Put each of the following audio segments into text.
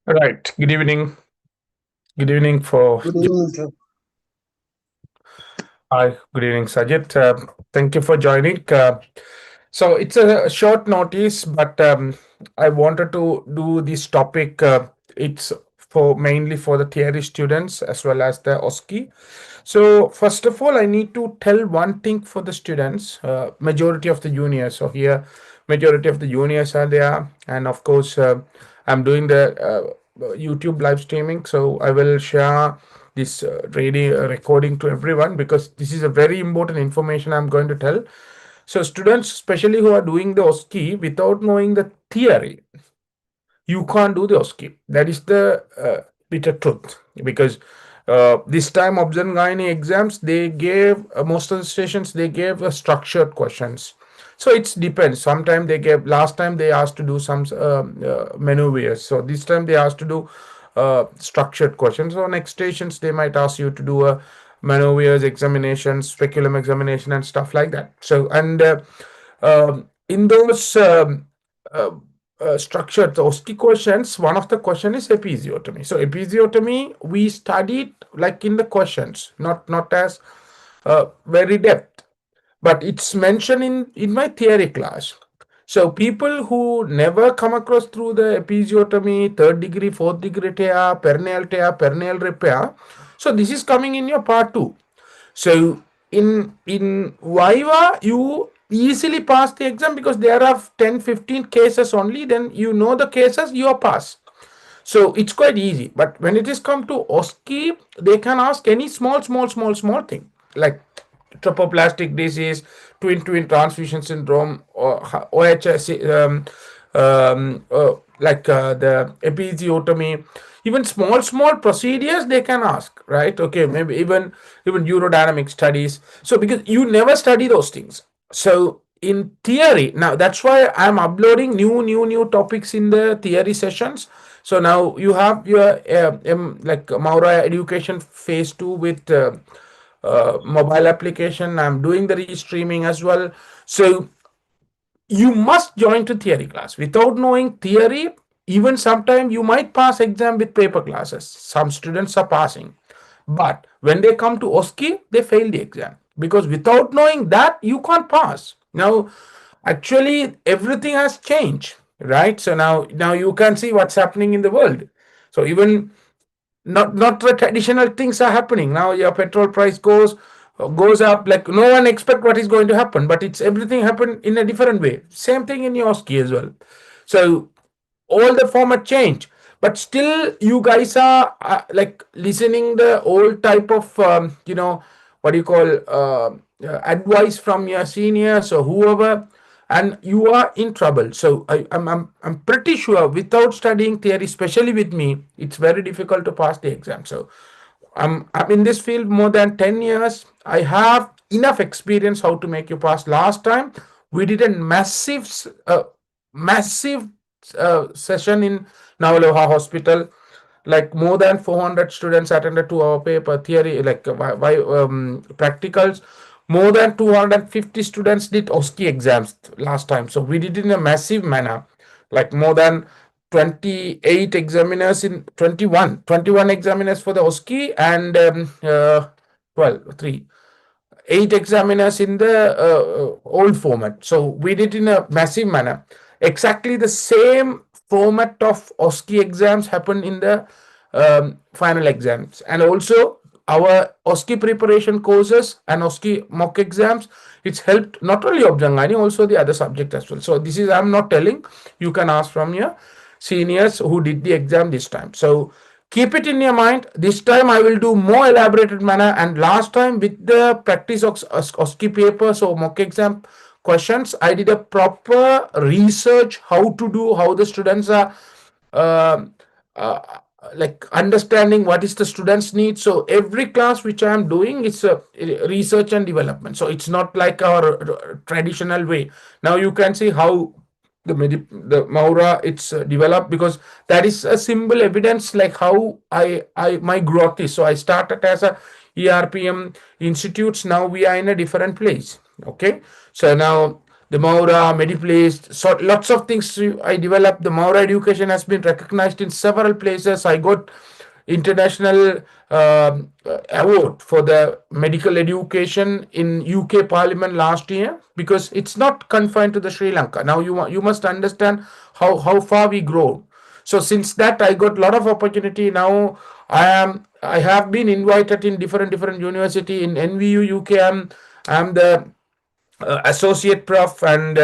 Right. Good evening. Good evening for Good evening, sir. Hi. Good evening, Sajid. Thank you for joining. So it's a short notice, but I wanted to do this topic. It's for mainly for the theory students as well as the OSCE. So first of all, I need to tell one thing for the students. Majority of the juniors. So here, majority of the juniors are there, and of course, I'm doing the YouTube live streaming. So I will share this radio recording to everyone because this is a very important information I'm going to tell. So students, especially who are doing the OSCE without knowing the theory, you can't do the OSCE. That is the bitter truth. Because this time obs and gynae exams, they gave most of the stations they gave structured questions. So it depends. Sometimes they gave, last time they asked to do some maneuvers. So this time they asked to do structured questions. So next stations they might ask you to do a maneuvers examination, speculum examination, and stuff like that. So and in those uh, structured OSCE questions, one of the question is episiotomy. So episiotomy we studied like in the questions, not as very depth, but it's mentioned in my theory class. So people who never come across through the episiotomy, third degree, fourth degree tear, perineal repair. So this is coming in your part two. So in Viva, you easily pass the exam because there are 10, 15 cases only. Then you know the cases, you are passed. So it's quite easy. But when it is come to OSCE, they can ask any small thing like tropoplastic disease, twin transfusion syndrome, or OHS, the episiotomy, even small procedures they can ask, right? Okay, maybe even urodynamic studies. So because you never study those things, so in theory now that's why I'm uploading new topics in the theory sessions. So now you have your like Maura education phase 2 with mobile application. I'm doing the restreaming as well. So you must join to theory class. Without knowing theory, even sometimes you might pass exam with paper classes. Some students are passing, but when they come to OSCE, they fail the exam because without knowing that you can't pass. Now actually everything has changed, right? So now you can see what's happening in the world. So even not the traditional things are happening now. Your petrol price goes up, like no one expect what is going to happen, but it's everything happen in a different way. Same thing in your ski as well. So all the format change, but still you guys are like listening the old type of what do you call advice from your seniors or whoever, and you are in trouble. So I'm pretty sure without studying theory, especially with me, it's very difficult to pass the exam. So I'm in this field more than 10 years. I have enough experience how to make you pass. Last time we did a massive session in Navaloha Hospital. Like more than 400 students attended to our paper theory, like practicals. More than 250 students did OSCE exams last time. So we did in a massive manner, like more than 28 examiners in 21 examiners for the OSCE, and 12, 3 8 examiners in the old format. So we did in a massive manner. Exactly the same format of OSCE exams happen in the final exams. And also our OSCE preparation courses and OSCE mock exams, it's helped not only Objangani, also the other subject as well. So this is, I'm not telling, you can ask from your seniors who did the exam this time. So keep it in your mind. This time I will do more elaborated manner, and last time with the practice of OSCE papers or mock exam questions, I did a proper research how to do, how the students are uh, uh, like understanding what is the students need. So every class which I am doing is a research and development. So it's not like our traditional way. Now you can see how the Maura it's developed, because that is a simple evidence like how I my growth is. So I started as a ERPM institutes. Now we are in a different place. Okay, so now the Maura, Mediplace, so lots of things I developed. The Maura education has been recognized in several places. I got international award for the medical education in UK Parliament last year, because it's not confined to the Sri Lanka. Now you must understand how far we grow. So since that, I got a lot of opportunity. Now I have been invited in different university in NVU UK. I'm the associate prof, and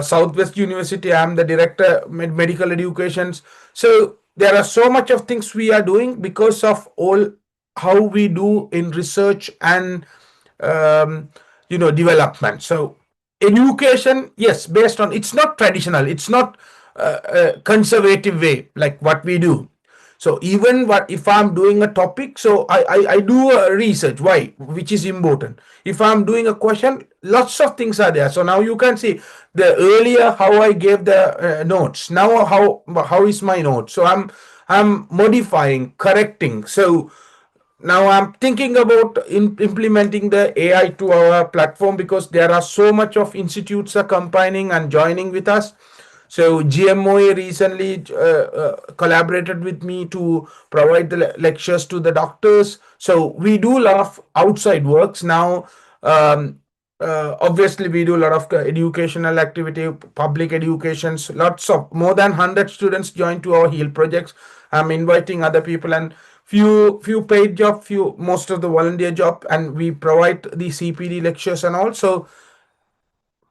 Southwest University I'm the director medical educations. So there are so much of things we are doing because of all how we do in research and um, development. So education, yes, based on, it's not traditional, it's not a conservative way like what we do. So even what if I'm doing a topic, so I do a research why, which is important. If I'm doing a question, lots of things are there. So now you can see the earlier how I gave the notes. Now how is my note? So I'm modifying, correcting. So now I'm thinking about implementing the AI to our platform, because there are so much of institutes are combining and joining with us. So GMOA recently collaborated with me to provide the lectures to the doctors. So we do a lot of outside works now. Um, Obviously, we do a lot of educational activity, public educations. Lots of more than 100 students join to our Heal projects. I'm inviting other people, and few paid job, few most of the volunteer job, and we provide the CPD lectures and also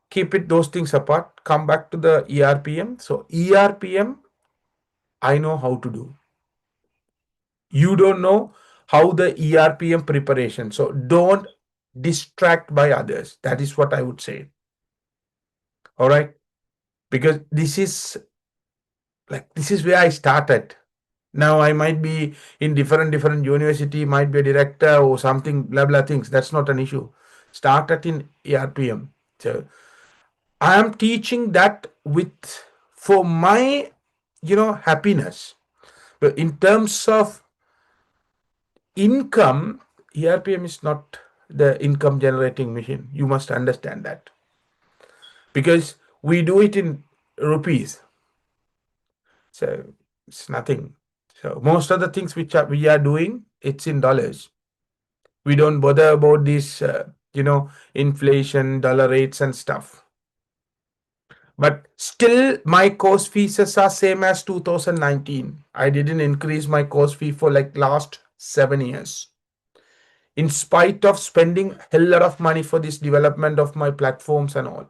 keep it those things apart. Come back to the ERPM. So ERPM, I know how to do. You don't know how the ERPM preparation. So don't distract by others. That is what I would say. All right, because this is where I started. Now I might be in different university, might be a director or something, blah blah things. That's not an issue. Started in ERPM. So I am teaching that with for my happiness. But in terms of income, ERPM is not the income generating machine. You must understand that, because we do it in rupees. So it's nothing. So most of the things which we are doing, it's in dollars. We don't bother about this, inflation, dollar rates and stuff. But still, my course fees are same as 2019. I didn't increase my course fee for like last 7 years, in spite of spending a hell lot of money for this development of my platforms and all.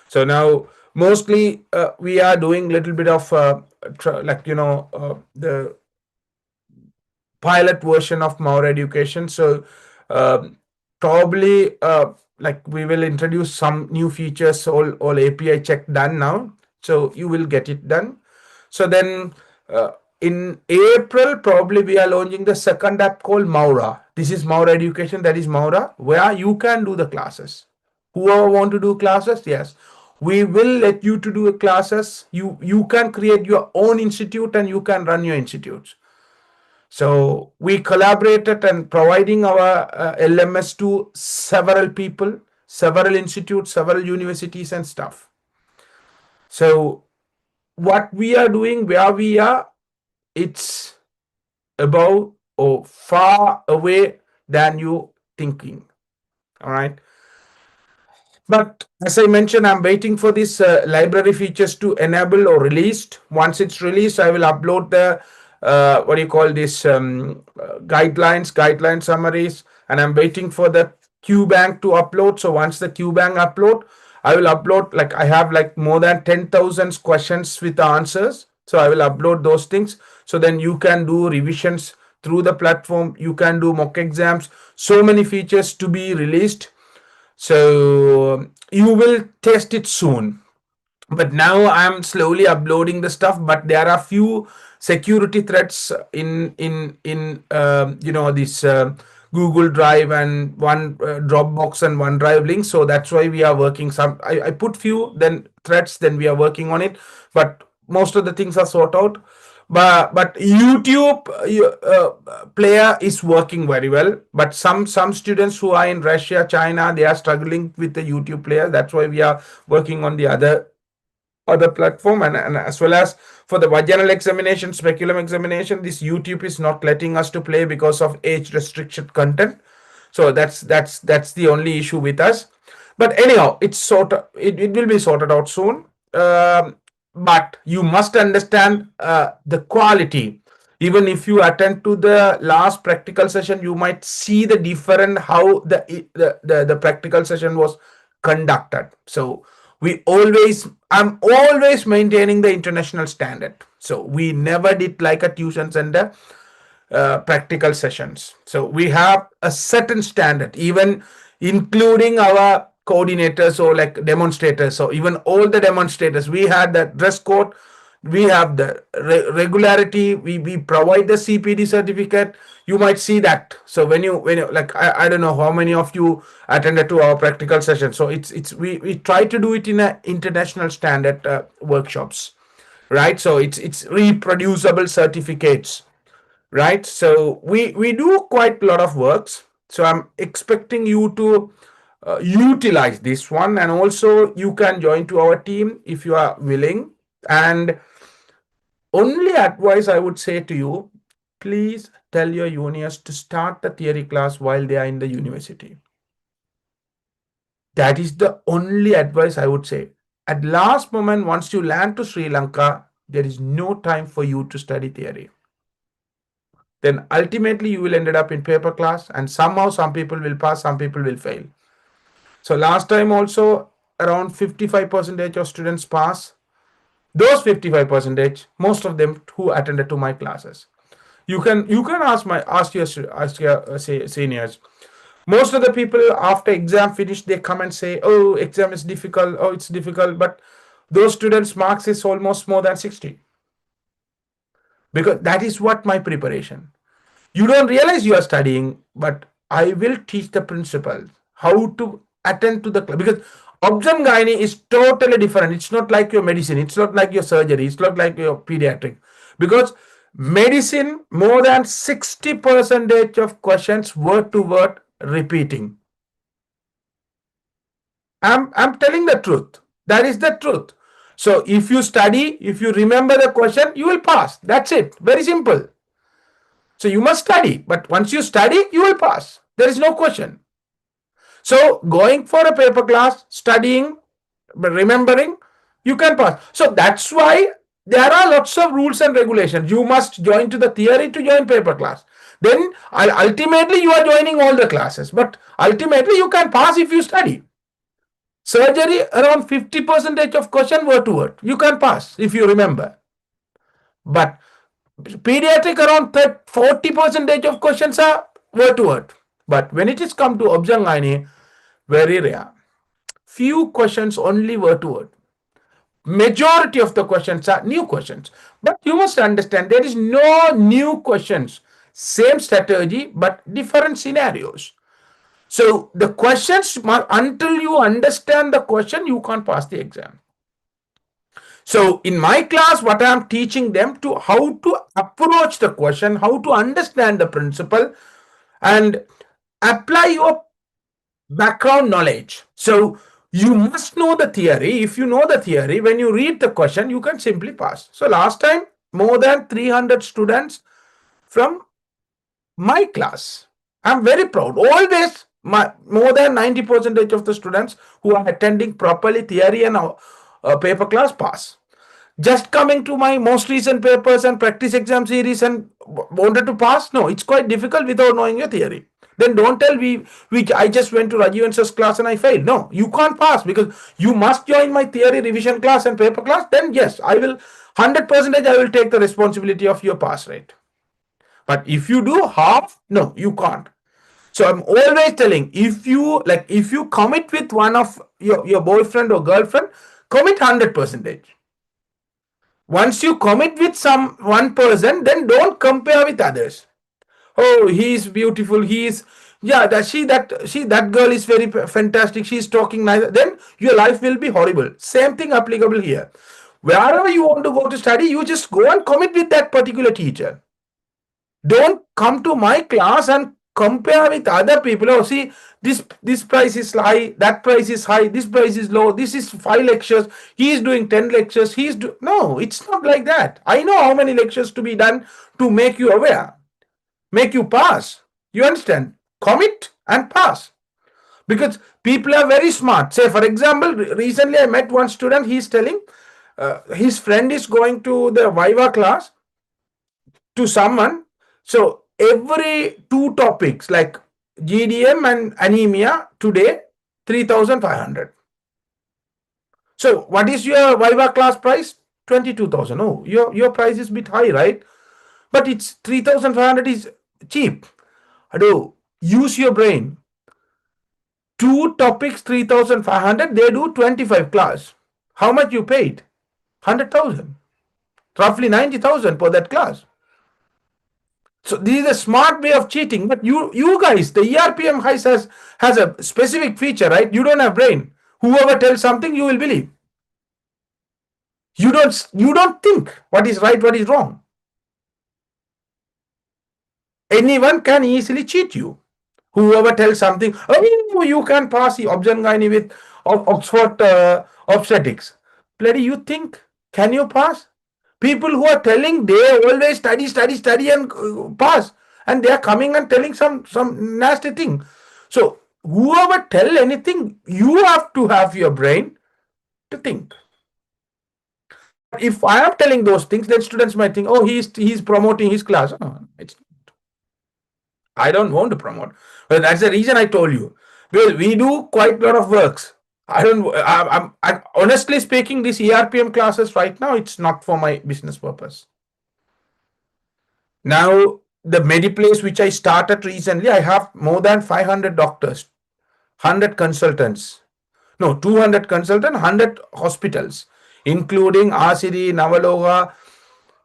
So now mostly we are doing little bit of the pilot version of More Education. So probably like we will introduce some new features, all API check done now. So you will get it done. So then in April, probably we are launching the second app called Maura. This is Maura Education, that is Maura, where you can do the classes. Whoever want to do classes, yes, we will let you to do classes. You can create your own institute and you can run your institutes. So we collaborated and providing our LMS to several people, several institutes, several universities and stuff. So what we are doing, where we are, it's above or far away than you thinking. All right. But as I mentioned, I'm waiting for this library features to enable or released. Once it's released, I will upload the what do you call this guideline summaries, and I'm waiting for the QBank to upload. So once the QBank upload, I will upload, like I have like more than 10,000 questions with the answers. So I will upload those things. So then you can do revisions through the platform. You can do mock exams. So many features to be released. So you will test it soon. But now I'm slowly uploading the stuff. But there are few security threats in this Google Drive and one Dropbox and OneDrive link. So that's why we are working. I put few then threats. Then we are working on it. But most of the things are sorted out. but YouTube player is working very well. But some students who are in Russia, China, they are struggling with the YouTube player. That's why we are working on the other platform, and as well as for the vaginal examination, speculum examination, this YouTube is not letting us to play because of age restricted content. So that's the only issue with us. But anyhow, it will be sorted out soon. But you must understand the quality. Even if you attend to the last practical session, you might see the different how the practical session was conducted. So I'm always maintaining the international standard. So we never did like a tuition center practical sessions. So we have a certain standard, even including our coordinators or like demonstrators. So even all the demonstrators, we had the dress code, we have the regularity, we provide the CPD certificate. You might see that. So when you like, I don't know how many of you attended to our practical session. So we try to do it in a international standard workshops, right? So it's reproducible certificates, right? So we do quite a lot of works. So I'm expecting you to utilize this one, and also you can join to our team if you are willing. And only advice I would say to you, please tell your juniors to start the theory class while they are in the university. That is the only advice I would say. At last moment, once you land to Sri Lanka, there is no time for you to study theory. Then ultimately you will end up in paper class, and somehow some people will pass, some people will fail. So last time also around 55% of students pass. Those 55%, most of them who attended to my classes. You can ask your seniors. Most of the people after exam finish, they come and say, oh, exam is difficult, oh, it's difficult. But those students marks is almost more than 60, because that is what my preparation. You don't realize you are studying, but I will teach the principles how to attend to the class, because obgyn gynae is totally different. It's not like your medicine, it's not like your surgery, it's not like your pediatric. Because medicine, more than 60% of questions word to word repeating. I'm telling the truth. That is the truth. So if you study, if you remember the question, you will pass. That's it. Very simple. So you must study, but once you study, you will pass. There is no question. So going for a paper class, studying, remembering, you can pass. So that's why there are lots of rules and regulations. You must join to the theory to join paper class. Then ultimately you are joining all the classes, but ultimately you can pass if you study. Surgery, around 50% of question word to word. You can pass if you remember. But pediatric, around 40% of questions are word to word. But when it is come to obgyn gynae, very rare. Few questions only word to word. Majority of the questions are new questions. But you must understand, there is no new questions. Same strategy, but different scenarios. So the questions, until you understand the question, you can't pass the exam. So in my class, what I am teaching them to how to approach the question, how to understand the principle, and apply your background knowledge. So you must know the theory. If you know the theory, when you read the question, you can simply pass. So last time, more than 300 students from my class. I'm very proud. Always, more than 90% of the students who are attending properly theory and paper class pass. Just coming to my most recent papers and practice exam series and wanted to pass? No, it's quite difficult without knowing your theory. Then don't tell me I just went to Rajiv sir's class and I failed. No, you can't pass, because you must join my theory revision class and paper class. Then yes, I will 100% I will take the responsibility of your pass rate. But if you do half, no, you can't. So I'm always telling, if you commit with one of your boyfriend or girlfriend, commit 100%. Once you commit with one person, then don't compare with others. Oh, he is beautiful. He is, yeah, that girl is very fantastic. She is talking nice. Then your life will be horrible. Same thing applicable here. Wherever you want to go to study, you just go and commit with that particular teacher. Don't come to my class and compare with other people. Oh, see, this price is high, that price is high, this price is low, this is 5 lectures, he is doing 10 lectures, no, it's not like that. I know how many lectures to be done to make you aware, make you pass. You understand? Commit and pass. Because people are very smart. Say, for example, recently I met one student. He's telling his friend is going to the Viva class to someone. So every two topics like GDM and anemia today, 3,500. So what is your Viva class price? 22,000. Oh, your price is a bit high, right? But it's 3,500 is cheap. Do use your brain. Two topics 3,500. They do 25 class. How much you paid? 100,000. Roughly 90,000 for that class. So this is a smart way of cheating. But you guys, the ERPM has a specific feature, right? You don't have brain. Whoever tells something, you will believe. You don't think what is right, what is wrong. Anyone can easily cheat you. Whoever tells something, oh, you can pass the Obsangani with Oxford obstetrics. Bloody, you think, can you pass? People who are telling they always study and pass, and they are coming and telling some nasty thing. So whoever tell anything, you have to have your brain to think. But if I am telling those things, then students might think, oh, he's promoting his class. No, it's I don't want to promote. But that's the reason I told you. Because we do quite a lot of works. I don't. I'm honestly speaking, these ERPM classes right now, it's not for my business purpose. Now, the MediPlace which I started recently, I have more than 500 doctors, 100 consultants. No, 200 consultants, 100 hospitals, including RCD, Navaloga,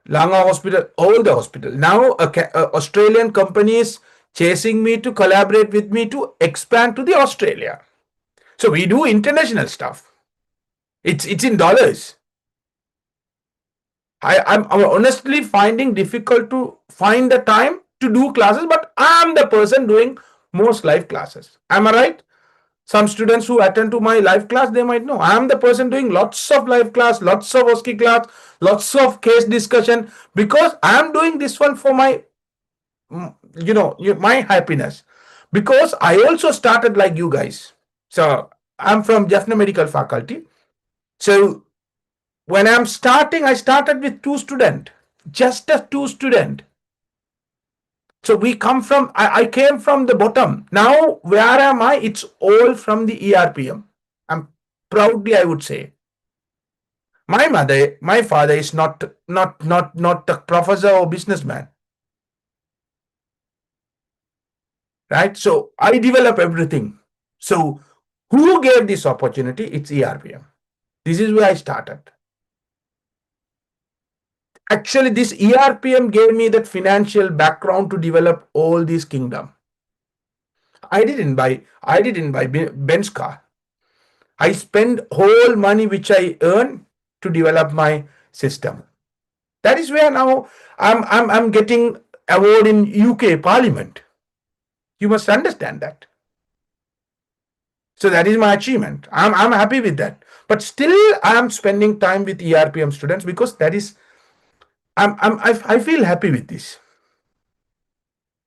Langa Hospital, all the hospitals. Now, Australian companies chasing me to collaborate with me to expand to the Australia. So we do international stuff. It's in dollars. I'm honestly finding difficult to find the time to do classes, but I'm the person doing most live classes. Am I right? Some students who attend to my live class, they might know. I'm the person doing lots of live class, lots of OSCE class, lots of case discussion, because I'm doing this one for my, my happiness. Because I also started like you guys. So I'm from Jaffna Medical Faculty. So when I'm starting, I started with 2 students, just a 2 student. So we come from, I came from the bottom. Now, where am I? It's all from the ERPM. I'm proudly, I would say. My father is not a professor or businessman. Right? So I develop everything. So who gave this opportunity? It's ERPM. This is where I started. Actually, this ERPM gave me that financial background to develop all these kingdom. I didn't buy Benz car. I spend whole money which I earn to develop my system. That is where now I'm getting award in UK Parliament. You must understand that. So that is my achievement. I'm happy with that. But still, I'm spending time with ERPM students because that is I feel happy with this.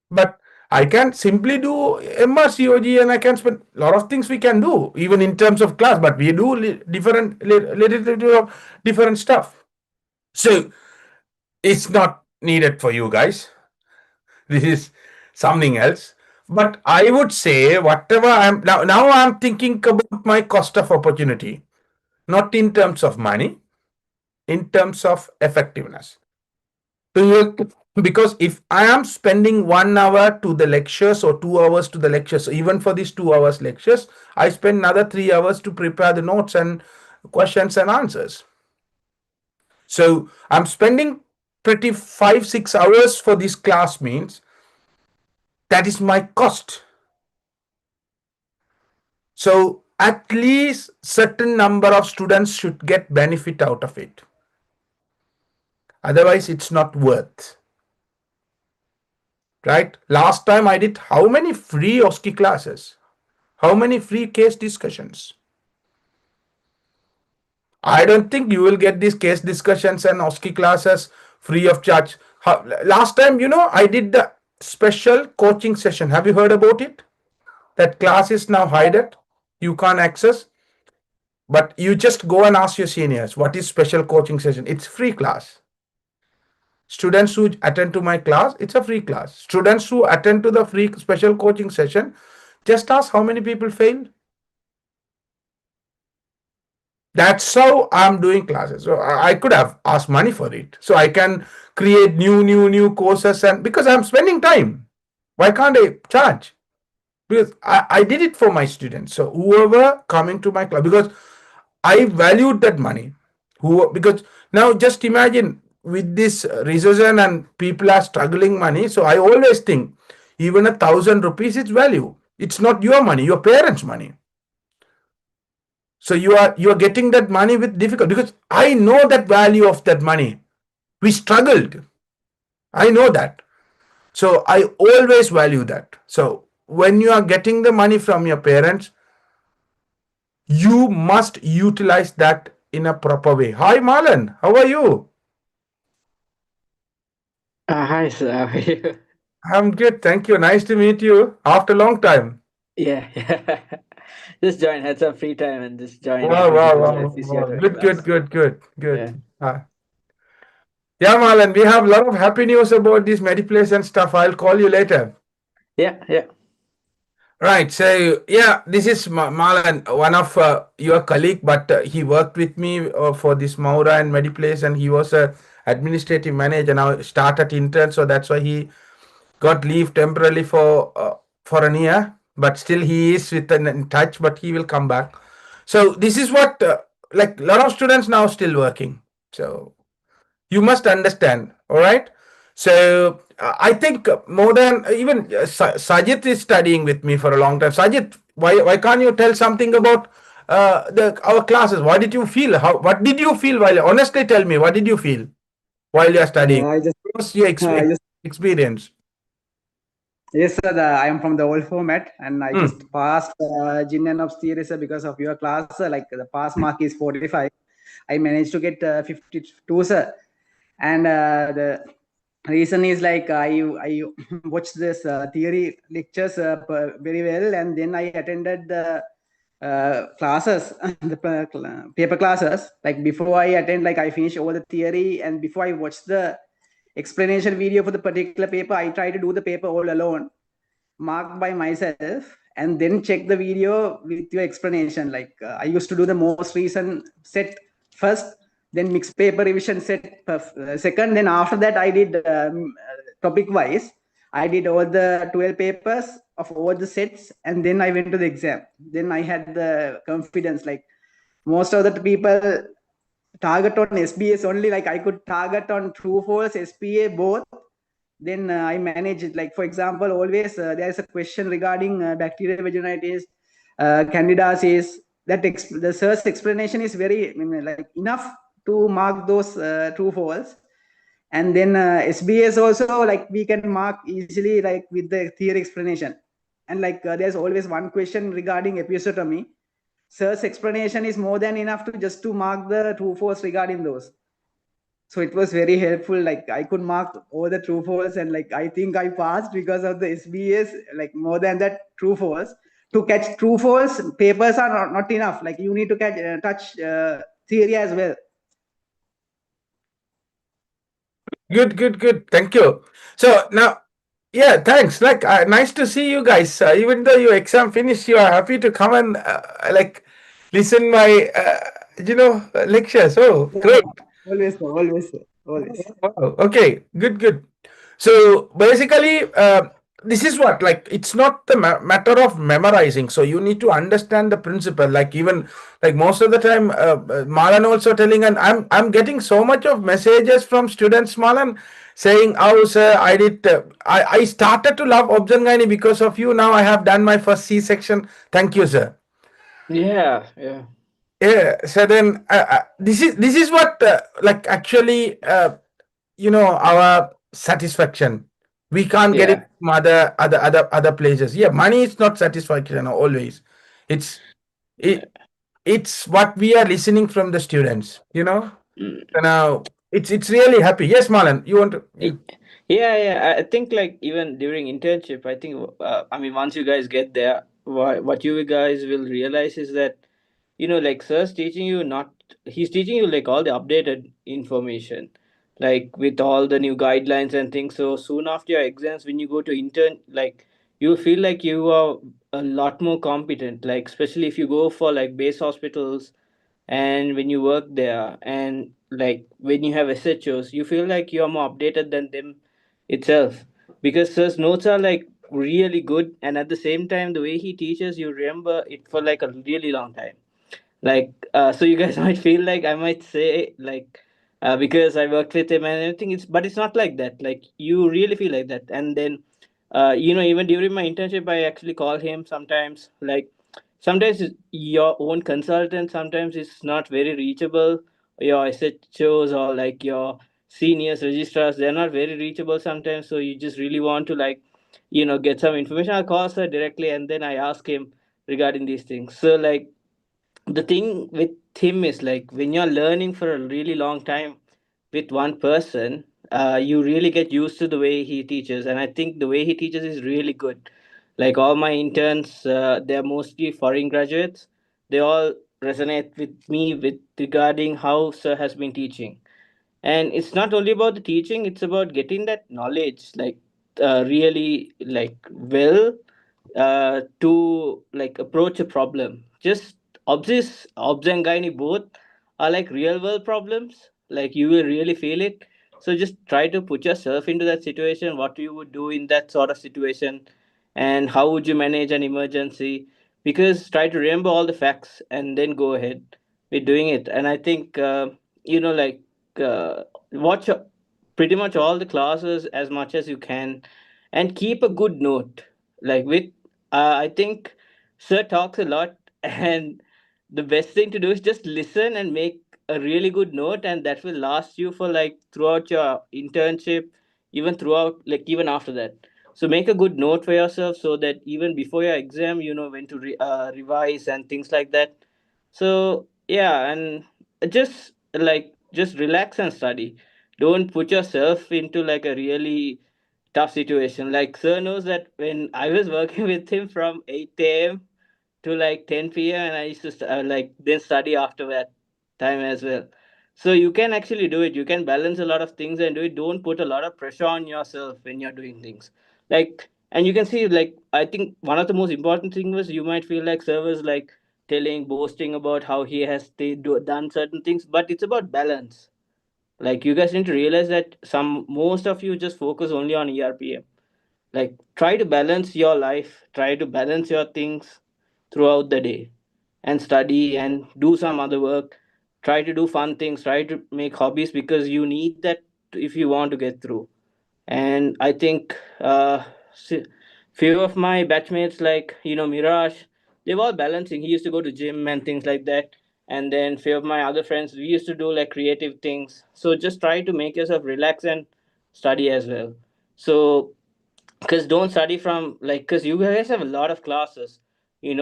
But I can simply do MRCOG and I can spend a lot of things we can do, even in terms of class, but we do little bit of different stuff. So it's not needed for you guys. This is something else. But I would say whatever now I'm thinking about my cost of opportunity, not in terms of money, in terms of effectiveness. Because if I am spending 1 hour to the lectures or 2 hours to the lectures, so even for these 2 hours lectures, I spend another 3 hours to prepare the notes and questions and answers. So I'm spending pretty 5-6 hours for this class, means that is my cost. So at least certain number of students should get benefit out of it. Otherwise, it's not worth. Right? Last time I did how many free OSCE classes? How many free case discussions? I don't think you will get these case discussions and OSCE classes free of charge. Last time, I did the special coaching session. Have you heard about it? That class is now hidden. You can't access. But you just go and ask your seniors, what is special coaching session? It's free class. Students who attend to my class, it's a free class. Students who attend to the free special coaching session, just ask how many people failed. That's how I'm doing classes. So I could have asked money for it. So I can create new courses, and because I'm spending time, why can't I charge? Because I did it for my students. So whoever coming to my class, because I valued that money. Because now just imagine with this recession and people are struggling money. So I always think even 1,000 rupees is value. It's not your money, your parents' money. So you are getting that money with difficulty, because I know that value of that money. We struggled. I know that. So I always value that. So when you are getting the money from your parents, you must utilize that in a proper way. Hi, Marlon. How are you? Hi, sir. How are you? I'm good. Thank you. Nice to meet you after a long time. Yeah, yeah. Just joined. Had some free time and just joined Wow, into wow, this wow, wow. Episiotomy Good, good, class. good, good, Yeah, good. Yeah, Marlon, we have a lot of happy news about this Mediplace and stuff. I'll call you later. yeah, yeah. Right. So, yeah, this is Marlon, one of your colleague, but he worked with me for this Maura and Mediplace, and he was a administrative manager. Now started intern, so that's why he got leave temporarily for an year. But still, he is with in touch. But he will come back. So this is what like a lot of students now still working. So you must understand. All right. So I think more than even Sajid is studying with me for a long time. Sajid, why can't you tell something about the our classes? What did you feel? What did you feel while? Honestly, tell me, what did you feel while you are studying? I just, What was your I just, experience? yes, sir. I am from the old format, and I Hmm. just passed Gin and Ops theory, sir, because of your class. Sir. Like the pass mark is 45. I managed to get 52, sir. And the reason is like I watched this theory lectures very well, and then I attended the classes, the paper classes. Like before I attend, like I finish all the theory, and before I watch the explanation video for the particular paper, I try to do the paper all alone, marked by myself, and then check the video with your explanation. Like I used to do the most recent set first, then mixed paper revision set second, then after that I did topic wise. I did all the 12 papers of all the sets, and then I went to the exam. Then I had the confidence. Like most of the people target on SBS only. Like I could target on true false, SPA both. Then I manage it. Like for example, always there is a question regarding bacterial vaginitis, candidiasis. The search explanation is very, I mean, like enough to mark those true false. And then SBS also, like we can mark easily, like with the theory explanation. And like there's always one question regarding episiotomy. Search explanation is more than enough to just to mark the true false regarding those. So it was very helpful. Like I could mark all the true false, and like I think I passed because of the SBS. Like more than that true false, to catch true false papers are not enough. Like you need to catch touch theory as well. Good, good, good. Thank you. So now, yeah, thanks. Like, nice to see you guys. Even though your exam finished, you are happy to come and like listen my lectures. Oh, Yeah, great. always, sir, always, sir, always. Wow. Okay, good, good. So basically, this is what, like it's not the matter of memorizing. So you need to understand the principle. Like even like most of the time, Malan also telling, and I'm getting so much of messages from students, Malan, saying, "Oh, sir, I did. I started to love Objan because of you. Now I have done my first C-section. Thank you, sir." Yeah, yeah. Yeah. So then this is what like actually. our satisfaction. We can't get it Yeah. from other places. Yeah, money is not satisfaction always. It's it it's what we are listening from the students. Mm. So now it's really happy. Yes, Malan, you want to? Y- Yeah, yeah. I think like even during internship, I think I mean once you guys get there, what you guys will realize is that like sir's teaching you not he's teaching you like all the updated information, like with all the new guidelines and things. So soon after your exams, when you go to intern, like you feel like you are a lot more competent. Like especially if you go for like base hospitals and when you work there and like when you have SHOs, you feel like you're more updated than them itself, because his notes are like really good, and at the same time the way he teaches you remember it for like a really long time. Like so you guys might feel like I might say like because I worked with him and everything, it's not like that. Like you really feel like that. And then even during my internship I actually call him sometimes. Like sometimes your own consultant sometimes is not very reachable, your SHOs or like your seniors registrars, they're not very reachable sometimes, so you just really want to like get some information. I'll call her directly and then I ask him regarding these things. So like the thing with him is like when you're learning for a really long time with one person, you really get used to the way he teaches, and I think the way he teaches is really good. Like all my interns, they're mostly foreign graduates. They all resonate with me with regarding how sir has been teaching. And it's not only about the teaching, it's about getting that knowledge like really like well to like approach a problem. Just obs and gynae both are like real world problems, like you will really feel it. So just try to put yourself into that situation, what you would do in that sort of situation, and how would you manage an emergency. Because try to remember all the facts and then go ahead with doing it. And I think like watch pretty much all the classes as much as you can, and keep a good note. Like with I think sir talks a lot and the best thing to do is just listen and make a really good note, and that will last you for like throughout your internship, even throughout like even after that. So make a good note for yourself so that even before your exam you know when to revise and things like that. So yeah, and just relax and study. Don't put yourself into like a really tough situation. Like sir knows that when I was working with him from 8 a.m. to like 10 p.m. and I used to like then study after that time as well. So you can actually do it. You can balance a lot of things and do it. Don't put a lot of pressure on yourself when you're doing things. Like, and you can see like I think one of the most important things was you might feel like servers like telling, boasting about how he has done certain things, but it's about balance. Like you guys need to realize that some most of you just focus only on ERPM. Like try to balance your life, try to balance your things throughout the day, and study and do some other work. Try to do fun things, try to make hobbies, because you need that if you want to get through. And I think few of my batchmates like Mirage, they were all balancing. He used to go to gym and things like that. And then few of my other friends, we used to do like creative things. So just try to make yourself relax and study as well. So because don't study from like, because you guys have a lot of classes,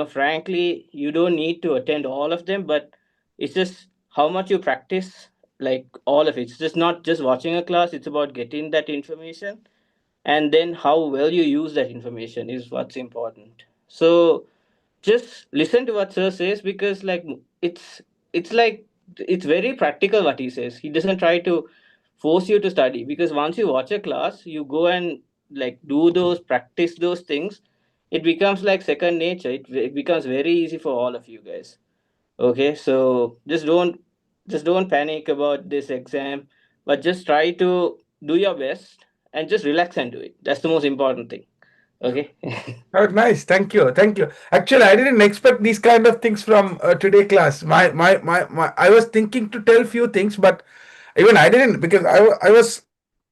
frankly you don't need to attend all of them, but it's just how much you practice like all of it. It's just not just watching a class, it's about getting that information, and then how well you use that information is what's important. So just listen to what sir says, because like it's like it's very practical what he says. He doesn't try to force you to study, because once you watch a class you go and like do those practice those things, it becomes like second nature. It becomes very easy for all of you guys. Okay, so just don't panic about this exam, but just try to do your best and just relax and do it. That's the most important thing. Okay. Oh, nice. Thank you. Thank you. Actually, I didn't expect these kind of things from today class. I was thinking to tell few things, but even I didn't, because I was,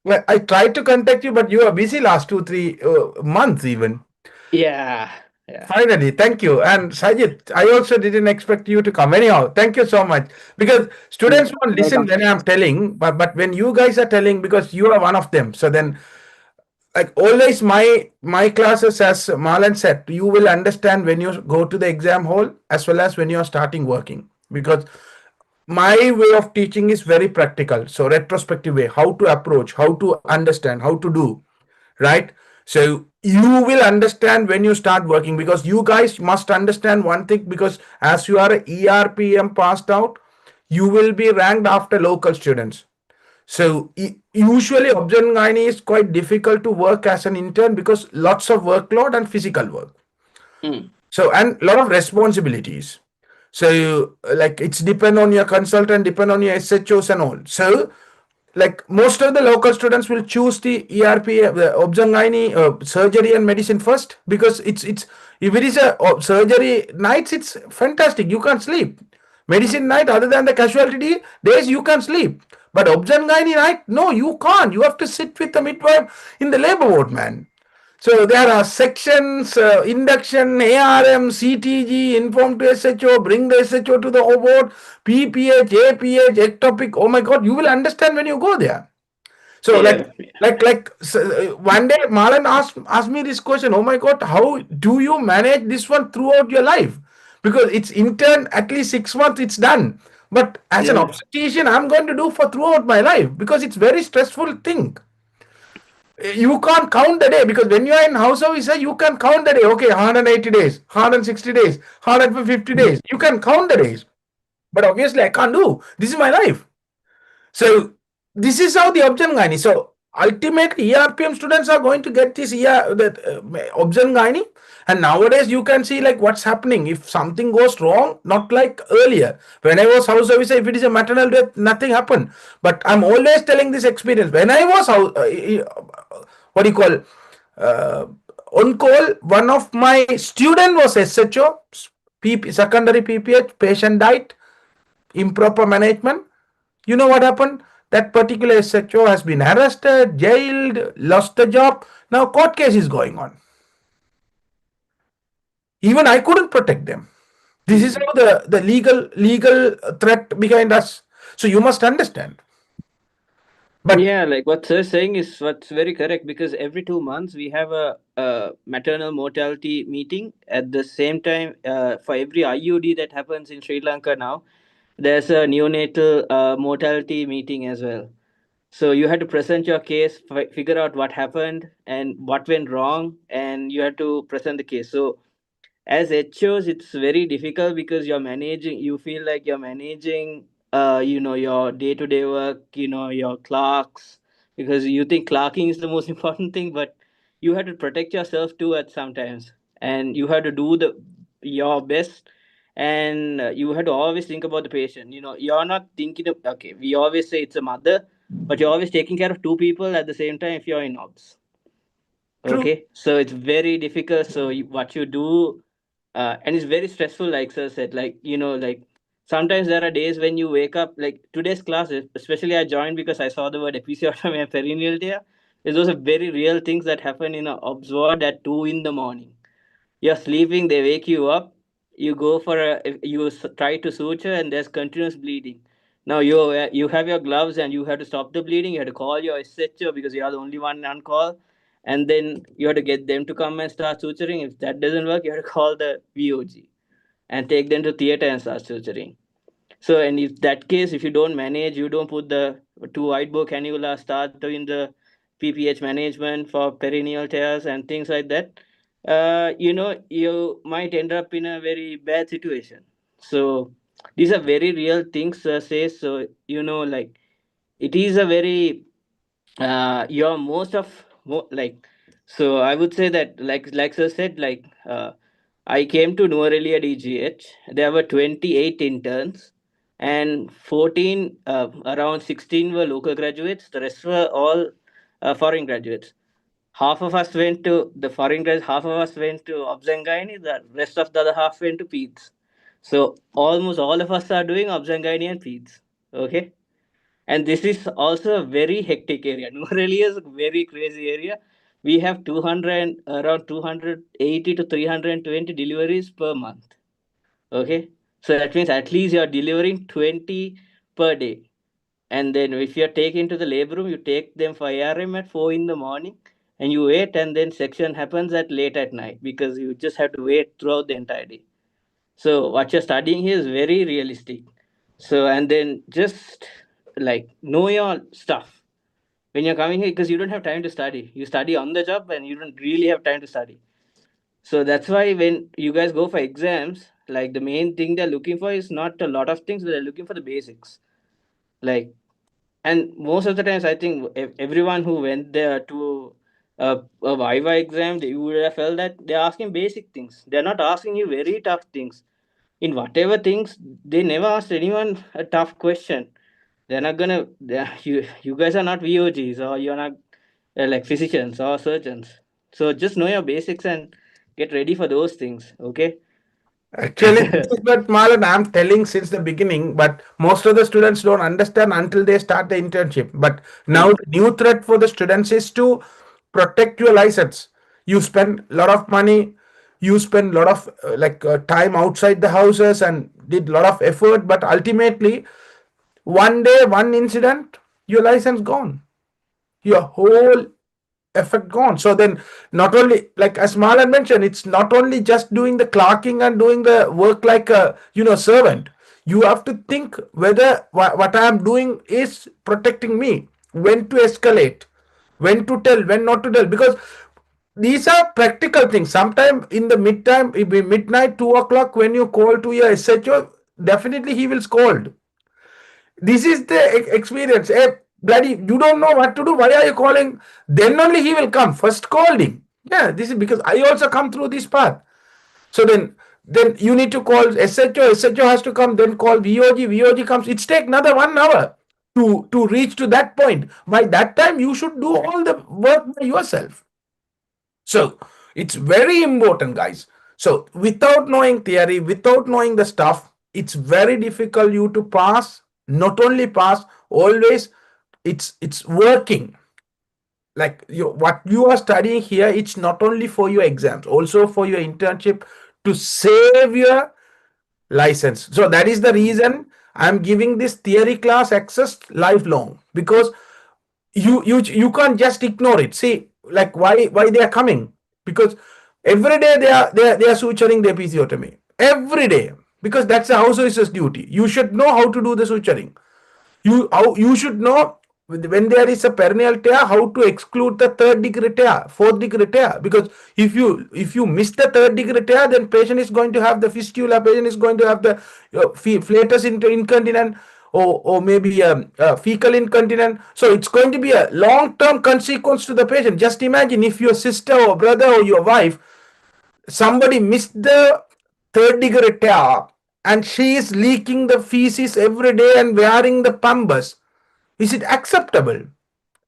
well, I tried to contact you, but you are busy last 2, 3 months even. Yeah. Yeah. Finally, thank you. And Sajid, I also didn't expect you to come. Anyhow, thank you so much. Because students won't listen Welcome. when I'm telling, but when you guys are telling, because you are one of them. So then, like always, my classes, as Marlon said, you will understand when you go to the exam hall as well as when you are starting working. Because my way of teaching is very practical. So retrospective way, how to approach, how to understand, how to do, right? So you will understand when you start working, because you guys must understand one thing, because as you are a ERPM passed out, you will be ranked after local students. So usually observing gynae is quite difficult to work as an intern, because lots of workload and physical work. Mm. So and lot of responsibilities. So like it's depend on your consultant, depend on your SHOs and all. So like most of the local students will choose the ERP, the obgyn surgery and medicine first, because it's if it is a surgery nights, it's fantastic. You can't sleep. Medicine night, other than the casualty days, you can sleep. But obgyn night, no, you can't. You have to sit with the midwife in the labor ward, man. So there are sections, induction, ARM, CTG, inform to SHO, bring the SHO to the ward, PPH, APH, ectopic. Oh my God, you will understand when you go there. So Yeah. one day Malan asked me this question. Oh my God, how do you manage this one throughout your life? Because it's intern at least 6 months, it's done. But as an Yeah. obstetrician, I'm going to do for throughout my life, because it's very stressful thing. You can't count the day, because when you are in house officer, you can count the day. Okay, 180 days, 160 days, 150 days. You can count the days. But obviously, I can't do. This is my life. So this is how the obgyn gynae. So ultimately, ERPM students are going to get this that obgyn gynae. And nowadays, you can see like what's happening if something goes wrong. Not like earlier when I was house officer. If it is a maternal death, nothing happened. But I'm always telling this experience. When I was what do you call uh, on call, one of my student was SHO, secondary PPH, patient died, improper management. You know what happened? That particular SHO has been arrested, jailed, lost the job. Now court case is going on. Even I couldn't protect them. This is Mm. how the legal threat behind us. So you must understand. But Yeah, like what sir is saying is what's very correct, because every 2 months we have a maternal mortality meeting. At the same time, for every IUD that happens in Sri Lanka now, there's a neonatal mortality meeting as well. So you had to present your case, figure out what happened and what went wrong, and you had to present the case. So as HOs, it's very difficult because you're managing. You feel like you're managing, your day-to-day work. Your clerks, because you think clerking is the most important thing, but you have to protect yourself too at sometimes, and you have to do the your best, and you have to always think about the patient. You're not thinking of, okay. We always say it's a mother, but you're always taking care of two people at the same time if you're in ops. true, Okay, so it's very difficult. So what you do, and it's very stressful, like sir said. Like sometimes there are days when you wake up, like today's class, especially I joined because I saw the word episiotomy and perineal tear. Those are very real things that happen in a obs ward at 2 in the morning. You're sleeping, they wake you up, you go for try to suture, and there's continuous bleeding. Now you have your gloves and you have to stop the bleeding. You have to call your SHO because you are the only one on call, and then you have to get them to come and start suturing. If that doesn't work, you have to call the VOG and take them to theater and start suturing. So, and if that case, if you don't manage, you don't put the two white bow cannula, start doing the PPH management for perineal tears and things like that, you might end up in a very bad situation. So, these are very real things, say. So, like it is a very you're most of like, so I would say that, like sir said, like I came to Nuareli at EGH. There were 28 interns, and 14, around 16 were local graduates. The rest were all foreign graduates. Half of us went to the foreign graduates, half of us went to Obzangani, the rest of the other half went to PEDS. So almost all of us are doing Obzangani and PEDS. Okay, and this is also a very hectic area. Nuareli is a very crazy area. we have 200, around 280 to 320 deliveries per month. Okay, so that means at least you're delivering 20 per day. And then if you're taken to the labor room, you take them for ARM at 4 in the morning, and you wait, and then section happens at late at night, because you just have to wait throughout the entire day. So what you're studying here is very realistic. So, and then just like know your stuff when you're coming here, because you don't have time to study. You study on the job, and you don't really have time to study. So that's why when you guys go for exams, like the main thing they're looking for is not a lot of things, but they're looking for the basics. Like, and most of the times, I think everyone who went there to a Viva exam, they would have felt that they're asking basic things. They're not asking you very tough things. In whatever things, they never asked anyone a tough question. They're not gonna. You guys are not VOGs, or you're not like physicians or surgeons. So just know your basics and get ready for those things. Okay. Actually, this is what Malan I'm telling since the beginning, but most of the students don't understand until they start the internship. But now Hmm. the new threat for the students is to protect your license. You spend a lot of money, you spend a lot of time outside the houses and did a lot of effort, but ultimately, one day, one incident, your license gone, your whole effect gone. So then, not only, like as Marlon mentioned, it's not only just doing the clerking and doing the work like a servant. You have to think whether what I am doing is protecting me, when to escalate, when to tell, when not to tell, because these are practical things. Sometime in the midtime, midnight, 2 o'clock, when you call to your SHO, definitely he will scold. This is the experience. Hey, bloody, you don't know what to do. Why are you calling? Then only he will come. First scolding. Yeah, this is because I also come through this path. So then you need to call SHO. SHO has to come. Then call VOG. VOG comes. It's take another 1 hour to reach to that point. By that time, you should do all the work by yourself. So it's very important, guys. So without knowing theory, without knowing the stuff, it's very difficult you to pass. Not only pass, always it's working. Like what you are studying here, it's not only for your exams, also for your internship, to save your license. So that is the reason I'm giving this theory class access lifelong, because you can't just ignore it. See, like why they are coming, because every day they are suturing the episiotomy every day, because that's the house officer's duty. You should know how to do the suturing. You should know when there is a perineal tear, how to exclude the third degree tear, fourth degree tear, because if you miss the third degree tear, then patient is going to have the fistula, patient is going to have the flatus incontinent, or maybe fecal incontinent. So it's going to be a long term consequence to the patient. Just imagine if your sister or brother or your wife, somebody missed the third degree tear, and she is leaking the feces every day and wearing the pampers. Is it acceptable?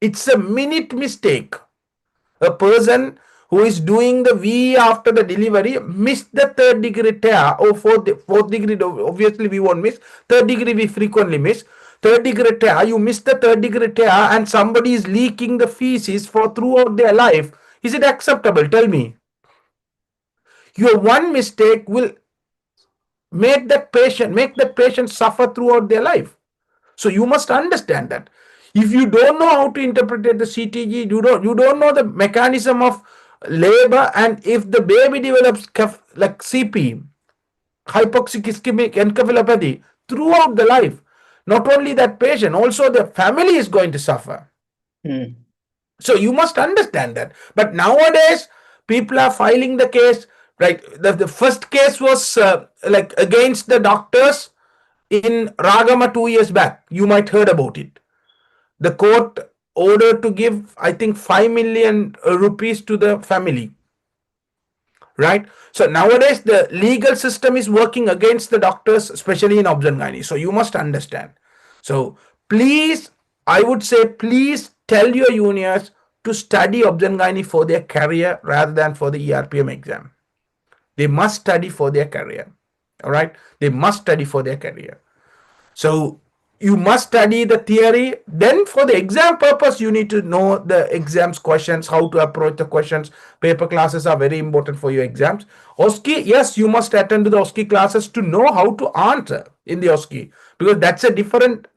It's a minute mistake. A person who is doing the V after the delivery missed the third degree tear or fourth degree. Obviously, we won't miss. Third degree, we frequently miss. Third degree tear, you miss the third degree tear, and somebody is leaking the feces for throughout their life. Is it acceptable? Tell me. Your one mistake will make that patient suffer throughout their life. So you must understand that. If you don't know how to interpret the CTG, you don't know the mechanism of labor, and if the baby develops like CP, hypoxic ischemic encephalopathy, throughout the life, not only that patient, also the family is going to suffer. Hmm. So you must understand that. But nowadays, people are filing the case. Right, the first case was like against the doctors in Ragama 2 years back. You might heard about it. The court ordered to give, I think, 5 million rupees to the family. Right. So nowadays the legal system is working against the doctors, especially in obs-and-gynae. So you must understand. So please, I would say, please tell your juniors to study obs-and-gynae for their career rather than for the ERPM exam. They must study for their career. All right, they must study for their career. So you must study the theory. Then for the exam purpose, you need to know the exams questions, how to approach the questions. Paper classes are very important for your exams. OSCE, yes, you must attend to the OSCE classes to know how to answer in the OSCE, because that's a different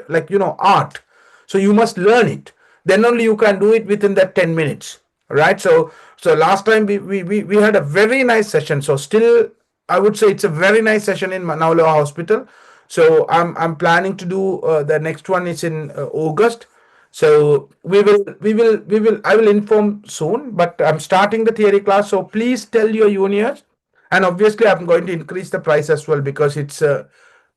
like art. So you must learn it. Then only you can do it within that 10 minutes, right? So last time we had a very nice session. So still I would say it's a very nice session in Manawala Hospital. So I'm planning to do the next one is in August. So we will I will inform soon. But I'm starting the theory class. So please tell your juniors, and obviously I'm going to increase the price as well, because it's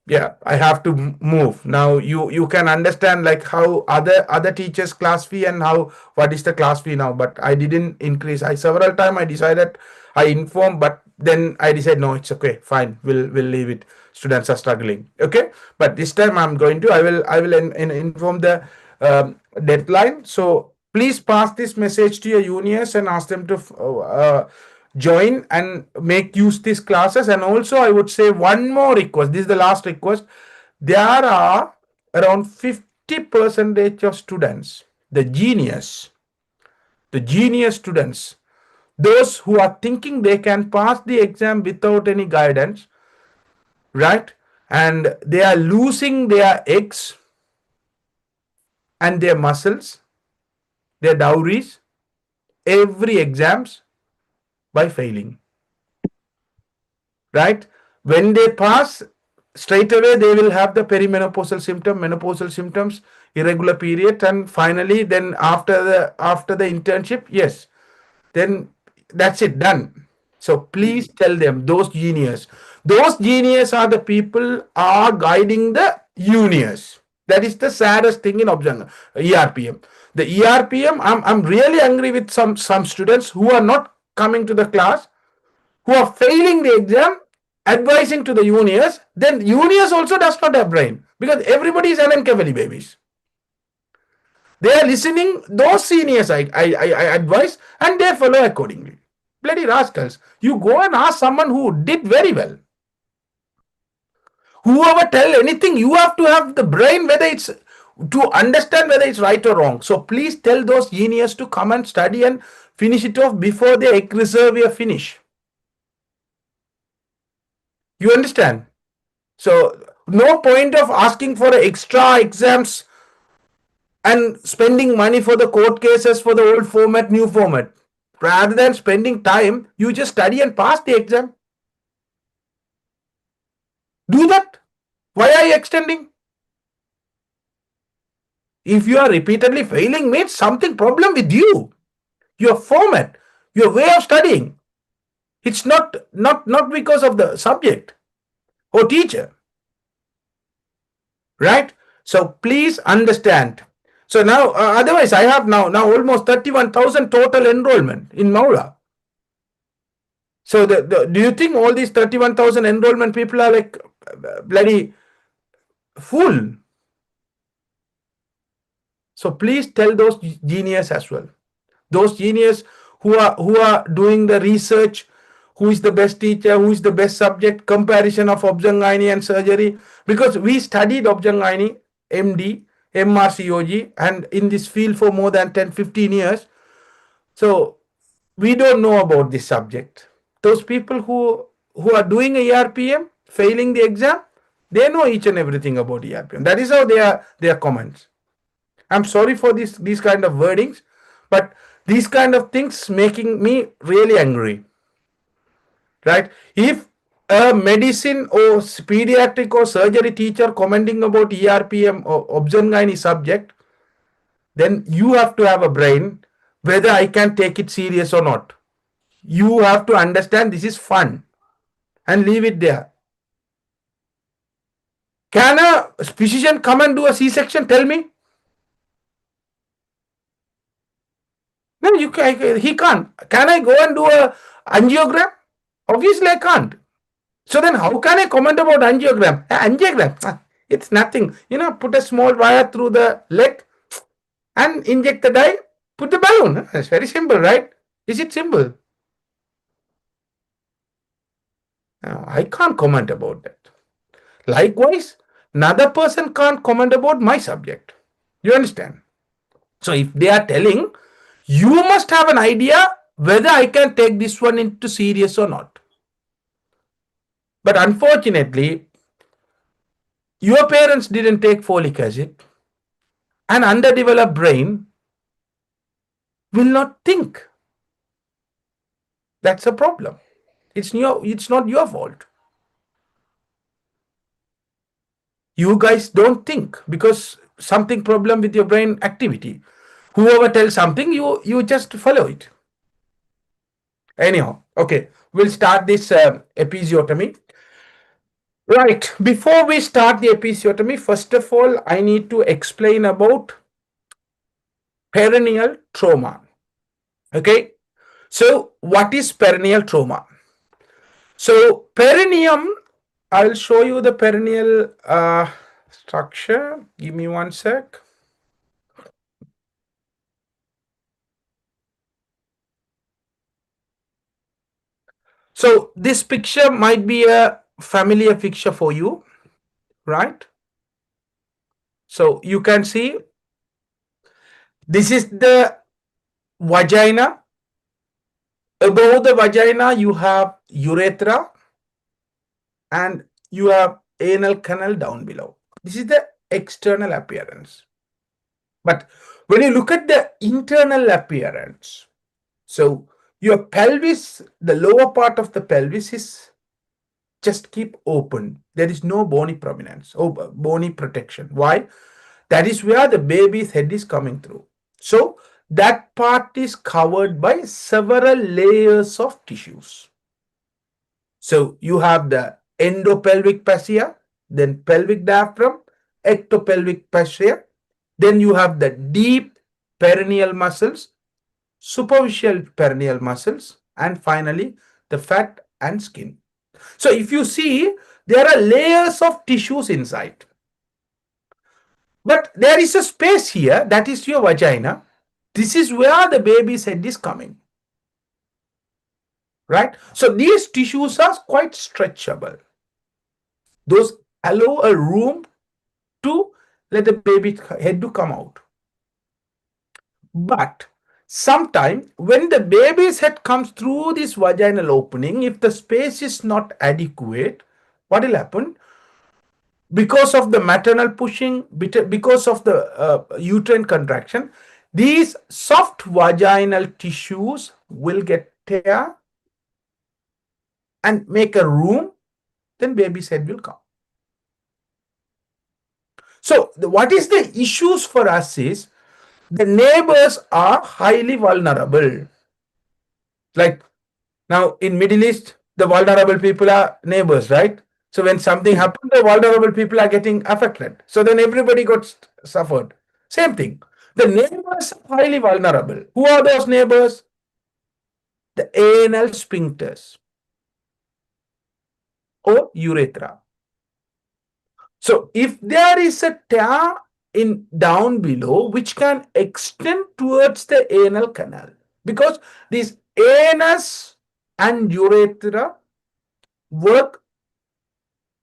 yeah, I have to move now. You can understand like how other teachers class fee and how what is the class fee now. But I didn't increase. I several time I decided, I informed, but then I decided no, it's okay, fine, we'll leave it. Students are struggling, okay. But this time I'm going to, I will inform the deadline. So please pass this message to your juniors and ask them to join and make use these classes. And also I would say one more request, this is the last request. There are around 50% of students, the genius students, those who are thinking they can pass the exam without any guidance, right? And they are losing their eggs and their muscles, their dowries, every exams by failing, right? When they pass, straight away they will have the perimenopausal symptom, menopausal symptoms, irregular period, and finally then after the internship, yes, then that's it, done. So please tell them, those genius are the people are guiding the juniors. That is the saddest thing in ERPM. The ERPM, I'm really angry with some students who are not coming to the class, who are failing the exam, advising to the juniors. Then juniors also does not have brain, because everybody is Anankavali babies. They are listening those seniors I advise, and they follow accordingly. Bloody rascals. You go and ask someone who did very well. Whoever tell anything, you have to have the brain, whether it's to understand whether it's right or wrong. So please tell those genius to come and study and finish it off before the egg reservoir finish. You understand? So no point of asking for extra exams and spending money for the court cases for the old format, new format. Rather than spending time, you just study and pass the exam. Do that. Why are you extending? If you are repeatedly failing, means something problem with you, your format, your way of studying. It's not because of the subject or teacher, right? So please understand. So now, otherwise, I have now almost 31,000 total enrollment in Maula. So do you think all these 31,000 enrollment people are like bloody fool? So please tell those genius as well. Those genius who are doing the research, who is the best teacher, who is the best subject, comparison of obgyne and surgery. Because we studied obgyne, MD, MRCOG, and in this field for more than 10-15 years. So we don't know about this subject. Those people who are doing a ERPM, failing the exam, they know each and everything about ERPM. That is how their comments. I'm sorry for these kind of wordings, but these kind of things making me really angry, right? If a medicine or pediatric or surgery teacher commenting about ERPM or obgyne subject, then you have to have a brain whether I can take it serious or not. You have to understand this is fun and leave it there. Can a physician come and do a C-section? Tell me. No, he can't. Can I go and do a angiogram? Obviously, I can't. So then how can I comment about angiogram? Angiogram, it's nothing. Put a small wire through the leg and inject the dye, put the balloon. It's very simple, right? Is it simple? No, I can't comment about that. Likewise, Another person can't comment about my subject. You understand? So if they are telling, you must have an idea whether I can take this one into serious or not. But unfortunately, your parents didn't take folic acid. An underdeveloped brain will not think. That's a problem. It's not your fault. You guys don't think because something problem with your brain activity. Whoever tells something, you just follow it. Anyhow, okay, we'll start this episiotomy. Right, before we start the episiotomy, first of all, I need to explain about perineal trauma. Okay, so what is perineal trauma? So perineum, I'll show you the perineal structure. Give me one sec. So this picture might be a familiar picture for you, right? So you can see this is the vagina. Above the vagina, you have urethra and you have anal canal down below. This is the external appearance. But when you look at the internal appearance, so your pelvis, the lower part of the pelvis is just keep open. There is no bony prominence or bony protection. Why? That is where the baby's head is coming through. So that part is covered by several layers of tissues. So you have the endopelvic fascia, then pelvic diaphragm, ectopelvic fascia, then you have the deep perineal muscles, superficial perineal muscles, and finally the fat and skin. So if you see, there are layers of tissues inside. But there is a space here, that is your vagina. This is where the baby's head is coming. Right? So these tissues are quite stretchable. Those allow a room to let the baby's head to come out. But sometimes when the baby's head comes through this vaginal opening, if the space is not adequate, what will happen? Because of the maternal pushing, because of the uterine contraction, these soft vaginal tissues will get tear and make a room, then baby's head will come. So what is the issues for us is the neighbors are highly vulnerable. Like now in Middle East, the vulnerable people are neighbors, right? So when something happens, the vulnerable people are getting affected. So then everybody got suffered. Same thing. The neighbors are highly vulnerable. Who are those neighbors? The anal sphincters or urethra. So if there is a tear in down below which can extend towards the anal canal, because this anus and urethra work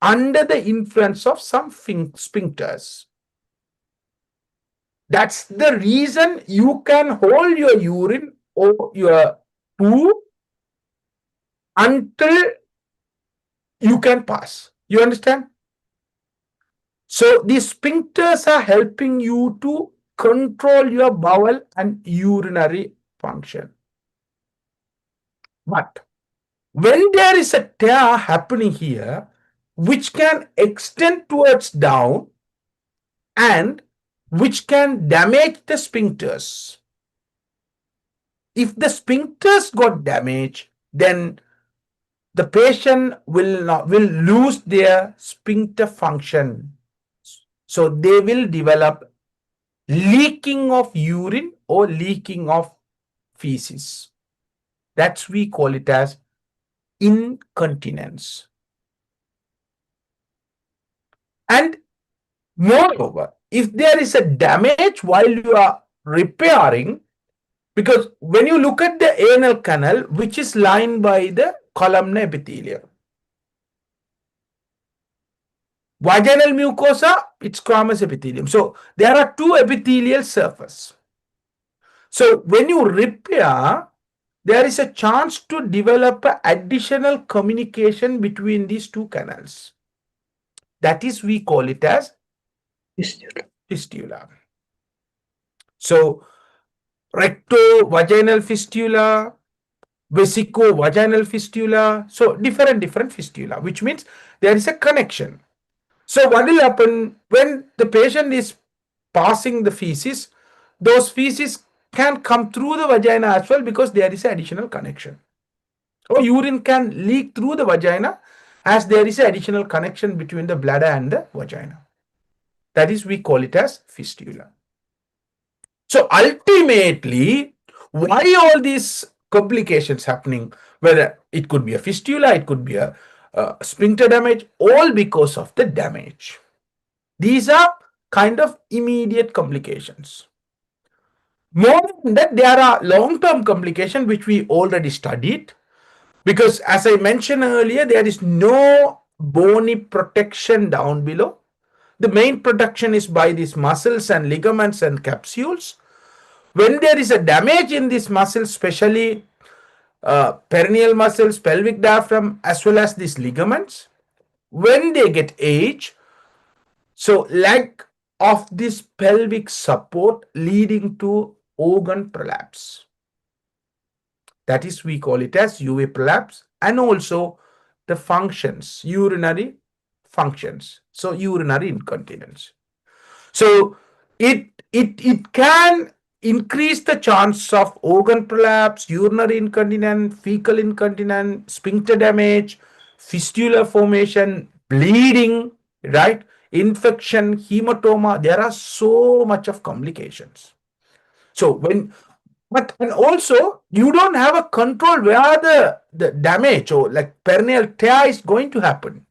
under the influence of some sphincters. That's the reason you can hold your urine or your poo until you can pass. You understand? So these sphincters are helping you to control your bowel and urinary function. But when there is a tear happening here, which can extend towards down and which can damage the sphincters. If the sphincters got damaged, then the patient will lose their sphincter function. So they will develop leaking of urine or leaking of feces. That's we call it as incontinence. And moreover, if there is a damage while you are repairing, because when you look at the anal canal, which is lined by the columnar epithelium, Vaginal mucosa, it's squamous epithelium. So there are two epithelial surface. So when you repair, there is a chance to develop additional communication between these two canals. That is, we call it as fistula. So recto-vaginal fistula, vesico-vaginal fistula. So different fistula, which means there is a connection. So what will happen when the patient is passing the feces? Those feces can come through the vagina as well because there is an additional connection. Or urine can leak through the vagina as there is an additional connection between the bladder and the vagina. That is, we call it as fistula. So ultimately, why all these complications happening? Whether it could be a fistula, it could be a sphincter damage, all because of the damage. These are kind of immediate complications. More than that, there are long-term complications which we already studied, because as I mentioned earlier, there is no bony protection down below. The main protection is by these muscles and ligaments and capsules. When there is a damage in these muscles, especially perineal muscles, pelvic diaphragm, as well as these ligaments, when they get age, so lack of this pelvic support leading to organ prolapse. That is, we call it as UA prolapse, and also the functions, urinary functions. So urinary incontinence. So it can increase the chance of organ prolapse, urinary incontinence, fecal incontinence, sphincter damage, fistula formation, bleeding, right? Infection, hematoma. There are so much of complications. So and also you don't have a control where the damage or like perineal tear is going to happen,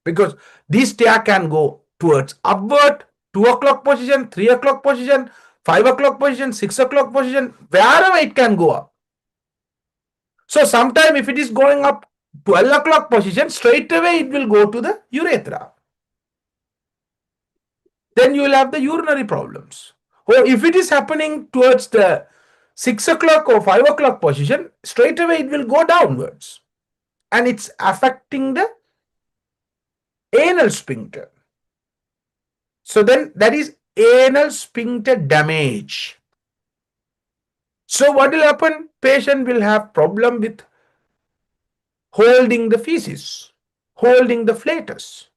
because this tear can go towards upward, 2 o'clock position, 3 o'clock position, 5 o'clock position, 6 o'clock position, wherever it can go up. So sometime if it is going up 12 o'clock position, straight away it will go to the urethra. Then you will have the urinary problems. Or if it is happening towards the 6 o'clock or 5 o'clock position, straight away it will go downwards. And it's affecting the anal sphincter. So then that is anal sphincter damage. So what will happen? Patient will have problem with holding the feces, holding the flatus.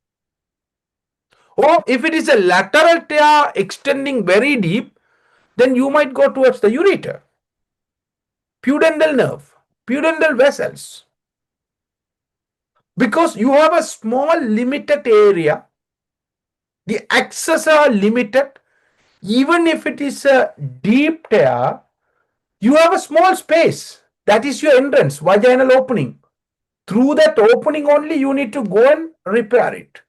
Or if it is a lateral tear extending very deep, then you might go towards the ureter, pudendal nerve, pudendal vessels. Because you have a small limited area, the access are limited. Even if it is a deep tear, you have a small space. That is your entrance, vaginal opening. Through that opening only you need to go and repair it.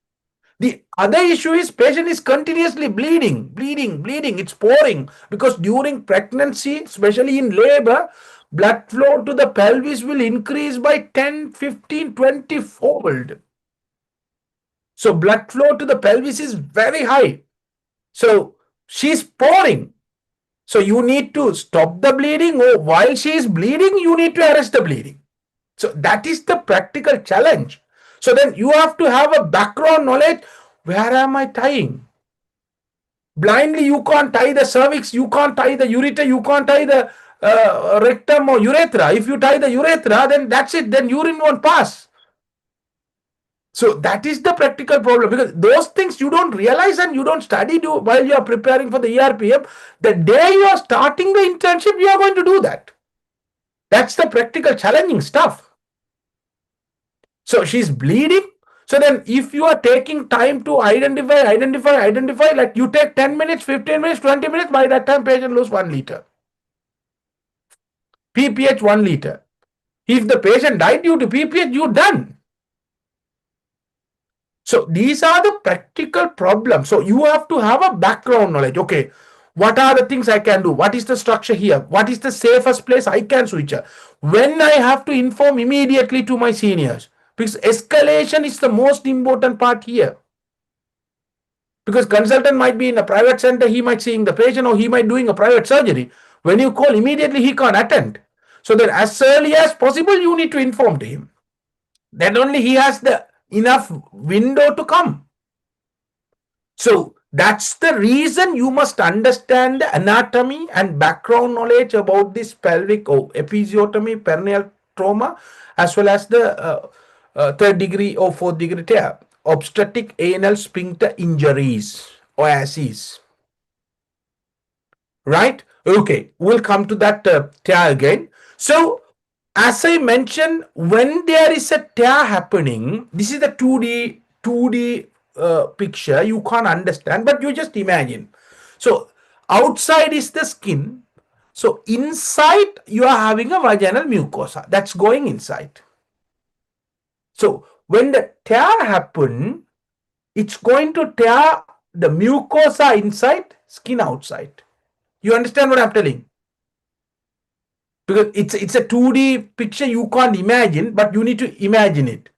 The other issue is patient is continuously bleeding. It's pouring because during pregnancy, especially in labor, blood flow to the pelvis will increase by 10, 15, 20 fold. So blood flow to the pelvis is very high. So she's pouring. So you need to stop the bleeding, or while she is bleeding, you need to arrest the bleeding. So that is the practical challenge. So then you have to have a background knowledge. Where am I tying? Blindly you can't tie the cervix, you can't tie the ureter, you can't tie the rectum or urethra. If you tie the urethra, then that's it, then urine won't pass. So that is the practical problem, because those things you don't realize and you don't study while you are preparing for the ERPM. The day you are starting the internship, you are going to do that. That's the practical challenging stuff. So she's bleeding. So then if you are taking time to identify, like you take 10 minutes, 15 minutes, 20 minutes, by that time patient lose 1 liter. PPH 1 liter. If the patient died due to PPH, you're done. So these are the practical problems. So you have to have a background knowledge. Okay, what are the things I can do? What is the structure here? What is the safest place I can switch? When I have to inform immediately to my seniors? because escalation is the most important part here. Because consultant might be in a private center, he might seeing the patient, or he might doing a private surgery. When you call immediately, he can't attend. So then as early as possible, you need to inform to him. Then only he has the enough window to come. So that's the reason you must understand the anatomy and background knowledge about this pelvic or episiotomy, perineal trauma, as well as the third degree or fourth degree tear, obstetric anal sphincter injuries, OASIs. Right? Okay, we'll come to that tear again. So as I mentioned, when there is a tear happening, this is the 2D picture. You can't understand, but you just imagine. So outside is the skin. So inside you are having a vaginal mucosa that's going inside. So when the tear happen, it's going to tear the mucosa inside, skin outside. You understand what I'm telling? Because it's a 2D picture you can't imagine, but you need to imagine it.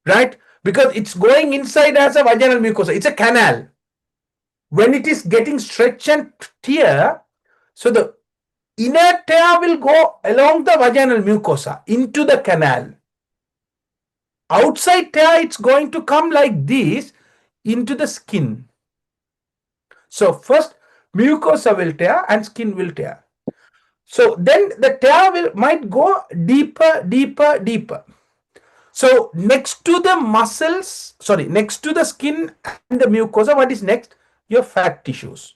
Right? Because it's going inside as a vaginal mucosa. It's a canal. When it is getting stretched and tear, so the inner tear will go along the vaginal mucosa into the canal. Outside tear, it's going to come like this into the skin. So first mucosa will tear and skin will tear. So then the tear might go deeper, deeper, deeper. So next to the muscles, next to the skin and the mucosa, what is next? Your fat tissues.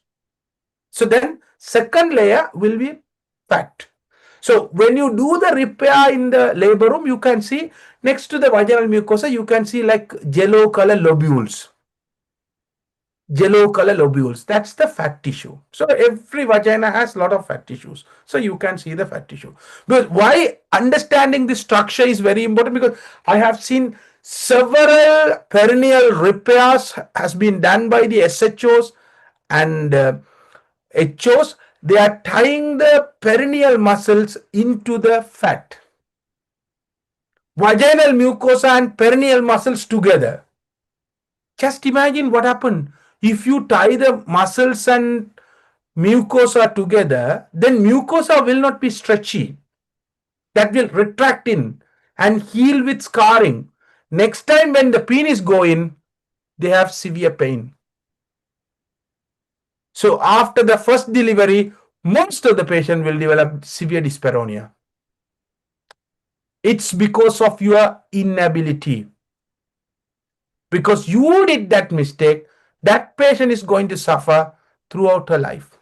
So then second layer will be fat. So when you do the repair in the labor room, you can see next to the vaginal mucosa, you can see like yellow color lobules. Yellow color lobules, that's the fat tissue. So every vagina has a lot of fat tissues, so you can see the fat tissue. Because why understanding the structure is very important, because I have seen several perineal repairs has been done by the SHOs and HOs. They are tying the perineal muscles into the fat, vaginal mucosa and perineal muscles together. Just imagine what happened. If you tie the muscles and mucosa together, then mucosa will not be stretchy. That will retract in and heal with scarring. Next time when the penis go in, they have severe pain. So after the first delivery, most of the patient will develop severe dyspareunia. It's because of your inability. Because you did that mistake, that patient is going to suffer throughout her life.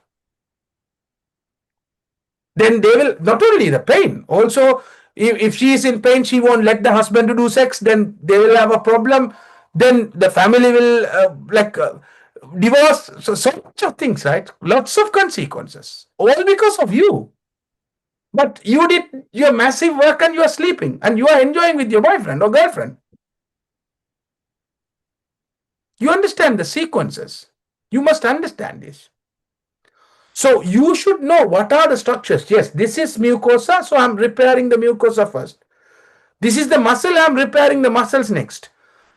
Then they will, not only the pain, also if she is in pain, she won't let the husband to do sex, then they will have a problem. Then the family will divorce. So much of things, right? Lots of consequences, all because of you. But you did your massive work and you are sleeping and you are enjoying with your boyfriend or girlfriend. You understand the sequences. You must understand this. So you should know what are the structures. Yes, this is mucosa, so I'm repairing the mucosa first. This is the muscle, I'm repairing the muscles next.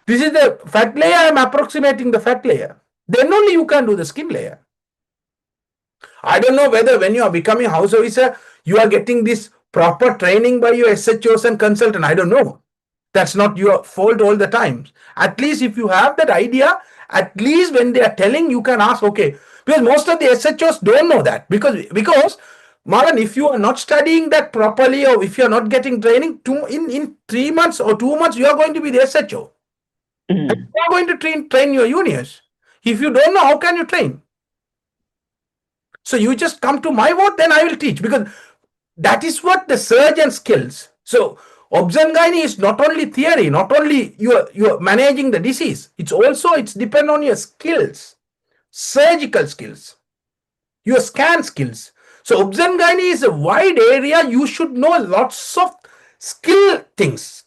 This is the fat layer, I'm approximating the fat layer. Then only you can do the skin layer. I don't know whether when you are becoming house officer, you are getting this proper training by your SHOs and consultant. I don't know. That's not your fault all the time. At least if you have that idea, at least when they are telling, you can ask, okay. Because most of the SHOs don't know that. Because Maran, if you are not studying that properly, or if you are not getting training, in 3 months or 2 months, you are going to be the SHO. And you are going to train your juniors. If you don't know, how can you train? So you just come to my ward, then I will teach, because that is what the surgeon skills. So obs-and-gynae is not only theory, not only you're managing the disease, it's depend on your skills, surgical skills, your scan skills. So obs-and-gynae is a wide area. You should know lots of skill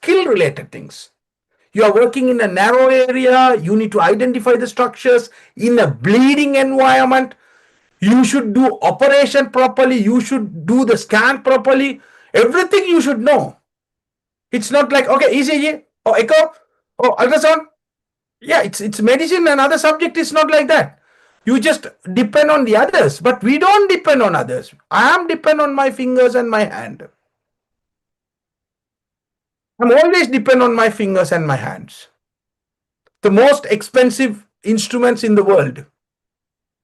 related things. You are working in a narrow area, you need to identify the structures in a bleeding environment. You should do operation properly. You should do the scan properly. Everything you should know. It's not like, okay, ECG or echo or ultrasound. Yeah, it's medicine, and other subject is not like that. You just depend on the others, but we don't depend on others. I am depend on my fingers and my hand. I'm always depend on my fingers and my hands. The most expensive instruments in the world,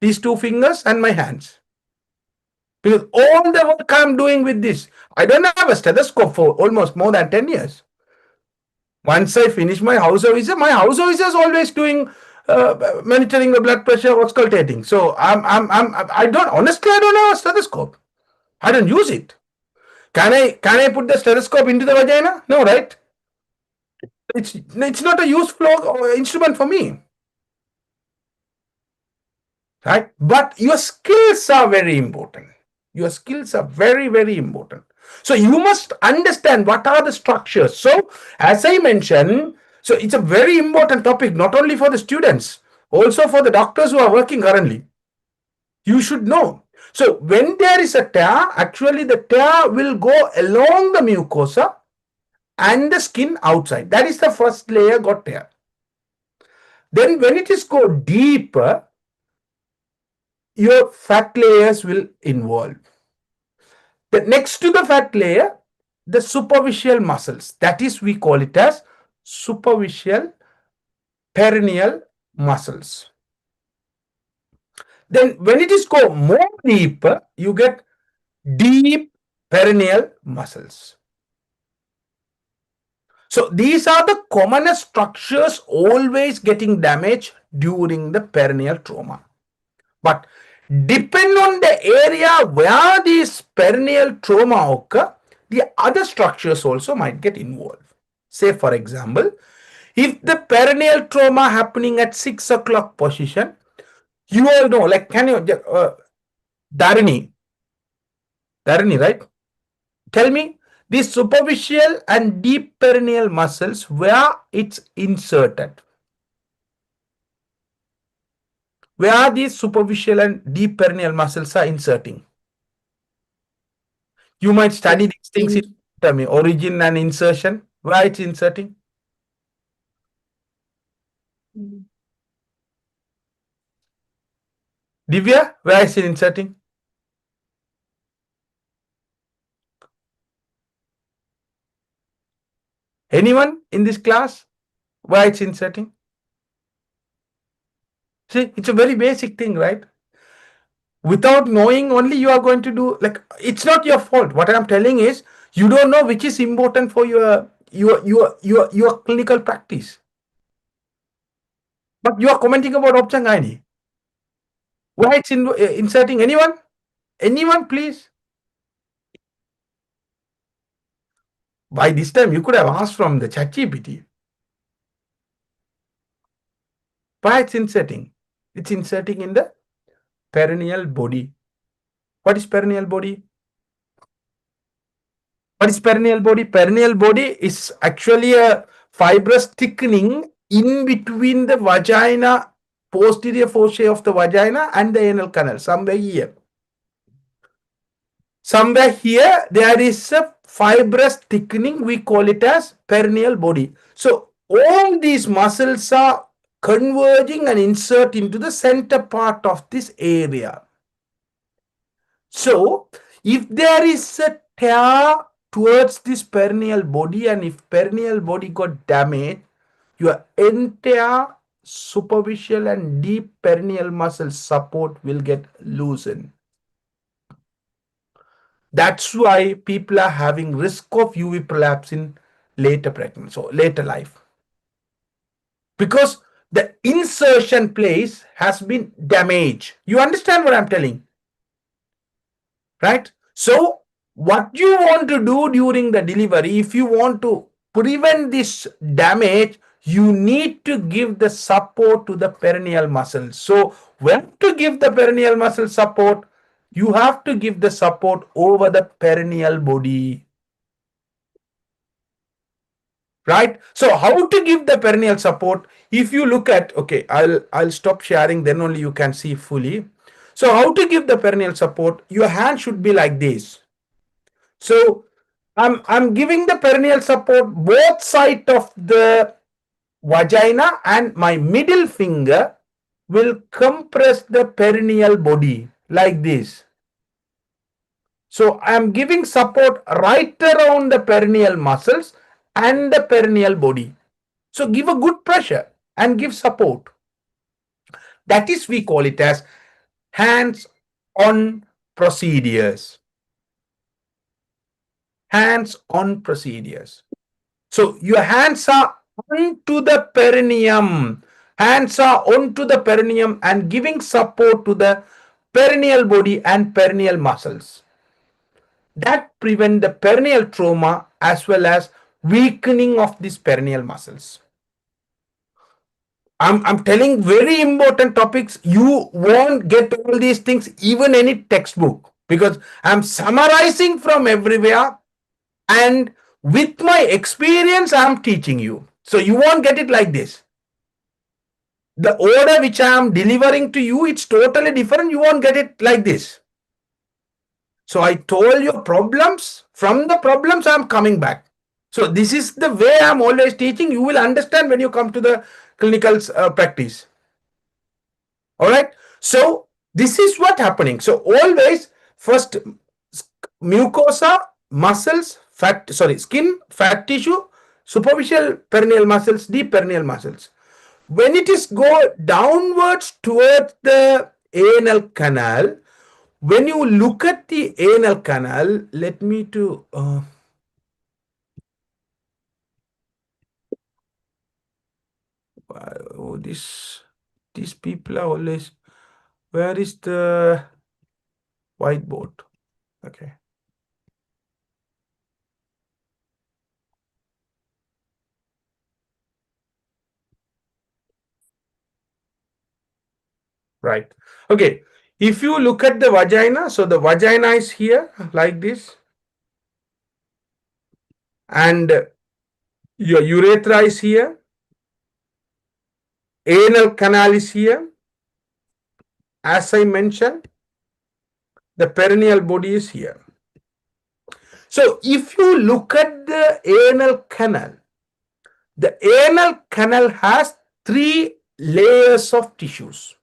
these two fingers and my hands. Because all the work I'm doing with this, I don't have a stethoscope for almost more than 10 years. Once I finish my house officer is always doing monitoring the blood pressure, auscultating. So I don't, honestly, I don't have a stethoscope. I don't use it. Can I put the stethoscope into the vagina? No, right? It's not a useful instrument for me. Right? But your skills are very important. Your skills are very, very important. So you must understand what are the structures. So as I mentioned, so it's a very important topic, not only for the students, also for the doctors who are working currently. You should know. So when there is a tear, actually the tear will go along the mucosa and the skin outside. That is the first layer got tear. Then when it is go deeper, your fat layers will involve. The next to the fat layer, the superficial muscles. That is, we call it as superficial perineal muscles. Then when it is go more deeper, you get deep perineal muscles. So these are the commonest structures always getting damaged during the perineal trauma. But depend on the area where this perineal trauma occur, the other structures also might get involved. Say for example, if the perineal trauma happening at 6 o'clock position, you all know, like, can you, Dharini, right? Tell me, these superficial and deep perineal muscles, where it's inserted. Where these superficial and deep perineal muscles are inserting. You might study these things in anatomy, origin and insertion. Where it's inserting? Divya, where is it inserting? Anyone in this class? Where it's inserting? See, it's a very basic thing, right? Without knowing, only you are going to do, like, it's not your fault. What I'm telling is, you don't know which is important for your clinical practice. But you are commenting about Obchangani. Why it's inserting? Anyone? Anyone, please? By this time, you could have asked from the ChatGPT. Why it's inserting? It's inserting in the perineal body. What is perineal body? What is perineal body? Perineal body is actually a fibrous thickening in between the vagina, posterior fossa of the vagina and the anal canal, somewhere here. Somewhere here, there is a fibrous thickening. We call it as perineal body. So all these muscles are converging and insert into the center part of this area. So if there is a tear towards this perineal body, and if perineal body got damaged, your entire superficial and deep perineal muscle support will get loosened. That's why people are having risk of UV prolapse in later pregnancy or later life. Because the insertion place has been damaged. You understand what I'm telling? Right? So what you want to do during the delivery, if you want to prevent this damage, you need to give the support to the perineal muscle. So when to give the perineal muscle support, you have to give the support over the perineal body. Right? So how to give the perineal support? If you look at, okay, I'll stop sharing, then only you can see fully. So how to give the perineal support? Your hand should be like this. So I'm giving the perineal support both side of the vagina, and my middle finger will compress the perineal body like this. So I am giving support right around the perineal muscles and the perineal body. So give a good pressure and give support. That is, we call it as hands-on procedures. Hands-on procedures. So your hands are onto the perineum. Hands are onto the perineum and giving support to the perineal body and perineal muscles. That prevent the perineal trauma as well as weakening of these perineal muscles. I'm telling very important topics. You won't get all these things even any textbook, because I'm summarizing from everywhere, and with my experience I'm teaching you. So you won't get it like this. The order which I am delivering to you, it's totally different. You won't get it like this. So I told you problems. From the problems I am coming back. So this is the way I'm always teaching. You will understand when you come to the clinical practice. All right. So this is what happening. So always first mucosa, muscles, skin, fat tissue, superficial perineal muscles, deep perineal muscles. When it is go downwards towards the anal canal, when you look at the anal canal, let me to oh, these people are always, where is the whiteboard? Okay. Right. Okay. If you look at the vagina, so the vagina is here like this, and your urethra is here, anal canal is here. As I mentioned, the perineal body is here. So if you look at the anal canal has 3 layers of tissues.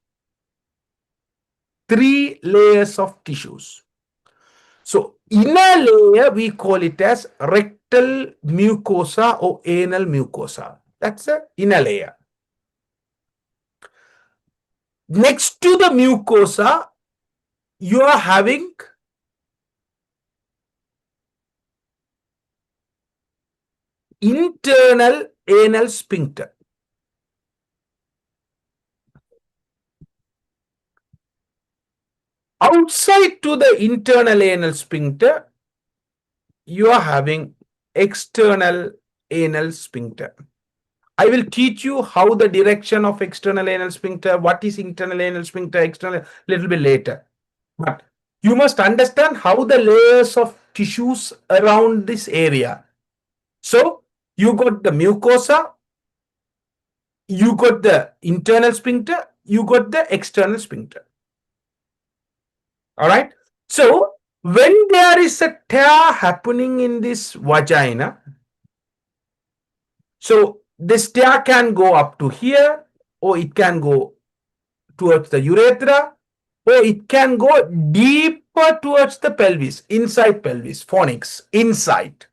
3 layers of tissues. So inner layer we call it as rectal mucosa or anal mucosa. That's the inner layer. Next to the mucosa, you are having internal anal sphincter. Outside to the internal anal sphincter, you are having external anal sphincter. I will teach you how the direction of external anal sphincter, what is internal anal sphincter, external, little bit later. But you must understand how the layers of tissues around this area. So you got the mucosa, you got the internal sphincter, you got the external sphincter. All right. So when there is a tear happening in this vagina, so this tear can go up to here, or it can go towards the urethra, or it can go deeper towards the pelvis, inside pelvis, fornix, inside.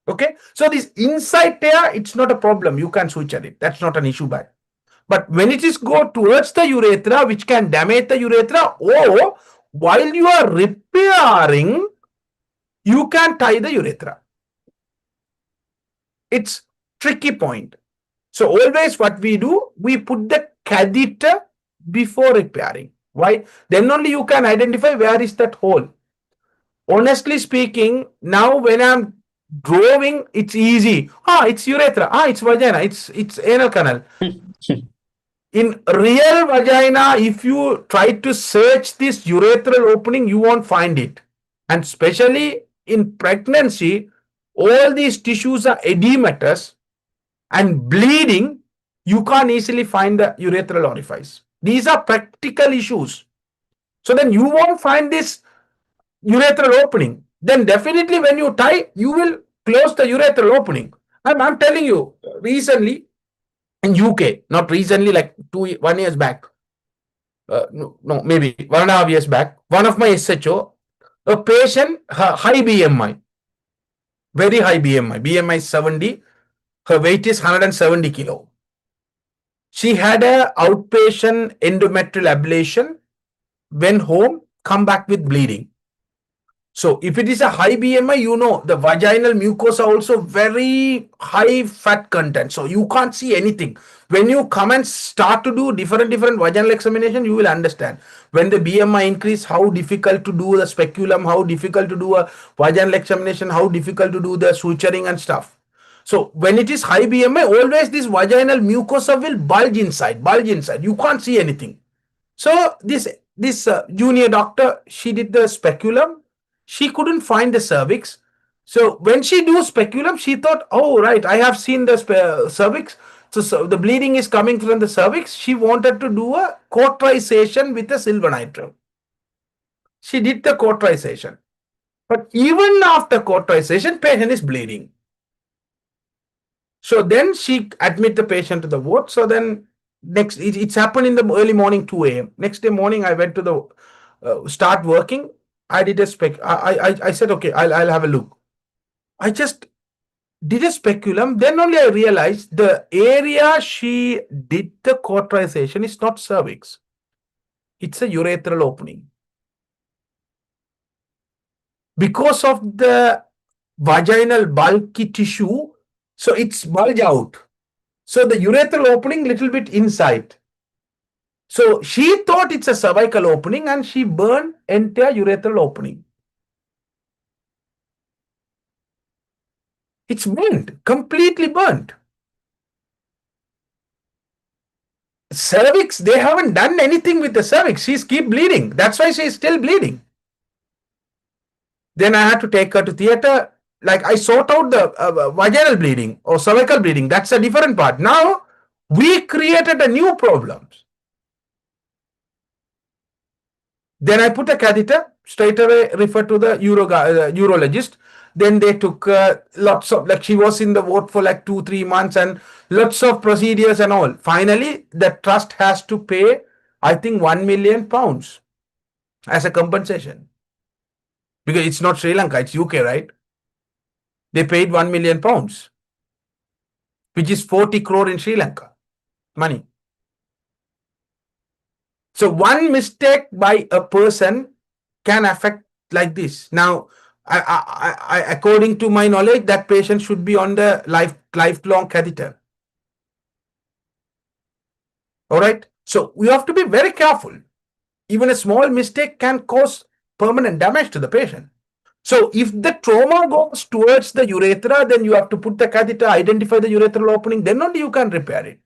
Okay. So this inside tear, it's not a problem. You can suture it. That's not an issue by. But when it is go towards the urethra, which can damage the urethra, or while you are repairing, you can tie the urethra. It's tricky point. So always what we do, we put the catheter before repairing. Why? Then only you can identify where is that hole. Honestly speaking, now when I'm drawing, it's easy. It's urethra. It's vagina. It's anal canal. In real vagina, if you try to search this urethral opening, you won't find it. And especially in pregnancy, all these tissues are edematous and bleeding. You can't easily find the urethral orifice. These are practical issues. So then you won't find this urethral opening. then definitely when you tie, you will close the urethral opening. I'm telling you, recently in UK, not recently, like 1 years back, no, maybe 1.5 years back, one of my SHO, a patient, high BMI, very high BMI is 70, her weight is 170 kilo. She had a outpatient endometrial ablation, went home, come back with bleeding. So if it is a high BMI, you know, the vaginal mucosa also very high fat content. So you can't see anything. When you come and start to do different vaginal examination, you will understand. When the BMI increase, how difficult to do the speculum, how difficult to do a vaginal examination, how difficult to do the suturing and stuff. So when it is high BMI, always this vaginal mucosa will bulge inside. You can't see anything. So this junior doctor, she did the speculum. She couldn't find the cervix. So when she do speculum, she thought, oh right, I have seen the cervix. So the bleeding is coming from the cervix. She wanted to do a cauterization with a silver nitrate. She did the cauterization. But even after cauterization, patient is bleeding. So then she admit the patient to the ward. So then it's happened in the early morning, 2 a.m. Next day morning, I went to the start working. I did a I said, okay, I'll have a look. I just did a speculum. Then only I realized the area she did the cauterization is not cervix. It's a urethral opening. Because of the vaginal bulky tissue, so it's bulge out. So the urethral opening little bit inside. So she thought it's a cervical opening and she burned entire urethral opening. It's burnt, completely burnt. Cervix, they haven't done anything with the cervix. She's keep bleeding. That's why she's still bleeding. Then I had to take her to theater. Like I sort out the vaginal bleeding or cervical bleeding. That's a different part. Now we created a new problem. Then I put a catheter, straight away referred to the urologist. Then they took lots of, like she was in the ward for like 2-3 months and lots of procedures and all. Finally, the trust has to pay, I think, £1 million as a compensation. Because it's not Sri Lanka, it's UK, right? They paid £1 million, which is 40 crore in Sri Lanka money. So one mistake by a person can affect like this. Now, according to my knowledge, that patient should be on the lifelong catheter. All right. So we have to be very careful. Even a small mistake can cause permanent damage to the patient. So if the trauma goes towards the urethra, then you have to put the catheter, identify the urethral opening, then only you can repair it.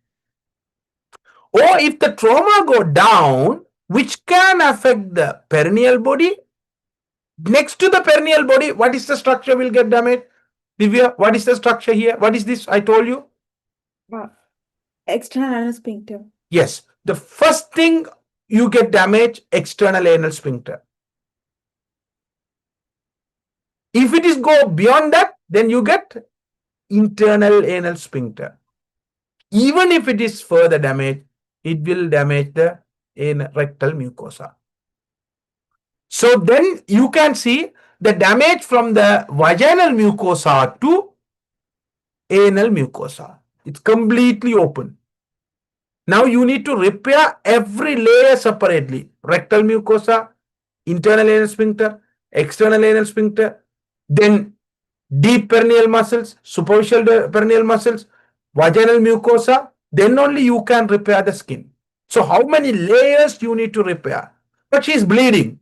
Or if the trauma go down, which can affect the perineal body, next to the perineal body, what is the structure will get damaged? Divya, what is the structure here? What is this? I told you. External anal sphincter. Yes. The first thing you get damaged, external anal sphincter. If it is go beyond that, then you get internal anal sphincter. Even if it is further damaged, it will damage the rectal mucosa. So then you can see the damage from the vaginal mucosa to anal mucosa. It's completely open. Now you need to repair every layer separately. Rectal mucosa, internal anal sphincter, external anal sphincter, then deep perineal muscles, superficial perineal muscles, vaginal mucosa, then only you can repair the skin. So how many layers you need to repair? But she is bleeding.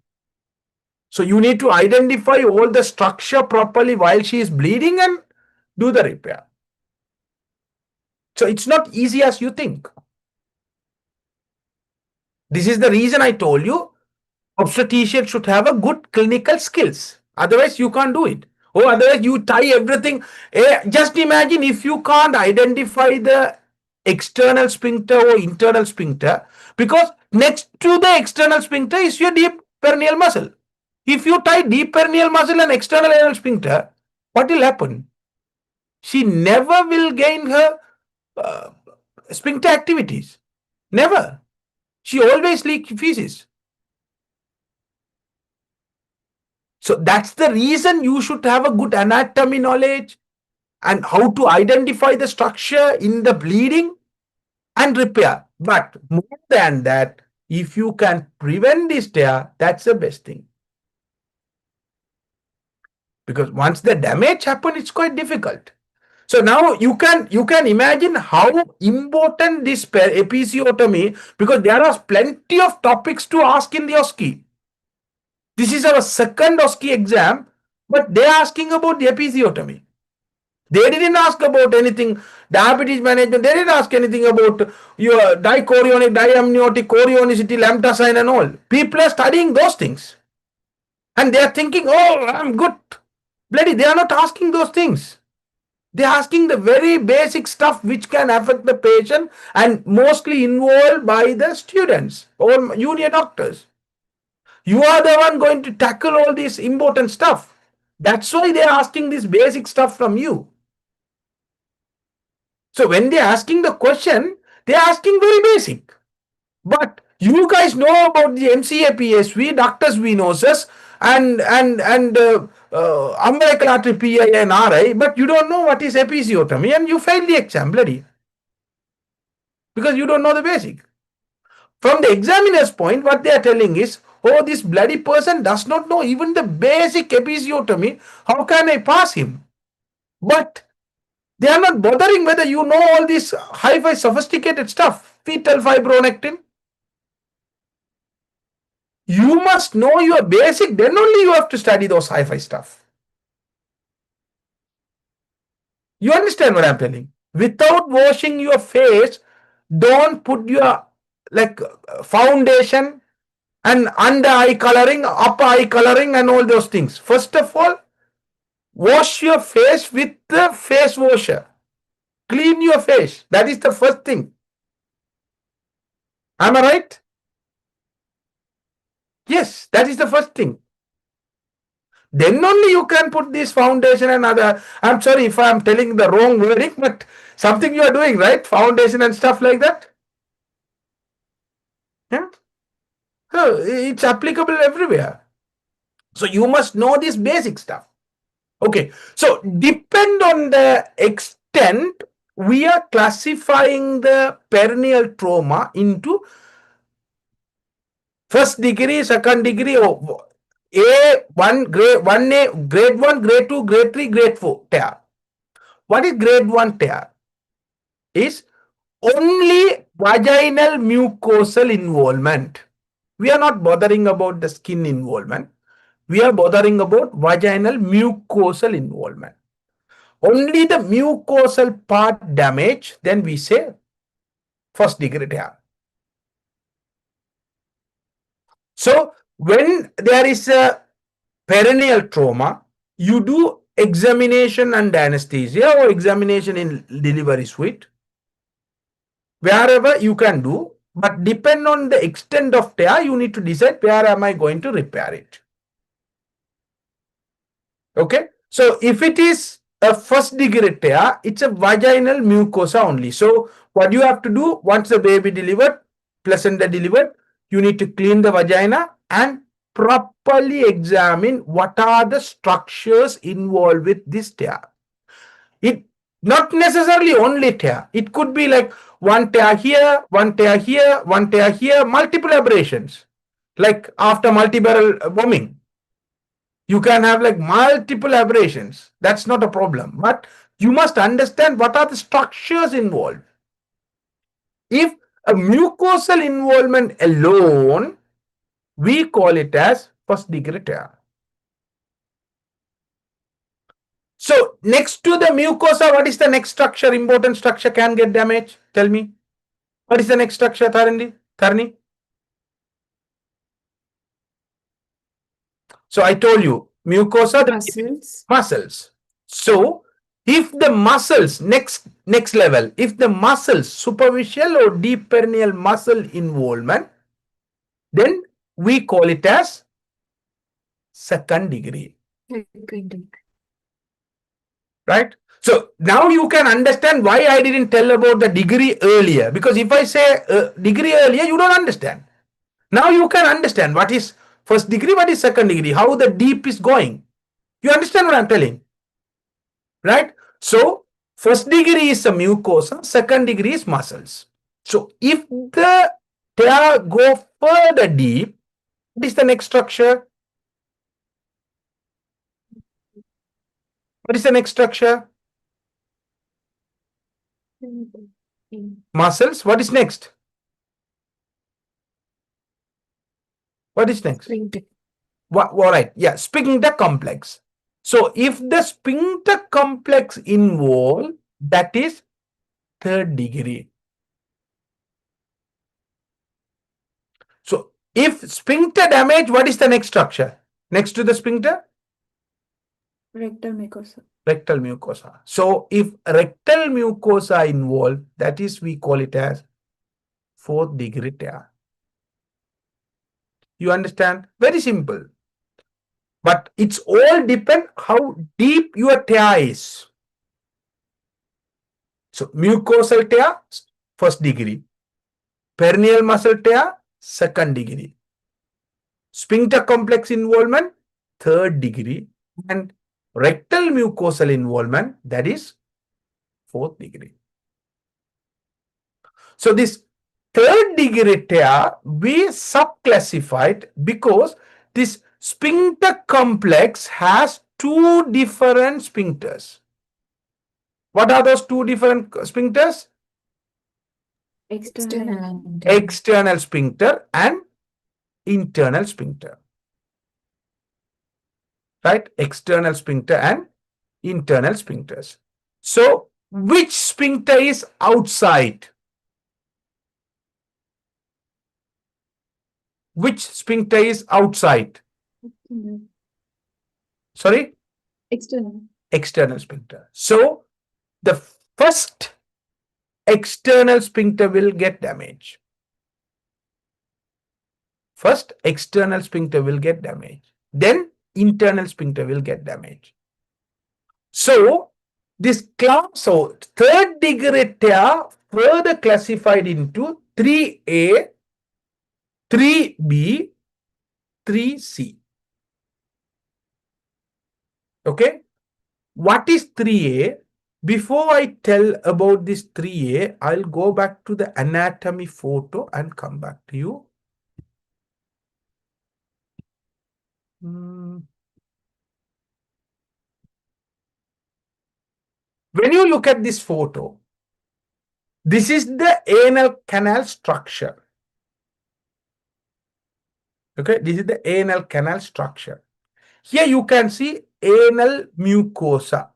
So you need to identify all the structure properly while she is bleeding and do the repair. So it's not easy as you think. This is the reason I told you obstetrician should have a good clinical skills. Otherwise you can't do it. Or otherwise you tie everything. Just imagine if you can't identify the external sphincter or internal sphincter, because next to the external sphincter is your deep perineal muscle. If you tie deep perineal muscle and external anal sphincter, what will happen? She never will gain her uh, sphincter activities. Never. She always leaks feces. So that's the reason you should have a good anatomy knowledge and how to identify the structure in the bleeding and repair. But more than that, if you can prevent this tear, that's the best thing. Because once the damage happens, it's quite difficult. So now you can imagine how important this episiotomy, because there are plenty of topics to ask in the OSCE. This is our second OSCE exam, but they are asking about the episiotomy. They didn't ask about anything, diabetes management. They didn't ask anything about your dichorionic, diamniotic, chorionicity, lambda sign and all. People are studying those things. And they are thinking, oh, I'm good. Bloody, they are not asking those things. They're asking the very basic stuff which can affect the patient and mostly involved by the students or junior doctors. You are the one going to tackle all this important stuff. That's why they're asking this basic stuff from you. So when they're asking the question, they're asking very basic. But you guys know about the MCA PSV, doctors venosus, and umbilical artery PI and RI, but you don't know what is episiotomy and you fail the exam, bloody. Because you don't know the basic. From the examiner's point, what they are telling is, oh, this bloody person does not know even the basic episiotomy. How can I pass him? But they are not bothering whether you know all this hi-fi sophisticated stuff. Fetal fibronectin. You must know your basic, then only you have to study those hi-fi stuff. You understand what I'm telling? Without washing your face, don't put your like foundation and under eye coloring, upper eye coloring and all those things. First of all, wash your face with the face washer. Clean your face. That is the first thing. Am I right? Yes, that is the first thing. Then only you can put this foundation and other. I'm sorry if I'm telling the wrong wording, but something you are doing, right? Foundation and stuff like that. Yeah. So it's applicable everywhere. So you must know this basic stuff. Okay. So depend on the extent, we are classifying the perineal trauma into first degree, second degree, A1, grade 1A, grade 1, grade 2, grade 3, grade 4 tear. What is grade 1 tear? Is only vaginal mucosal involvement. We are not bothering about the skin involvement. We are bothering about vaginal mucosal involvement. Only the mucosal part damage, then we say first degree tear. So when there is a perineal trauma, you do examination and anesthesia or examination in delivery suite. Wherever you can do, but depend on the extent of tear, you need to decide where am I going to repair it. Okay. So if it is a first degree tear, it's a vaginal mucosa only. So what you have to do once the baby delivered, placenta delivered, you need to clean the vagina and properly examine what are the structures involved with this tear. It not necessarily only tear. It could be like one tear here, one tear here, one tear here, multiple abrasions. Like after multi-barrel bombing, you can have like multiple abrasions. That's not a problem. But you must understand what are the structures involved. If a mucosal involvement alone, we call it as first degree tear. So next to the mucosa, what is the next structure? Important structure can get damaged. Tell me. What is the next structure, Tharani? So I told you, mucosa, muscles. So if the muscles, next level, if the muscles, superficial or deep perineal muscle involvement, then we call it as second degree. Right? So now you can understand why I didn't tell about the degree earlier. Because if I say degree earlier, you don't understand. Now you can understand what is first degree, what is second degree, how the deep is going. You understand what I'm telling? Right? So first degree is the mucosa, second degree is muscles. So if the tear go further deep, what is the next structure? What is the next structure? Muscles. What is next? What is next? All right. Yeah, sphincter complex. So if the sphincter complex involved, that is third degree. So if sphincter damage, what is the next structure? Next to the sphincter? Rectal mucosa. Rectal mucosa. So if rectal mucosa involved, that is we call it as fourth degree tear. You understand? Very simple. But it's all depend how deep your tear is. So mucosal tear, first degree. Perineal muscle tear, second degree. Sphincter complex involvement, third degree. And rectal mucosal involvement, that is fourth degree. So this third degree tear, we subclassified because this sphincter complex has two different sphincters. What are those two different sphincters? External sphincter and internal sphincter. Right? External sphincter and internal sphincters. So, which sphincter is outside? Which sphincter is outside? Sorry? External sphincter. So, the first external sphincter will get damage. First, external sphincter will get damage. Then, internal sphincter will get damage. So, this class, so third degree tear further classified into 3A, 3B, 3C. Okay. What is 3A? Before I tell about this 3A, I'll go back to the anatomy photo and come back to you. When you look at this photo, this is the anal canal structure. Okay, this is the anal canal structure. Here you can see anal mucosa.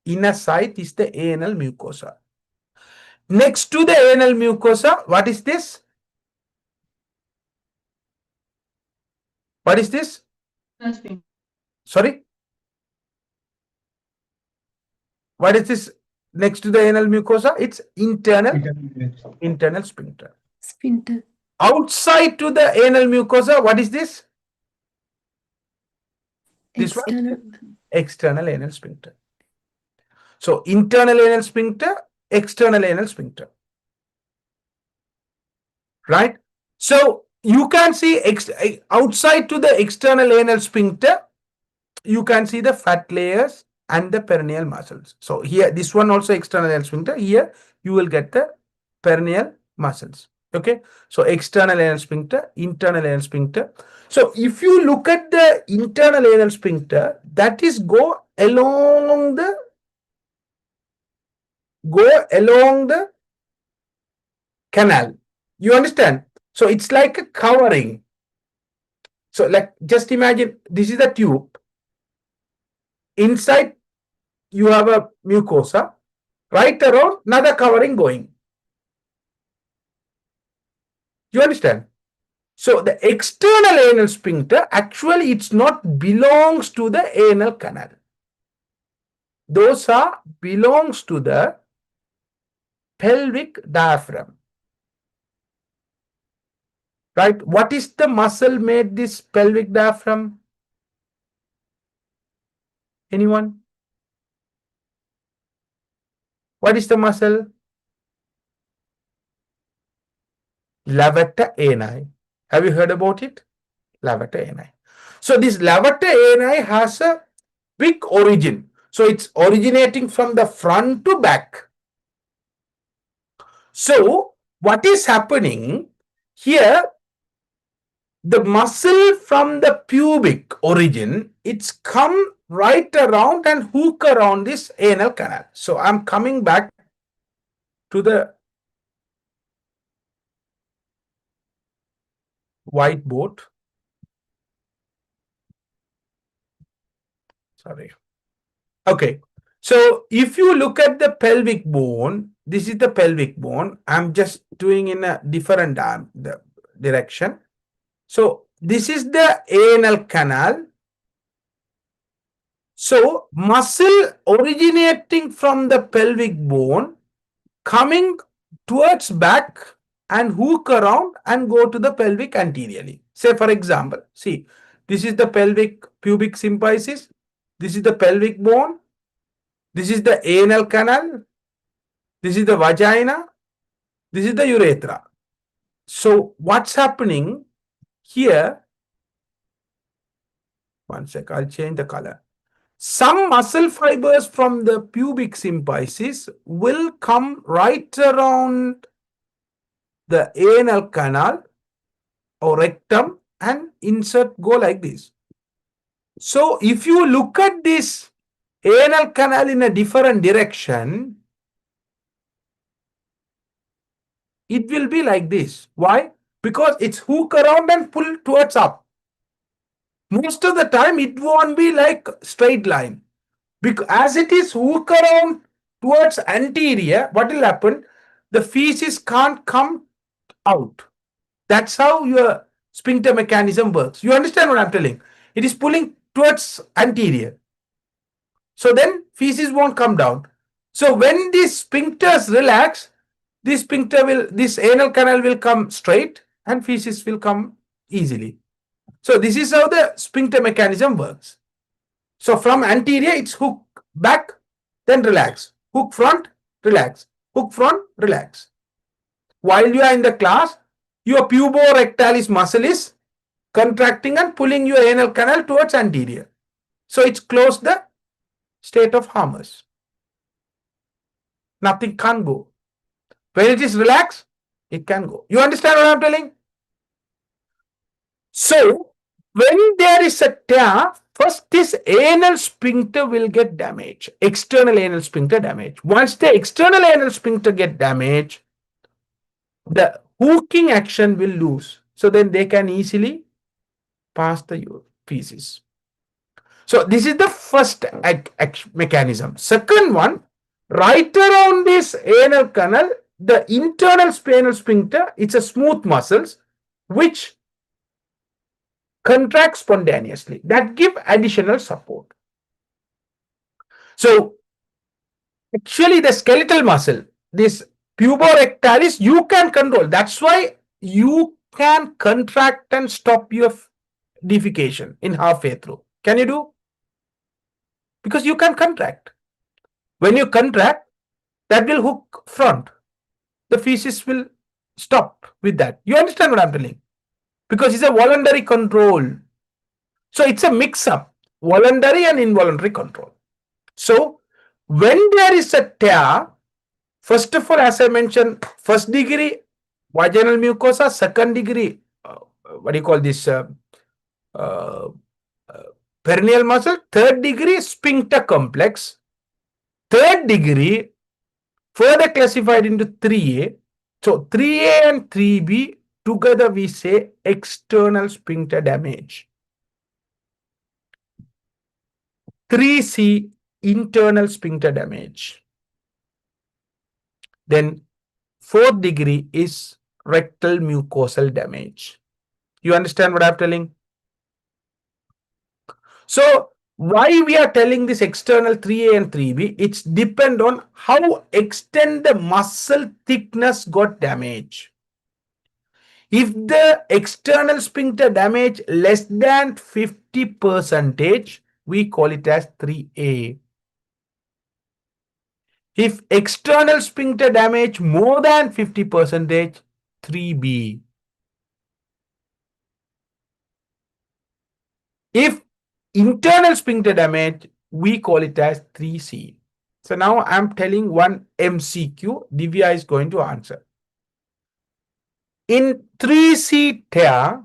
Inner side is the anal mucosa. Next to the anal mucosa, what is this? What is this? Sorry? What is this next to the anal mucosa? It's internal sphincter. Outside to the anal mucosa, what is this? This one? External anal sphincter. So, internal anal sphincter, external anal sphincter. Right? So, you can see outside to the external anal sphincter, you can see the fat layers and the perineal muscles. So, here, this one also external anal sphincter. Here, you will get the perineal muscles. Okay. So, external anal sphincter, internal anal sphincter. So, if you look at the internal anal sphincter, that is go along the canal. You understand? So, it's like a covering. So, like, just imagine this is the tube. Inside, you have a mucosa. Right around, another covering going. You understand? So, the external anal sphincter, actually, it's not belongs to the anal canal. Those are belongs to the pelvic diaphragm. Right? What is the muscle made this pelvic diaphragm? Anyone? What is the muscle? Levator ani. Have you heard about it? Levator ani. So this levator ani has a big origin. So it's originating from the front to back. So what is happening here? The muscle from the pubic origin, it's come right around and hook around this anal canal. So I'm coming back to the whiteboard. Sorry. Okay. So if you look at the pelvic bone, this is the pelvic bone. I'm just doing in a different direction. So this is the anal canal. So muscle originating from the pelvic bone coming towards back and hook around and go to the pelvic anteriorly. Say for example, see, this is the pelvic pubic symphysis. This is the pelvic bone. This is the anal canal. This is the vagina. This is the urethra. So what's happening here? One sec, I'll change the color. Some muscle fibers from the pubic symphysis will come right around the anal canal or rectum and insert, go like this. So if you look at this anal canal in a different direction, it will be like this. Why? Because it's hook around and pull towards up. Most of the time it won't be like straight line. Because as it is hook around towards anterior, what will happen? The feces can't come out. That's how your sphincter mechanism works. You understand what I'm telling? It is pulling towards anterior. So then feces won't come down. So when these sphincters relax, this anal canal will come straight and feces will come easily. So this is how the sphincter mechanism works. So from anterior, it's hook back, then relax. Hook front, relax. Hook front, relax. While you are in the class, your puborectalis muscle is contracting and pulling your anal canal towards anterior. So it's closed the state of harmless. Nothing can go. When it is relaxed, it can go. You understand what I'm telling? So when there is a tear, first this anal sphincter will get damaged. External anal sphincter damage. Once the external anal sphincter get damaged, the hooking action will lose. So then they can easily pass the feces. So this is the first mechanism. Second one, right around this anal canal, the internal anal sphincter, it's a smooth muscles which contract spontaneously. That give additional support. So actually the skeletal muscle, this puborectalis, you can control. That's why you can contract and stop your defecation in halfway through. Can you do? Because you can contract. When you contract, that will hook front. The feces will stop with that. You understand what I'm telling? Because it's a voluntary control. So it's a mix-up, voluntary and involuntary control. So when there is a tear, first of all, as I mentioned, first degree vaginal mucosa, second degree, what do you call this, perineal muscle, third degree sphincter complex, third degree further classified into 3A. So 3A and 3B together we say external sphincter damage. 3C internal sphincter damage. Then fourth degree is rectal mucosal damage. You understand what I'm telling? So why we are telling this external 3A and 3B? It's depend on how extend the muscle thickness got damaged. If the external sphincter damage less than 50%, we call it as 3A. If external sphincter damage more than 50%, 3B. If internal sphincter damage, we call it as 3C. So now I'm telling one MCQ, Divya is going to answer. In 3C tear,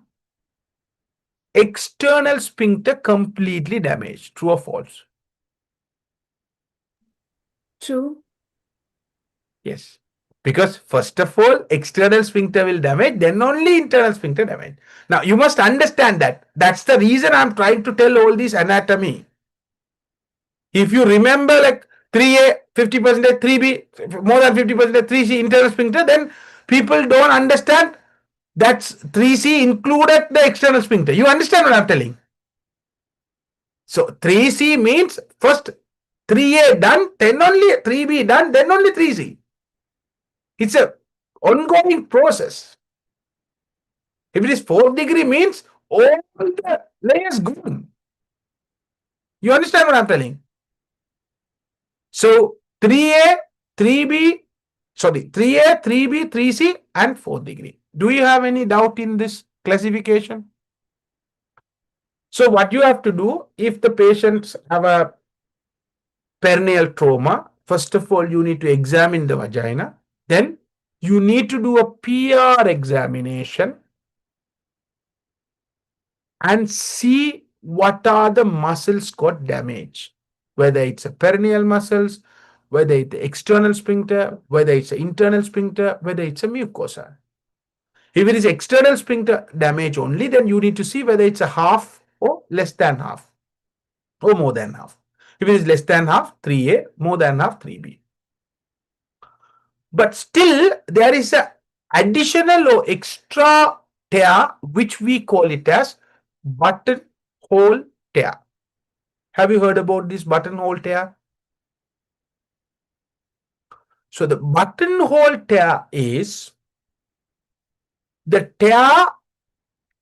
external sphincter completely damaged. True or false? True. Yes. Because first of all, external sphincter will damage, then only internal sphincter damage. Now you must understand that. That's the reason I'm trying to tell all this anatomy. If you remember like 3A, 50%, 3B, more than 50%, 3C internal sphincter, then people don't understand that's 3C included the external sphincter. You understand what I'm telling? So 3C means first 3A done, then only 3B done, then only 3C. It's a ongoing process. If it is 4th degree means all the layers gone. You understand what I'm telling? So 3A, 3B, sorry, 3A, 3B, 3C and 4th degree. Do you have any doubt in this classification? So what you have to do, if the patients have a perineal trauma, first of all, you need to examine the vagina. Then you need to do a PR examination and see what are the muscles got damaged, whether it's a perineal muscles, whether it's the external sphincter, whether it's an internal sphincter, whether it's a mucosa. If it is external sphincter damage only, then you need to see whether it's a half or less than half or more than half. If it is less than half, 3A, more than half, 3B. But still, there is a additional or extra tear, which we call it as buttonhole tear. Have you heard about this buttonhole tear? So the buttonhole tear is the tear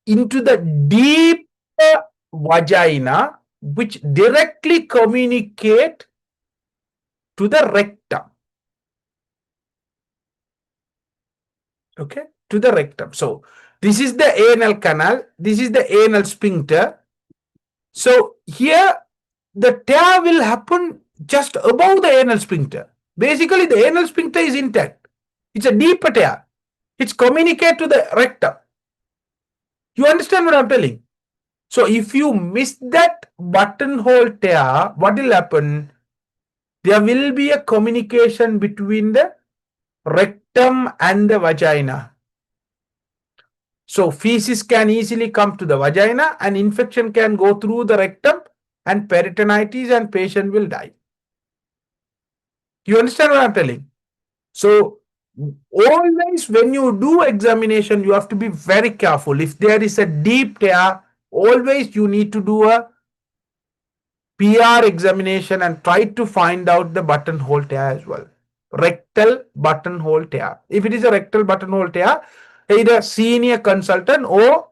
into the deep vagina, which directly communicate to the rectum. Okay, to the rectum. So this is the anal canal. This is the anal sphincter. So here the tear will happen just above the anal sphincter. Basically, the anal sphincter is intact. It's a deeper tear. It's communicate to the rectum. You understand what I'm telling? So if you miss that buttonhole tear, what will happen? There will be a communication between the rectum and the vagina. So feces can easily come to the vagina and infection can go through the rectum and peritonitis and patient will die. You understand what I'm telling? So always when you do examination, you have to be very careful. If there is a deep tear, always you need to do a PR examination and try to find out the buttonhole tear as well. Rectal buttonhole tear. If it is a rectal buttonhole tear, either senior consultant or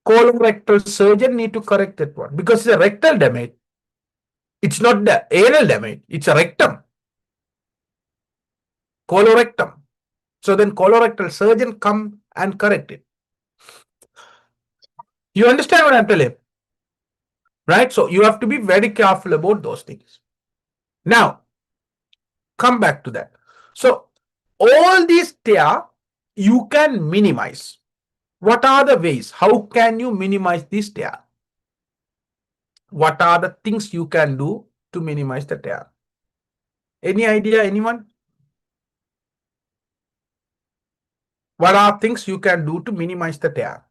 colorectal surgeon need to correct that one because it's a rectal damage. It's not the anal damage. It's a rectum. Colorectum. So then colorectal surgeon come and correct it. You understand what I'm telling? Right? So you have to be very careful about those things. Now, come back to that. So all these tear you can minimize. What are the ways? How can you minimize this tear? What are the things you can do to minimize the tear? Any idea, anyone? What are things you can do to minimize the tear?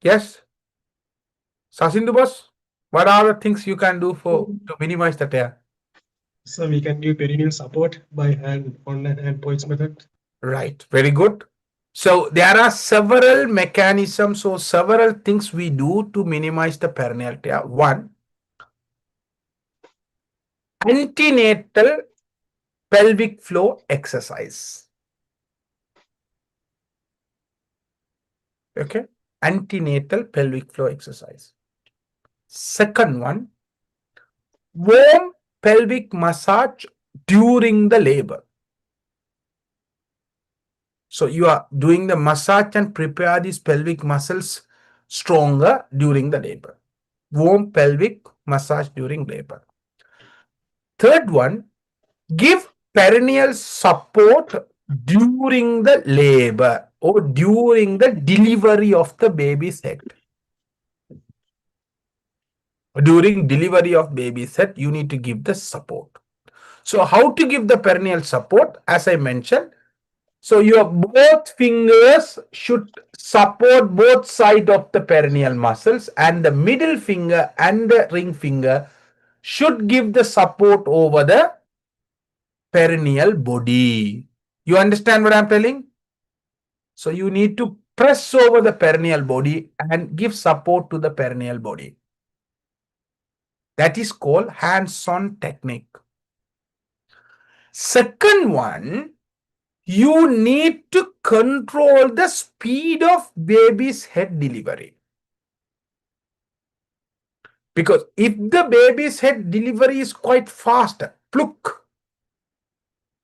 Yes? Sasindu boss, what are the things you can do to minimize the tear? So we can give perineal support by hand on a hand points method. Right, very good. So there are several mechanisms or several things we do to minimize the perineal tear. One, antenatal pelvic floor exercise. Okay. Antenatal pelvic floor exercise. Second one, warm pelvic massage during the labor. So you are doing the massage and prepare these pelvic muscles stronger during the labor. Warm pelvic massage during labor. Third one, give perineal support during the labor or during the delivery of the baby's head. During delivery of baby's head, you need to give the support. So how to give the perineal support? As I mentioned, so your both fingers should support both sides of the perineal muscles, and the middle finger and the ring finger should give the support over the perineal body. You understand what I'm telling? So you need to press over the perineal body and give support to the perineal body. That is called hands-on technique. Second one, you need to control the speed of baby's head delivery. Because if the baby's head delivery is quite fast, pluk,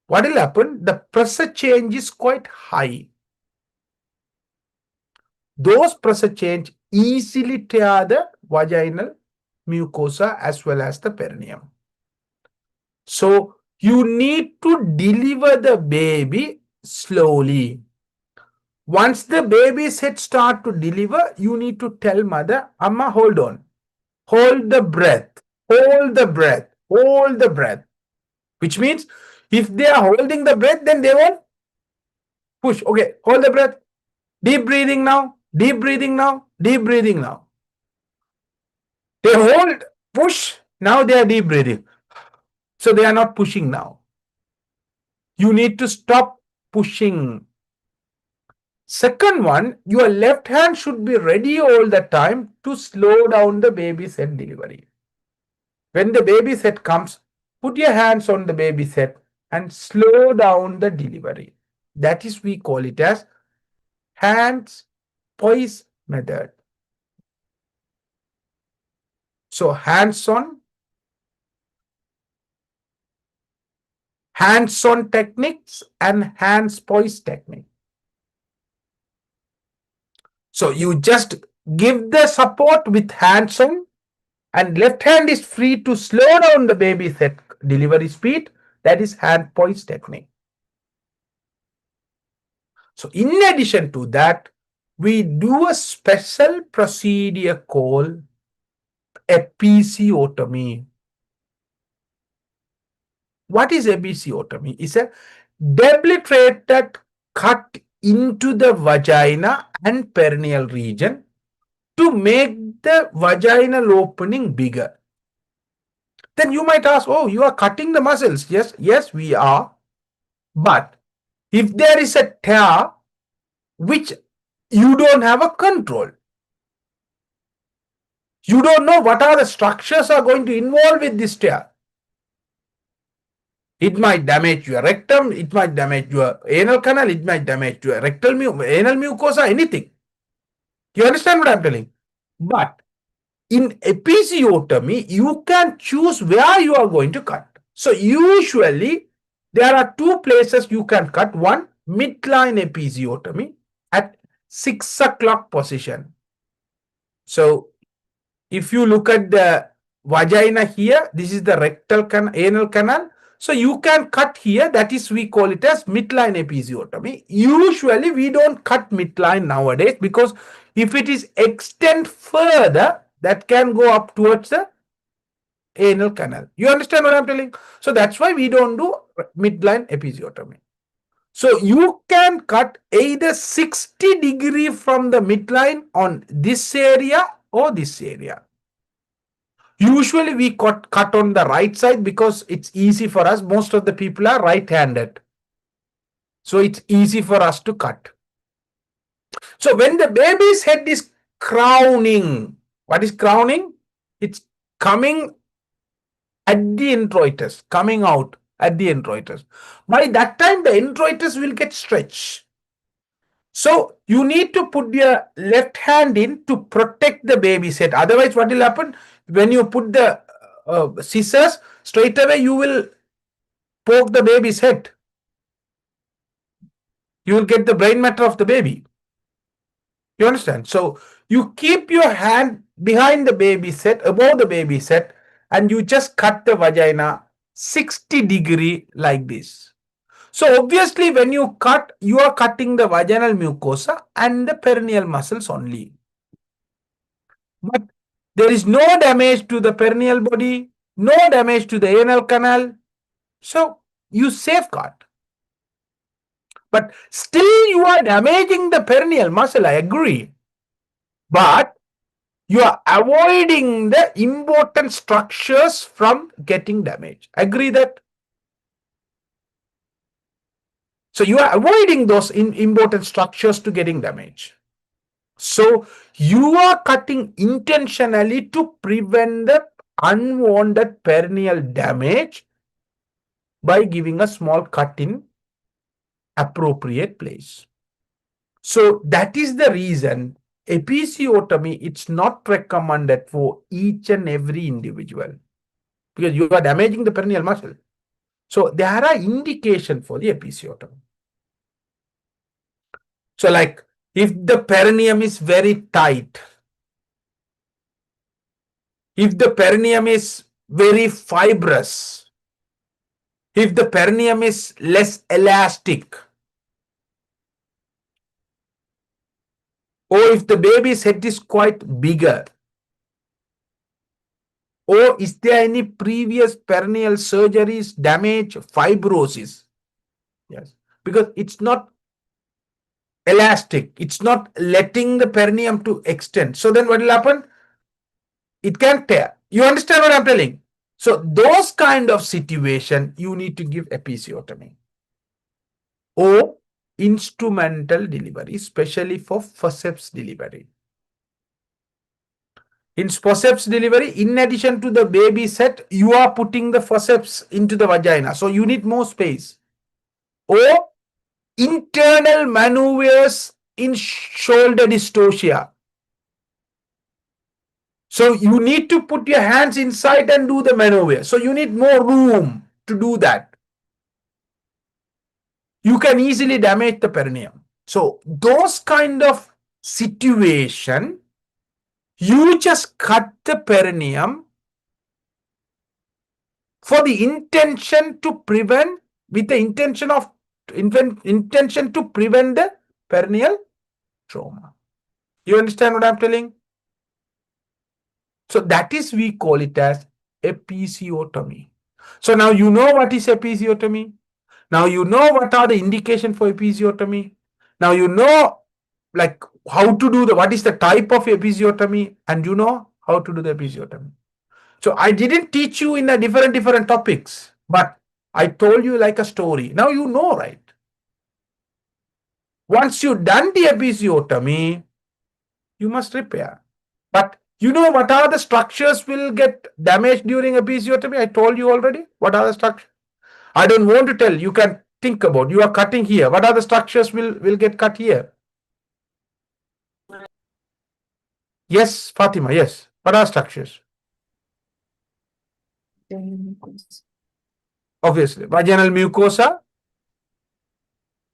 what will happen? The pressure change is quite high. Those pressure change easily tear the vaginal mucosa as well as the perineum. So you need to deliver the baby slowly. Once the baby's head start to deliver, you need to tell mother, Amma, hold on. Hold the breath. Hold the breath. Hold the breath. Which means if they are holding the breath, then they won't push. Okay, hold the breath. Deep breathing now. Deep breathing now. Deep breathing now. They hold, push. Now they are deep breathing. So they are not pushing now. You need to stop pushing. Second one, your left hand should be ready all the time to slow down the baby's head delivery. When the baby's head comes, put your hands on the baby's head and slow down the delivery. That is, we call it as hands poise method. So hands-on techniques and hands poise technique. So you just give the support with hands on, and left hand is free to slow down the baby's head delivery speed. That is hand poise technique. So in addition to that, we do a special procedure called episiotomy. What is episiotomy? It's a debilitated cut into the vagina and perineal region to make the vaginal opening bigger. Then you might ask, oh, you are cutting the muscles. Yes, we are. But if there is a tear which you don't have a control, you don't know what are the structures are going to involve with this tear. It might damage your rectum, it might damage your anal canal, it might damage your anal mucosa, anything. You understand what I'm telling? But in episiotomy, you can choose where you are going to cut. So usually there are two places you can cut. One, midline episiotomy at 6 o'clock position. So if you look at the vagina here, this is the rectal anal canal. So you can cut here. That is, we call it as midline episiotomy. Usually we don't cut midline nowadays, because if it is extend further, that can go up towards the anal canal. You understand what I'm telling? So that's why we don't do midline episiotomy. So you can cut either 60-degree from the midline on this area or this area. Usually we cut on the right side because it's easy for us. Most of the people are right-handed. So it's easy for us to cut. So when the baby's head is crowning, what is crowning? It's coming at the introitus, coming out at the introitus. By that time, the introitus will get stretched. So you need to put your left hand in to protect the baby's head. Otherwise, what will happen when you put the scissors, straight away you will poke the baby's head. You will get the brain matter of the baby. You understand? So you keep your hand behind the baby's head, above the baby's head, and you just cut the vagina 60° like this. So obviously when you cut, you are cutting the vaginal mucosa and the perineal muscles only. But there is no damage to the perineal body, no damage to the anal canal. So you safeguard. But still you are damaging the perineal muscle, I agree. But you are avoiding the important structures from getting damaged. Agree that? So you are avoiding those important structures to getting damaged. So you are cutting intentionally to prevent the unwanted perineal damage by giving a small cut in appropriate place. So that is the reason episiotomy, it's not recommended for each and every individual because you are damaging the perineal muscle. So there are indications for the episiotomy. So like if the perineum is very tight, if the perineum is very fibrous, if the perineum is less elastic, or if the baby's head is quite bigger, or is there any previous perineal surgeries, damage, fibrosis? Yes, because it's not elastic, it's not letting the perineum to extend. So then what will happen? It can tear. You understand what I'm telling? So those kind of situation, you need to give episiotomy or instrumental delivery, especially for forceps delivery. In forceps delivery, in addition to the baby set, you are putting the forceps into the vagina. So you need more space. Or internal maneuvers in shoulder dystocia. So you need to put your hands inside and do the maneuver. So you need more room to do that. You can easily damage the perineum. So those kind of situation, you just cut the perineum for the intention to prevent, with the intention to prevent the perineal trauma. You understand what I'm telling? So that is, we call it as episiotomy. So now you know what is episiotomy. Now you know what are the indications for episiotomy. Now you know like how to do what is the type of episiotomy, and you know how to do the episiotomy. So I didn't teach you in a different topics, but I told you like a story. Now you know, right? Once you done the episiotomy, you must repair. But you know what are the structures will get damaged during episiotomy? I told you already. What are the structures? I don't want to tell. You can think about. You are cutting here. What are the structures will get cut here? Yes, Fatima. Yes. What are structures? Obviously, vaginal mucosa,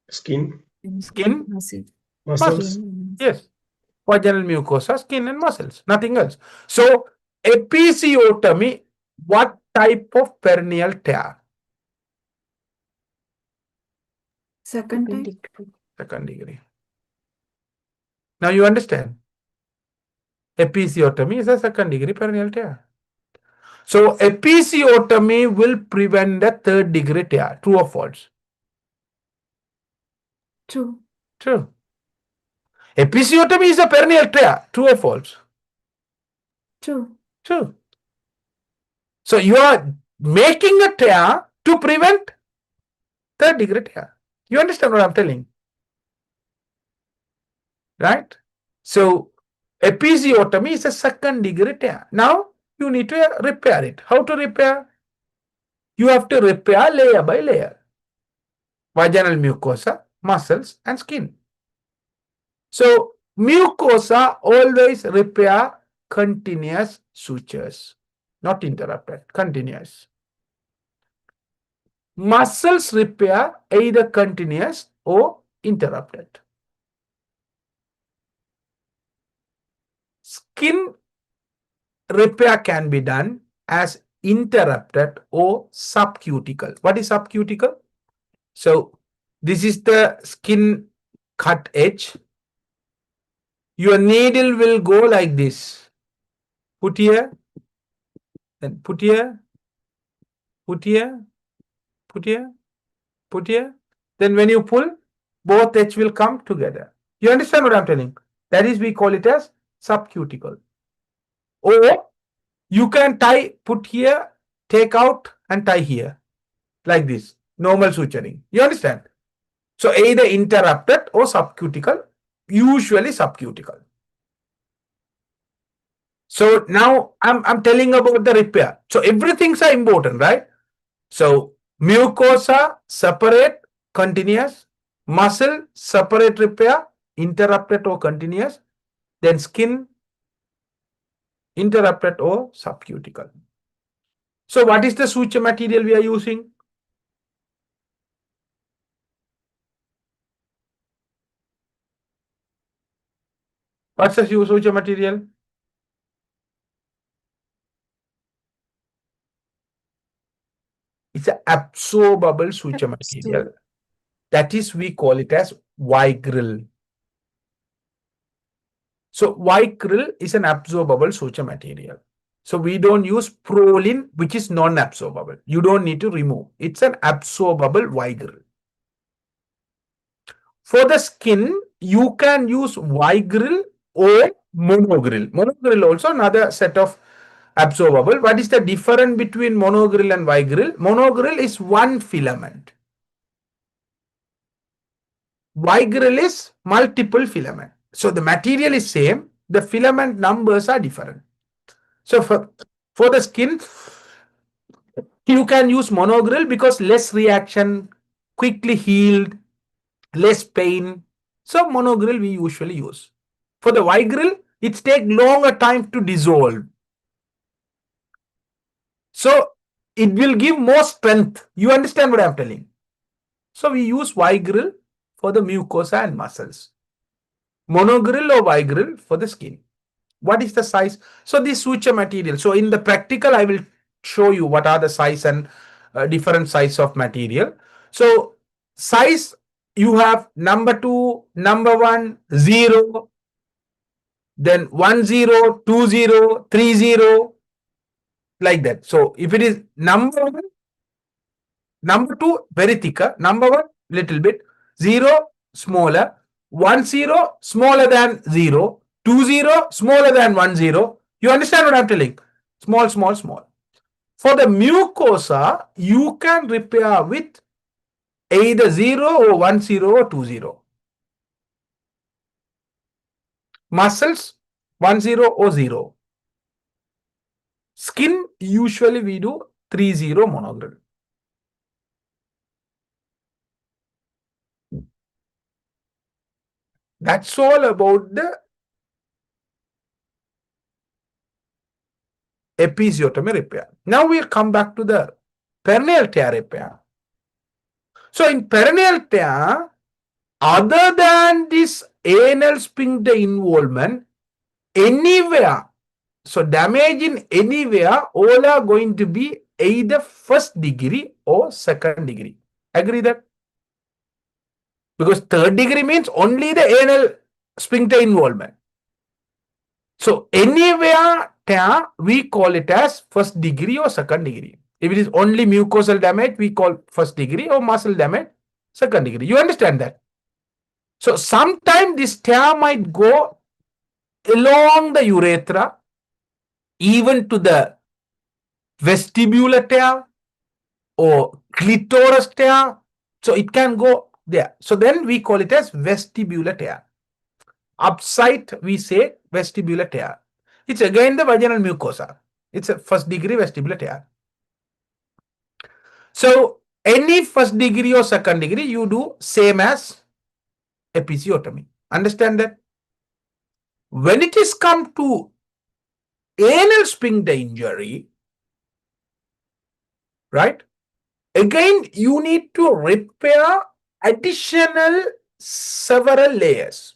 Skin, skin, Muscles. muscles, yes. Vaginal mucosa, skin and muscles, nothing else. So episiotomy, what type of perineal tear? Second type. Second degree. Now you understand. Episiotomy is a second degree perineal tear. So episiotomy will prevent the third degree tear. True or false? True. True. Episiotomy is a perineal tear. True or false? True. True. So you are making a tear to prevent third degree tear. You understand what I'm telling? Right? So episiotomy is a second degree tear. Now you need to repair it. How to repair? You have to repair layer by layer. Vaginal mucosa, muscles and skin. So mucosa always repair continuous sutures, not interrupted, continuous. Muscles repair either continuous or interrupted. Skin repair can be done as interrupted or subcuticle. What is subcuticle? So this is the skin cut edge. Your needle will go like this. Put here, then put here, put here, put here, put here. Then when you pull, both edge will come together. You understand what I'm telling? That is, we call it as subcuticle. Or you can tie, put here, take out and tie here. Like this. Normal suturing. You understand? So either interrupted or subcuticle, usually subcuticle. So now I'm telling about the repair. So everything's are important, right? So mucosa, separate, continuous. Muscle, separate repair, interrupted or continuous. Then skin, interrupted or subcutical. So what is the suture material we are using? What's the suture material? It's an absorbable suture material. That is, we call it as Vicryl. So Vicryl is an absorbable suture material. So we don't use Prolin, which is non-absorbable. You don't need to remove. It's an absorbable Vicryl. For the skin, you can use Vicryl or monogryl. Monogryl also another set of absorbable. What is the difference between monogryl and Vicryl? Monogryl is one filament. Vicryl is multiple filament. So the material is same. The filament numbers are different. So for the skin, you can use monogryl because less reaction, quickly healed, less pain. So monogryl we usually use. For the Vicryl, it takes longer time to dissolve. So it will give more strength. You understand what I'm telling? So we use Vicryl for the mucosa and muscles. Monogryl or Vicryl for the skin. What is the size? So this suture material. So in the practical, I will show you what are the size and different size of material. So size, you have number 2, number 1, 0, then 1, 0, 2, 0, 3, 0, like that. So if it is number 1, number 2 very thicker, number 1 little bit, 0 smaller, 1, 0 smaller than 0, 2, 0 smaller than 1, 0. You understand what I'm telling? Small, small, small. For the mucosa, you can repair with either 0 or 1, 0 or 2, 0. Muscles, 1, 0 or 0. Skin, usually we do 3, 0 monogryl. That's all about the episiotomy repair. Now we'll come back to the perineal tear repair. So in perineal tear, other than this anal sphincter involvement, anywhere, so damage in anywhere, all are going to be either first degree or second degree. Agree that? Because third degree means only the anal sphincter involvement. So anywhere tear, we call it as first degree or second degree. If it is only mucosal damage, we call first degree, or muscle damage, second degree. You understand that? So sometimes this tear might go along the urethra, even to the vestibular tear or clitoris tear. So it can go there. So then we call it as vestibular tear. Upside, we say vestibular tear. It's again the vaginal mucosa. It's a first degree vestibular tear. So any first degree or second degree, you do same as episiotomy. Understand that? When it is come to anal sphincter injury, right? Again, you need to repair additional several layers.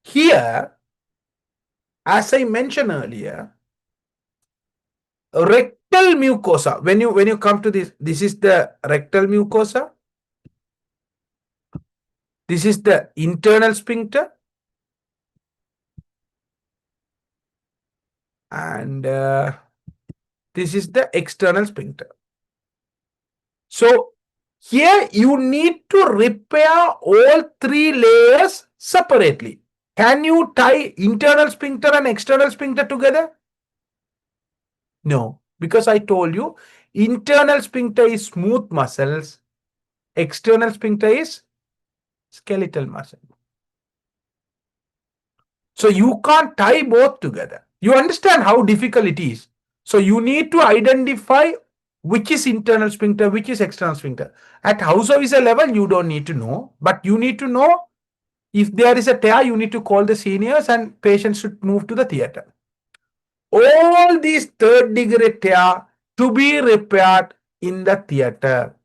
Here, as I mentioned earlier, rectal mucosa, when you come to this is the rectal mucosa. This is the internal sphincter. And this is the external sphincter. So here you need to repair all three layers separately. Can you tie internal sphincter and external sphincter together? No, because I told you internal sphincter is smooth muscles, external sphincter is skeletal muscle. So you can't tie both together. You understand how difficult it is. So you need to identify which is internal sphincter, which is external sphincter. At house officer level, you don't need to know, but you need to know if there is a tear, you need to call the seniors and patients should move to the theater. All these third degree tear to be repaired in the theater.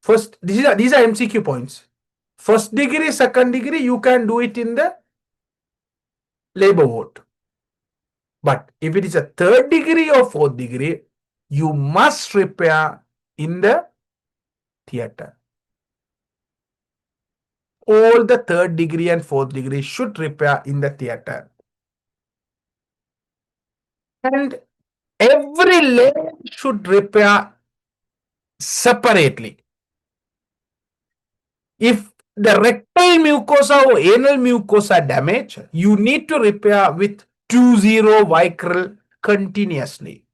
First, these are MCQ points. First degree, second degree, you can do it in the labor ward. But if it is a third degree or fourth degree, you must repair in the theater. All the third degree and fourth degree should repair in the theater. And every layer should repair separately. If the rectal mucosa or anal mucosa damage, you need to repair with 2-0 Vicryl continuously.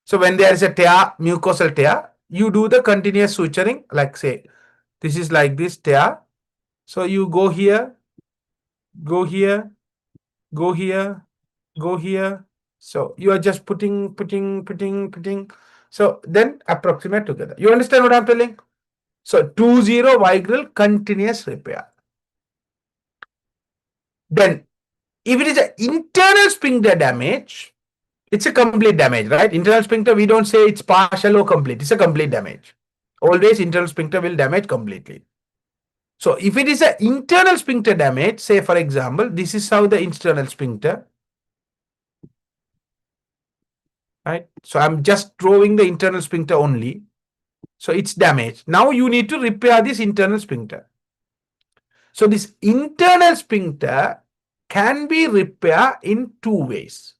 So when there is a tear, mucosal tear, you do the continuous suturing, like say, this is like this tear. So you go here, go here, go here, go here. So you are just putting. So then approximate together. You understand what I'm telling? So 2-0 Vicryl continuous repair. Then if it is an internal sphincter damage, it's a complete damage, right? Internal sphincter, we don't say it's partial or complete. It's a complete damage. Always internal sphincter will damage completely. So if it is an internal sphincter damage, say for example, this is how the internal sphincter, right? So I'm just drawing the internal sphincter only. So it's damaged. Now you need to repair this internal sphincter. So this internal sphincter can be repaired in two ways.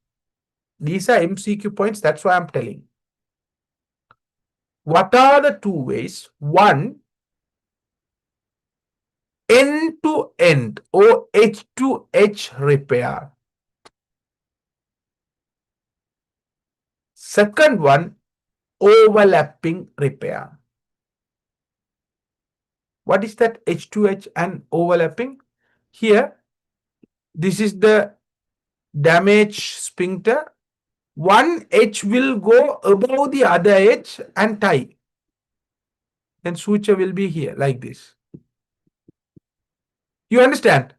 These are MCQ points. That's why I'm telling. What are the two ways? One, end-to-end or edge-to-edge repair. Second one, overlapping repair. What is that edge-to-edge and overlapping? Here, this is the damaged sphincter. One edge will go above the other edge and tie. Then suture will be here like this. You understand?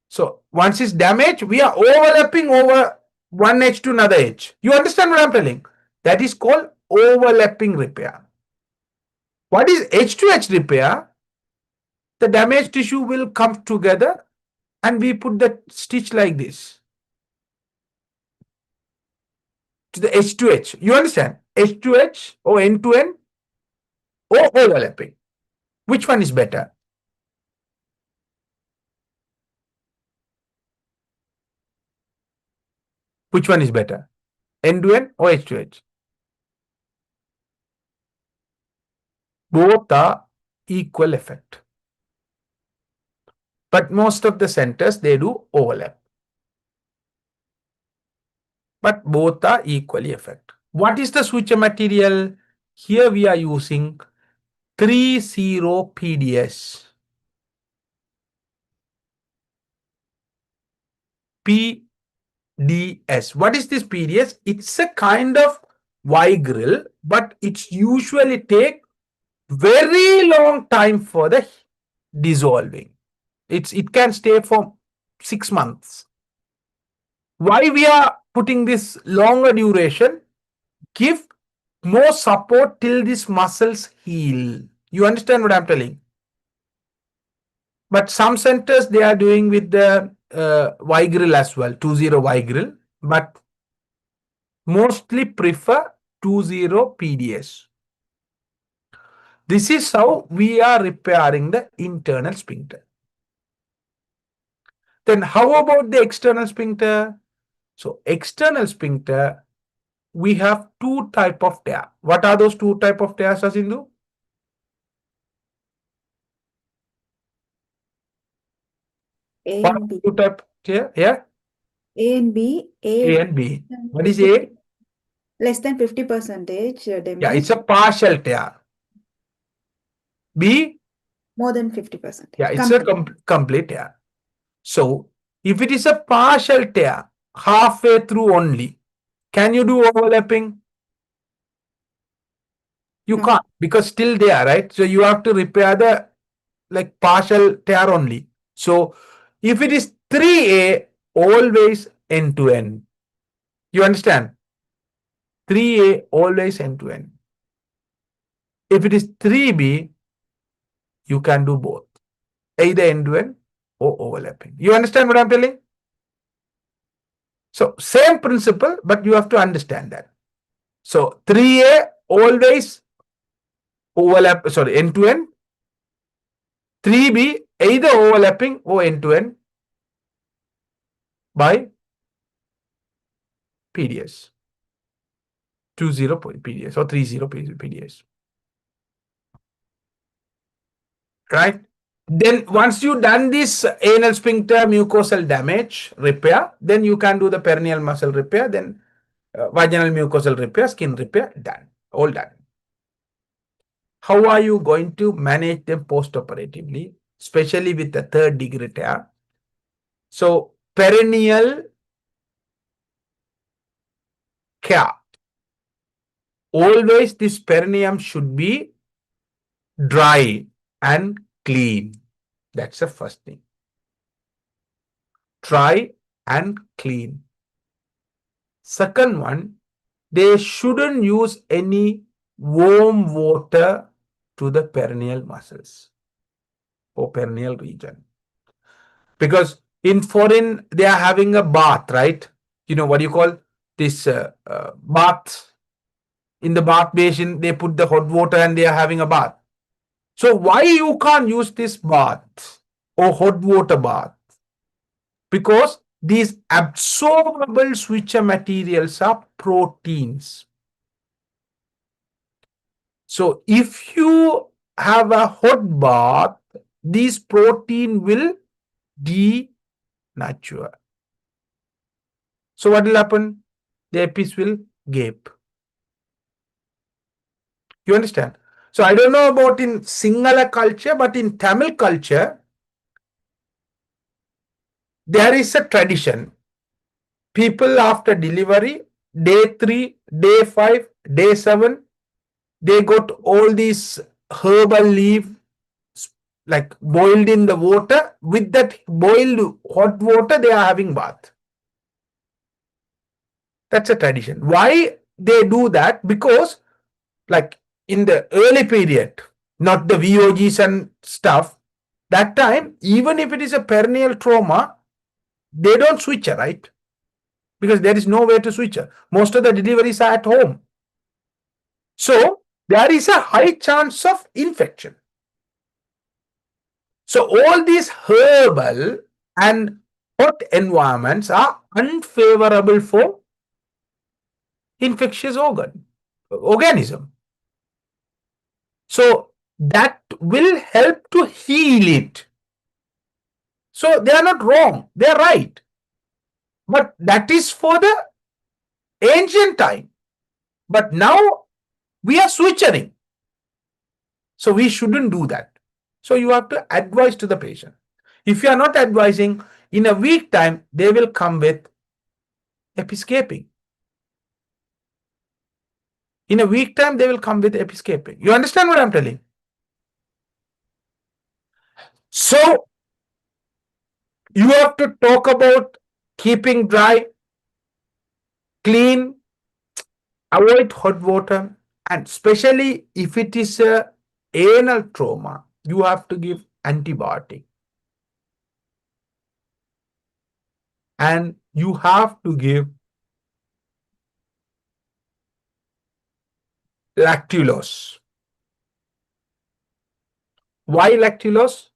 So once it's damaged, we are overlapping over one edge to another edge. You understand what I'm telling? That is called overlapping repair. What is edge to edge repair? The damaged tissue will come together and we put the stitch like this to the edge to edge. You understand? Edge to edge or end to end or overlapping. Which one is better? Which one is better? End to end or edge to edge? Both are equal effect. But most of the centers, they do overlap. But both are equally effective. What is the suture material? Here we are using 3-0 PDS. PDS. What is this PDS? It's a kind of Vicryl, but it's usually take very long time for the dissolving. It can stay for 6 months. Why we are putting this longer duration? Give more support till these muscles heal. You understand what I'm telling? But some centers they are doing with the Vigryl as well, 20 Vigryl, but mostly prefer 20 PDS. This is how we are repairing the internal sphincter. Then how about the external sphincter? So external sphincter, we have two type of tear. What are those two type of tears, Asindu? A What and B. two type tear? Yeah, A and B. A and B. What is A? Less than 50% Yeah, damage. it's a partial tear. B? More than 50%. Yeah, it's a complete tear. So if it is a partial tear, halfway through only, can you do overlapping? You No. can't, because still there, right? So you have to repair the like partial tear only. So if it is 3A, always end to end. You understand? 3A always end to end. If it is 3B, you can do both, either end to end or overlapping. You understand what I'm telling? So same principle, but you have to understand that. So 3A always overlap, sorry, end to end. 3B either overlapping or end to end by PDS. 20 PDS or 30 PDS. Right? Then once you done this anal sphincter mucosal damage repair, then you can do the perineal muscle repair, then vaginal mucosal repair, skin repair, done. All done. How are you going to manage them post-operatively, especially with the third degree tear? So perineal care. Always this perineum should be dry and clean. That's the first thing. Dry and clean. Second one, they shouldn't use any warm water to the perineal muscles or perineal region. Because in foreign, they are having a bath, right? You know what do you call this bath? In the bath basin, they put the hot water and they are having a bath. So why you can't use this bath or hot water bath? Because these absorbable switcher materials are proteins. So if you have a hot bath, this protein will denature. So what will happen? The epis will gape. You understand? So I don't know about in Sinhala culture, but in Tamil culture, there is a tradition. People after delivery, day 3, day 5, day 7, they got all these herbal leaf like boiled in the water. With that boiled hot water, they are having bath. That's a tradition. Why they do that? Because like in the early period, not the VOGs and stuff, that time, even if it is a perineal trauma, they don't switch her, right? Because there is no way to switch her. Most of the deliveries are at home. So there is a high chance of infection. So all these herbal and hot environments are unfavorable for infectious organism. So that will help to heal it. So they are not wrong, they are right. But that is for the ancient time. But now we are switching. So we shouldn't do that. So you have to advise to the patient. If you are not advising, in a week time, they will come with episcaping. In a week time, they will come with episcaping. You understand what I'm telling? So You have to talk about keeping dry, clean, avoid hot water, and especially if it is a anal trauma, you have to give antibiotic and you have to give lactulose. Why lactulose?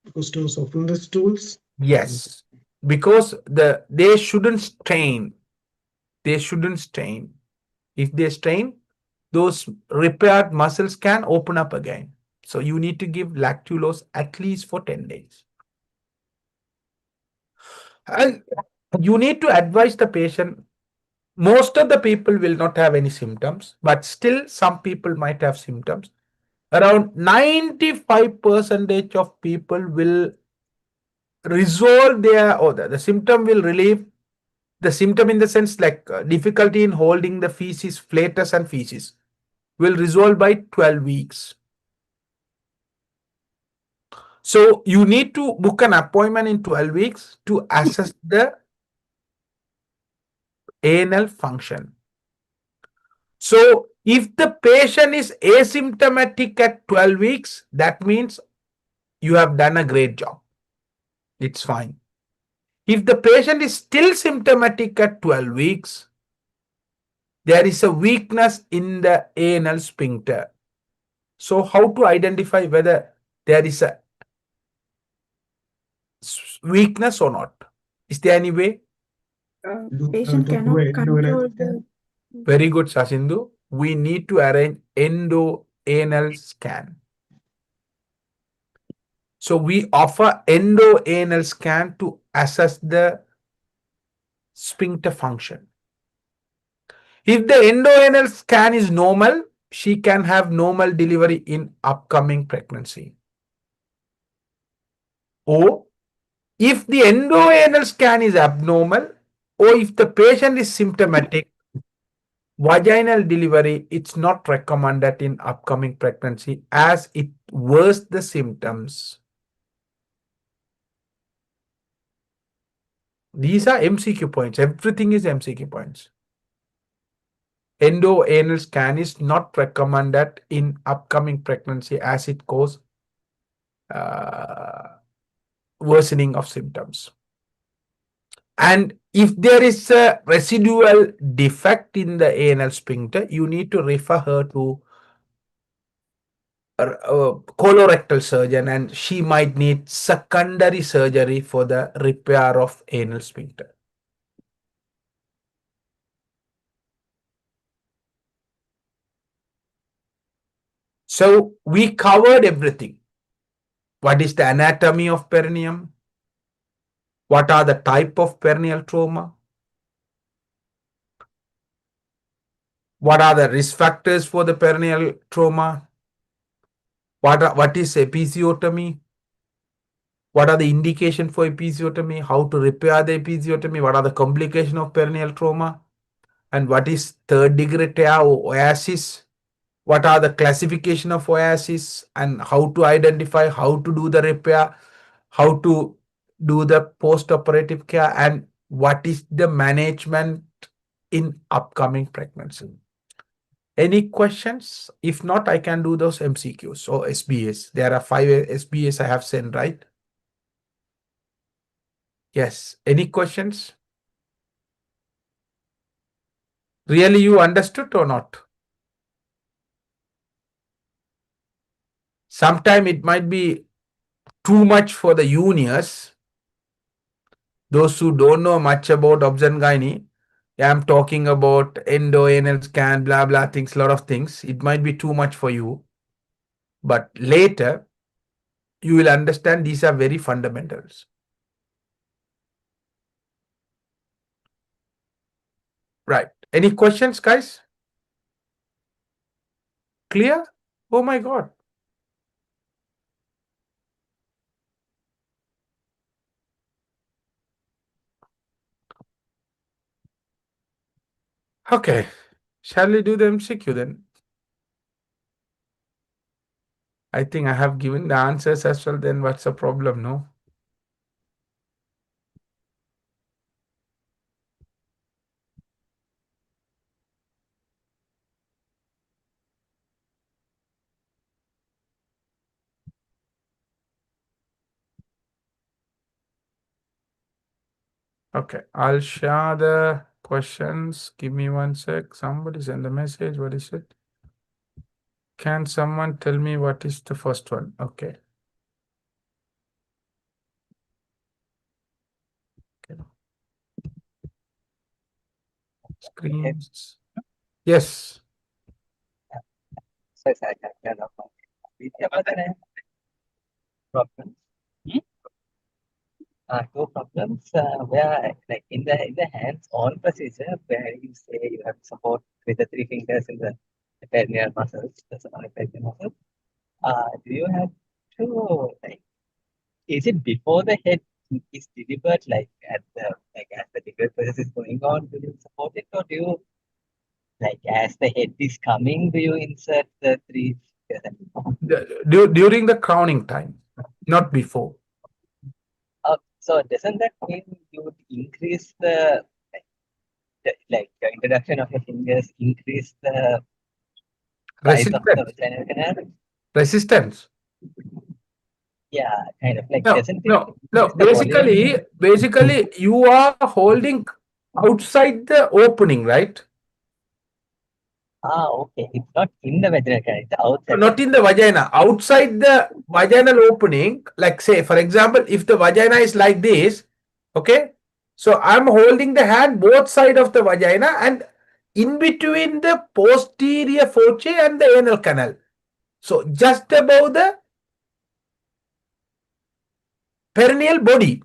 Because to soften the stools. Yes, because they shouldn't strain. They shouldn't strain. If they strain, those repaired muscles can open up again. So you need to give lactulose at least for 10 days. And you need to advise the patient. Most of the people will not have any symptoms, but still some people might have symptoms. Around 95% of people will resolve their, or the symptom will relieve. The symptom in the sense like difficulty in holding the feces, flatus and feces will resolve by 12 weeks. So you need to book an appointment in 12 weeks to assess the anal function. So if the patient is asymptomatic at 12 weeks, that means you have done a great job. It's fine. If the patient is still symptomatic at 12 weeks, there is a weakness in the anal sphincter. So how to identify whether there is a weakness or not? Is there any way? Patient To do cannot an control scan. the. Very good, Sasindhu. We need to arrange endo-anal scan. So we offer endo-anal scan to assess the sphincter function. If the endo-anal scan is normal, she can have normal delivery in upcoming pregnancy. Or if the endo-anal scan is abnormal, or if the patient is symptomatic, vaginal delivery, it's not recommended in upcoming pregnancy as it worsens the symptoms. These are MCQ points. Everything is MCQ points. Endo-anal scan is not recommended in upcoming pregnancy as it causes worsening of symptoms. And if there is a residual defect in the anal sphincter, you need to refer her to a colorectal surgeon and she might need secondary surgery for the repair of anal sphincter. So we covered everything. What is the anatomy of perineum? What are the type of perineal trauma? What are the risk factors for the perineal trauma? What is episiotomy? What are the indication for episiotomy? How to repair the episiotomy? What are the complications of perineal trauma? And what is third degree tear or OASIS? What are the classification of OASIS and how to identify, how to do the repair, how to do the post-operative care, and what is the management in upcoming pregnancy. Any questions? If not, I can do those MCQs or SBS. There are 5 SBS I have sent, right? Yes. Any questions? Really, you understood or not? Sometime it might be too much for the juniors. Those who don't know much about obs and gynae, I'm talking about endo-anal scan, blah, blah, things, lot of things. It might be too much for you. But later, you will understand these are very fundamentals. Right. Any questions, guys? Clear? Oh my God. Okay. Shall we do the MCQ then? I think I have given the answers as well. Then what's the problem? No. Okay, I'll share the questions. Give me 1 sec. Somebody send a message. What is it? Can someone tell me what is the first one? Okay. Okay. Screens. Yes. So I can kind of problems. Two problems where like in the hands-on procedure where you say you have support with the three fingers in the perineal muscles, the perineal muscle. Do you have to like is it before the head is delivered like at the like as the delivery process is going on, do you support it or do you like as the head is coming, do you insert the three fingers? During the crowning time, not before. So doesn't that mean you would increase the like the introduction of your fingers, increase the size of the Resistance. vaginal canal? Resistance. Yeah, kind of like No, doesn't it no, no. increase the volume? Basically, you are holding outside the opening, right? Okay. It's not in the vaginal canal, it's outside. Not in the vagina. Outside the vaginal opening, like say, for example, if the vagina is like this, okay? So I'm holding the hand both side of the vagina and in between the posterior foci and the anal canal. So just above the perineal body.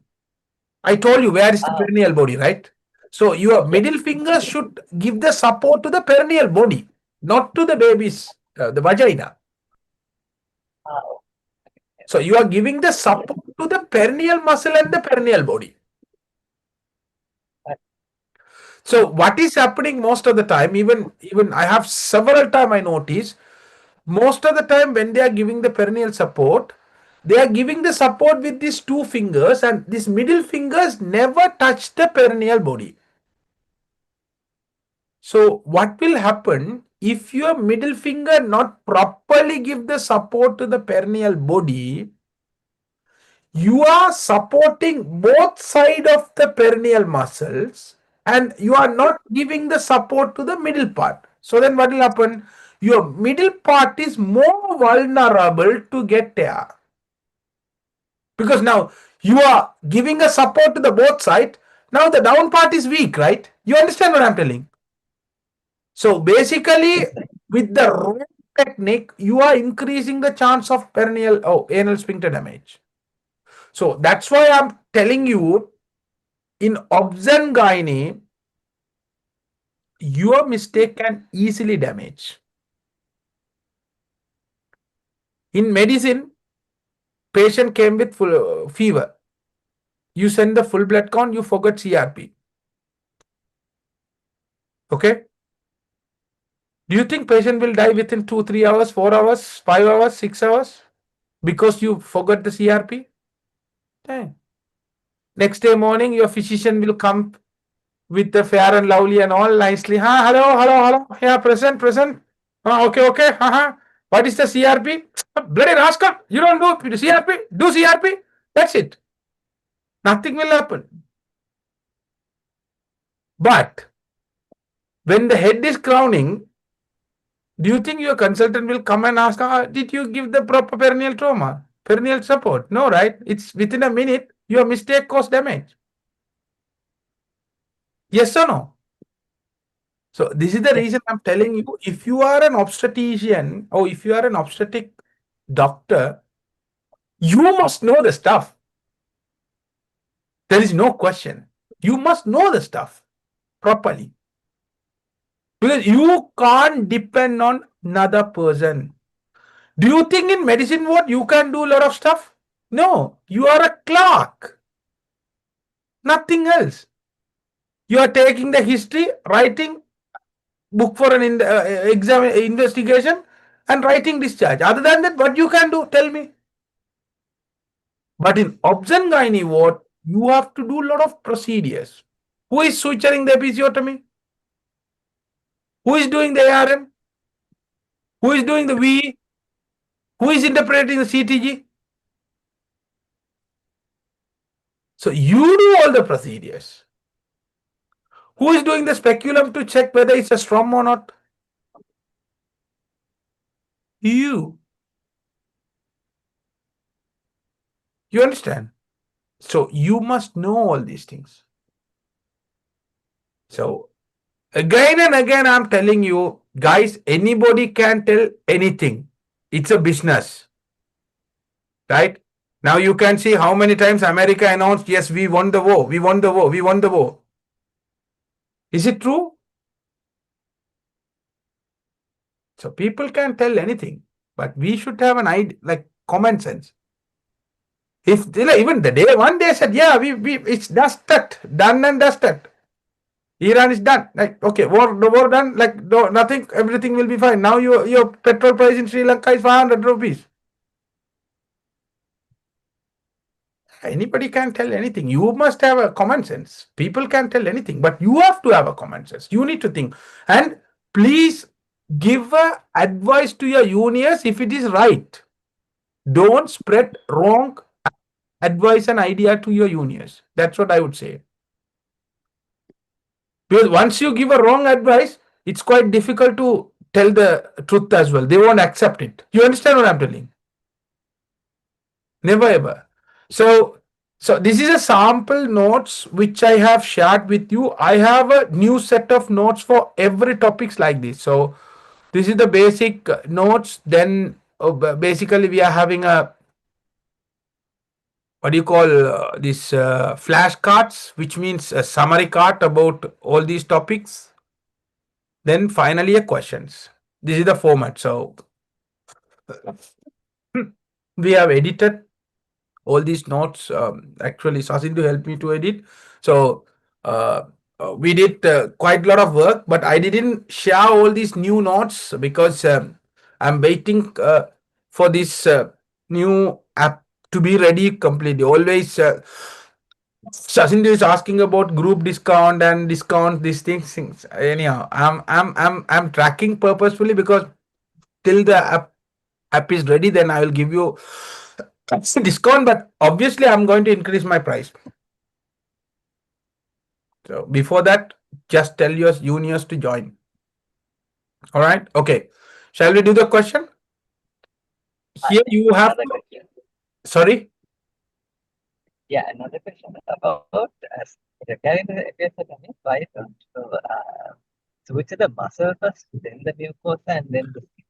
I told you where is the perineal body, right? So your middle finger should give the support to the perineal body, not to the baby's, the vagina. So you are giving the support to the perineal muscle and the perineal body. So what is happening most of the time, even I have several time I notice, most of the time when they are giving the perineal support, they are giving the support with these two fingers and these middle fingers never touch the perineal body. So what will happen if your middle finger not properly give the support to the perineal body? You are supporting both side of the perineal muscles and you are not giving the support to the middle part. So then what will happen? Your middle part is more vulnerable to get air. Because now you are giving a support to the both side. Now the down part is weak, right? You understand what I'm telling? So basically with the wrong technique, you are increasing the chance of anal sphincter damage. So that's why I'm telling you, in obs and gynae, your mistake can easily damage. In medicine, patient came with full fever. You send the full blood count, you forget CRP. Okay? Do you think patient will die within 2, 3 hours, 4 hours, 5 hours, 6 hours? Because you forgot the CRP? Okay. Next day morning, your physician will come with the fair and lovely and all nicely. Hello. Yeah, present. Okay. What is the CRP? Bloody rascal. You don't do CRP? Do CRP? That's it. Nothing will happen. But when the head is crowning, do you think your consultant will come and ask, did you give the proper perineal trauma? Perineal support? No, right? It's within a minute, your mistake caused damage. Yes or no? So this is the reason I'm telling you, if you are an obstetrician or if you are an obstetric doctor, you must know the stuff. There is no question. You must know the stuff properly. Because you can't depend on another person. Do you think in medicine what you can do a lot of stuff? No, you are a clerk. Nothing else. You are taking the history, writing book for an exam investigation, and writing discharge. Other than that, what you can do, tell me. But in obs and gynae ward, you have to do a lot of procedures. Who is suturing the episiotomy? Who is doing the ARM? Who is doing the VE? Who is interpreting the CTG? So you do all the procedures. Who is doing the speculum to check whether it's a strom or not? You. You understand? So you must know all these things. So again and again, I'm telling you, guys, anybody can tell anything. It's a business, right? Now you can see how many times America announced, yes, we won the war, we won the war, we won the war. Is it true? So people can tell anything, but we should have an idea, like common sense. If even the day one day said, yeah, we it's dusted, done and dusted. Iran is done. Like, okay, the war done. Like, no, nothing, everything will be fine. Now your petrol price in Sri Lanka is 500 rupees. Anybody can tell anything. You must have a common sense. People can tell anything, but you have to have a common sense. You need to think. And please give advice to your juniors if it is right. Don't spread wrong advice and idea to your juniors. That's what I would say. Because once you give a wrong advice, it's quite difficult to tell the truth as well. They won't accept it. You understand what I'm telling? Never ever. So this is a sample notes which I have shared with you. I have a new set of notes for every topics like this. So this is the basic notes. Then basically we are having a, what do you call this flashcards, which means a summary card about all these topics. Then finally a questions. This is the format. So we have edited all these notes. Actually, Sasindu helped me to edit. So we did quite a lot of work, but I didn't share all these new notes because I'm waiting for this new app to be ready completely. Always Sasindu is asking about group discount and discount these things. Anyhow, I'm tracking purposefully because till the app is ready, then I will give you discount, but obviously I'm going to increase my price. So before that, just tell your juniors to join. All right. Okay. Shall we do the question? Here you have Another to, question. sorry. Yeah, another question about regarding the episiotomy. Why don't you switch the muscle first, then the mucosa, and then the skin?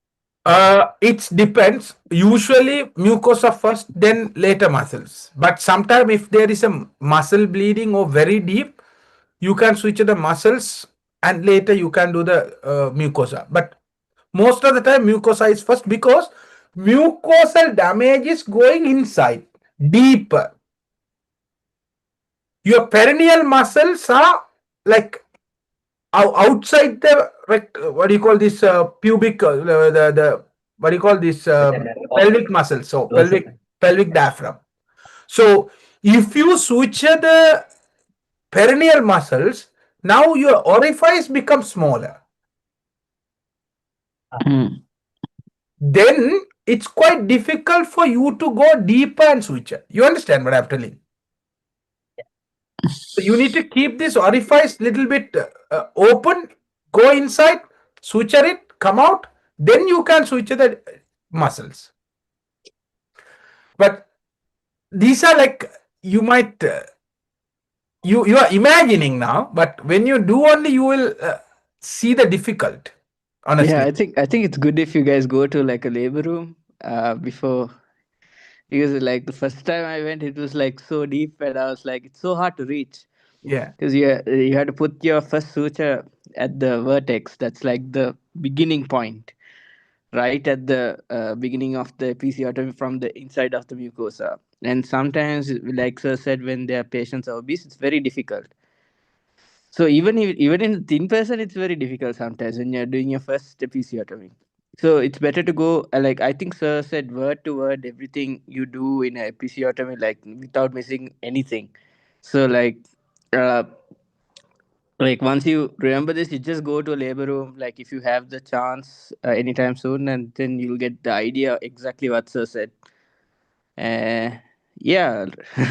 It depends. Usually mucosa first, then later muscles. But sometimes if there is a muscle bleeding or very deep, you can switch the muscles and later you can do the mucosa. But most of the time mucosa is first because mucosal damage is going inside, deeper. Your perineal muscles are like outside the, what do you call this, pubic, the what do you call this, pelvic muscle. So pelvic diaphragm. So if you switch the perineal muscles, now your orifice becomes smaller. Then it's quite difficult for you to go deeper and switch it. You understand what I'm telling? So you need to keep this orifice little bit open, go inside, suture it, come out, then you can suture the muscles. But these are like, you might you are imagining now, but when you do only, you will see the difficult. Honestly. Yeah, I think it's good if you guys go to like a labor room before, because like the first time I went, it was like so deep, and I was like, it's so hard to reach. Yeah. Because you had to put your first suture at the vertex. That's like the beginning point, right at the beginning of the episiotomy from the inside of the mucosa. And sometimes, like sir said, when their patients are obese, it's very difficult. So even in thin person, it's very difficult sometimes when you're doing your first episiotomy. So it's better to go like I think sir said word to word everything you do in a episiotomy like without missing anything. So uh like once you remember this, you just go to a labor room like if you have the chance anytime soon, and then you'll get the idea exactly what sir said. Uh, yeah,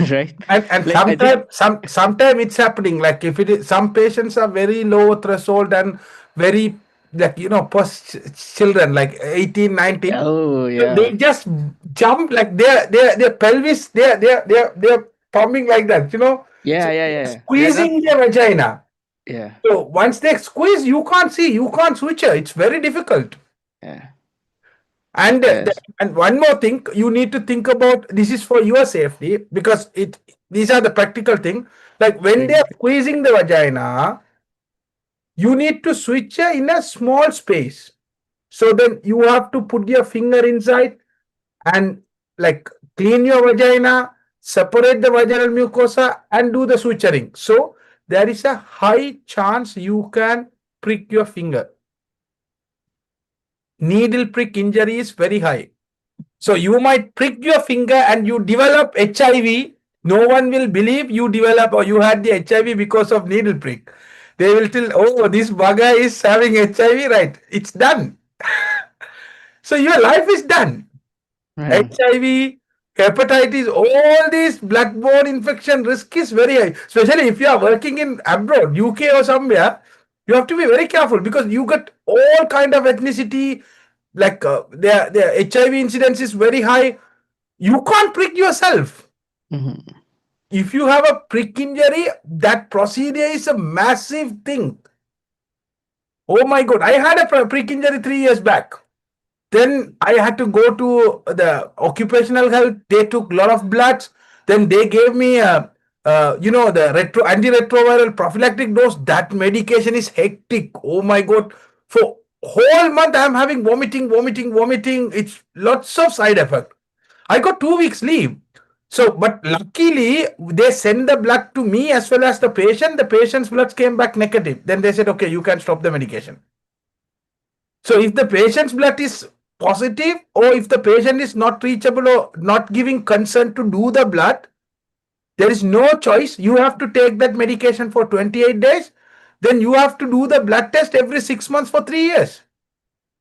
right. And Like I think sometime it's happening. Like if it is, some patients are very low threshold and very, like, post children like 18, 19. oh So they yeah just jump like their pelvis, they're pumping like that, yeah so yeah they're yeah they're not squeezing their vagina. yeah So once they squeeze, you can't switch her. It's very difficult. yeah And yes and one more thing, you need to think about, this is for your safety, because these are the practical thing. Like when they are squeezing the vagina, you need to switch her in a small space. So then you have to put your finger inside and like clean your vagina, separate the vaginal mucosa, and do the suturing. So there is a high chance you can prick your finger. Needle prick injury is very high. So you might prick your finger and you develop HIV. No one will believe you develop or you had the HIV because of needle prick. They will tell, oh, this bugger is having HIV, right? It's done. So your life is done. yeah. HIV, hepatitis, all these bloodborne infection risk is very high. Especially if you are working in abroad, UK or somewhere, you have to be very careful because you get all kind of ethnicity. Like their HIV incidence is very high. You can't prick yourself. Mhm. If you have a prick injury, that procedure is a massive thing. Oh my God, I had a prick injury 3 years back. Then I had to go to the occupational health. They took a lot of bloods. Then they gave me the antiretroviral prophylactic dose. That medication is hectic. Oh my God. For whole month I'm having vomiting. It's lots of side effect. I got 2 weeks leave. So, but luckily they send the blood to me as well as the patient. The patient's blood came back negative. Then they said, okay, you can stop the medication. So if the patient's blood is positive, or if the patient is not reachable or not giving consent to do the blood, there is no choice. You have to take that medication for 28 days. Then you have to do the blood test every 6 months for 3 years.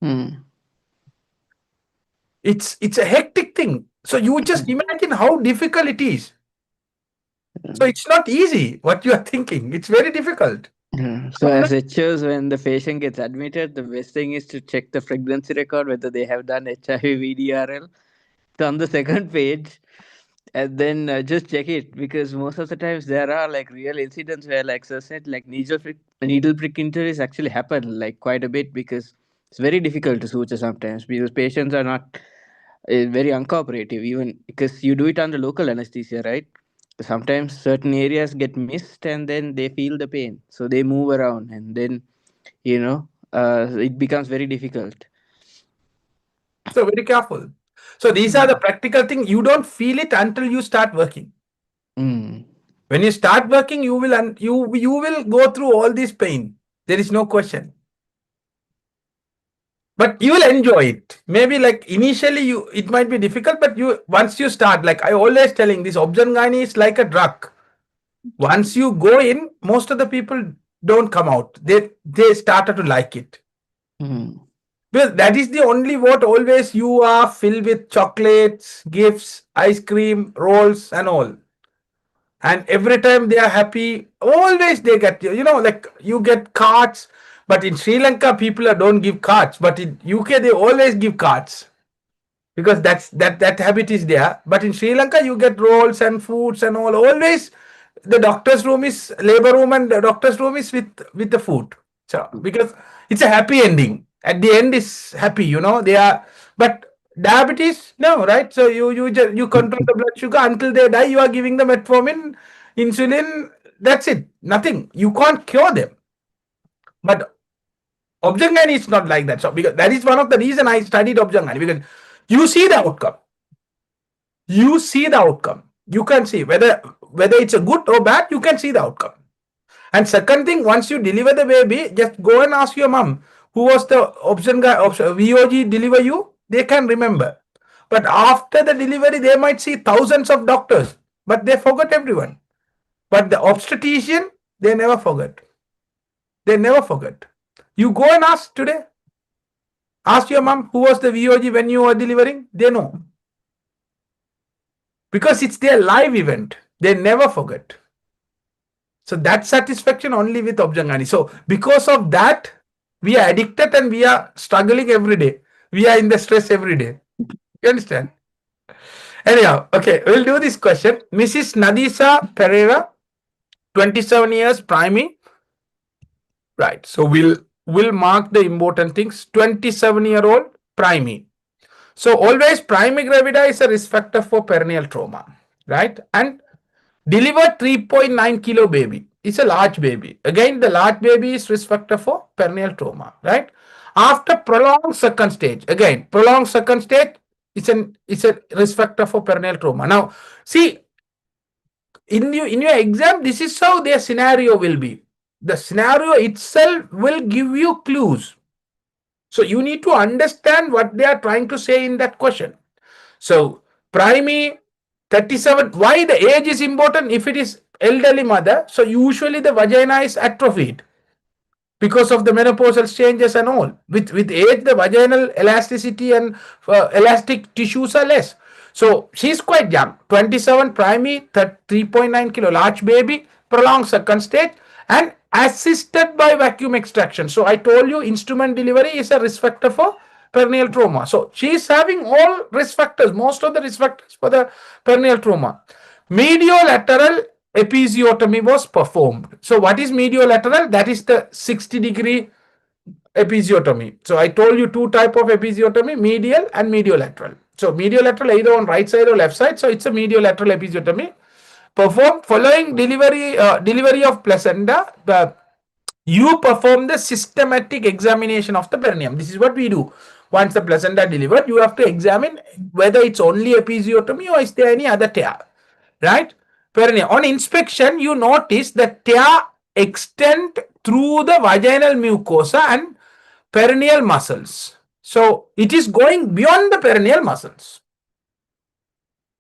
Mm. It's a hectic thing. So you just imagine how difficult it is. So it's not easy what you are thinking. It's very difficult. Yeah. So as it shows, when the patient gets admitted, the best thing is to check the pregnancy record whether they have done HIV VDRL. It's on the second page, and then just check it because most of the times there are like real incidents where, like sir said, like needle prick injuries actually happen like quite a bit because it's very difficult to suture sometimes because patients are not very uncooperative even because you do it under local anesthesia, right? Sometimes certain areas get missed and then they feel the pain, so they move around and then it becomes very difficult. So very careful. So these are the practical things. You don't feel it until you start working. Mm. When you start working, you will go through all this pain. There is no question. But you will enjoy it. Maybe like initially it might be difficult, but you once you start, like I always telling, this Objangani is like a drug. Once you go in, most of the people don't come out. They started to like it. Mm. Well, that is the only what always you are filled with chocolates, gifts, ice cream, rolls, and all. And every time they are happy, always they get, like you get cards. But in Sri Lanka, people don't give cards. But in UK, they always give cards because that habit is there. But in Sri Lanka, you get rolls and foods and all. Always, the doctor's room is labor room, and the doctor's room is with the food. So because it's a happy ending. At the end is happy. They are. But diabetes, no, right? So you control the blood sugar until they die. You are giving them metformin, insulin. That's it. Nothing. You can't cure them. But Objangani is not like that. So because that is one of the reason I studied Objangani, because you see the outcome. You see the outcome. You can see whether it's a good or bad. You can see the outcome. And second thing, once you deliver the baby, just go and ask your mom, who was the option guy, VOG deliver you, they can remember. But after the delivery, they might see thousands of doctors, but they forgot everyone. But the obstetrician, they never forget. They never forget. You go and ask today. Ask your mom who was the VOG when you were delivering. They know. Because it's their live event. They never forget. So that satisfaction only with Objangani. So because of that, we are addicted and we are struggling every day. We are in the stress every day. You understand? Anyhow, okay, we'll do this question. Mrs. Nadisa Pereira, 27 years, primary. Right. So we'll mark the important things. 27-year-old, primary. So always primary gravida is a risk factor for perineal trauma, right? And delivered 3.9 kilo baby. It's a large baby. Again, the large baby is risk factor for perineal trauma, right? After prolonged second stage, again, prolonged second stage, it's a risk factor for perineal trauma. Now, see, in your exam, this is how their scenario will be. The scenario itself will give you clues. So you need to understand what they are trying to say in that question. So primary 37, why the age is important? If it is elderly mother, so usually the vagina is atrophied because of the menopausal changes and all. With age, the vaginal elasticity and elastic tissues are less. So she's quite young, 27, primary, 3.9 kilo, large baby, prolonged second stage, and assisted by vacuum extraction. So I told you instrument delivery is a risk factor for perineal trauma. So she is having all risk factors, most of the risk factors for the perineal trauma. Mediolateral episiotomy was performed. So what is mediolateral? That is the 60-degree episiotomy. So I told you two type of episiotomy, medial and mediolateral. So mediolateral either on right side or left side. So it's a mediolateral episiotomy performed following delivery of placenta. You perform the systematic examination of the perineum. This is what we do. Once the placenta delivered, you have to examine whether it's only episiotomy or is there any other tear, right? Perineum. On inspection, you notice the tear extend through the vaginal mucosa and perineal muscles. So it is going beyond the perineal muscles.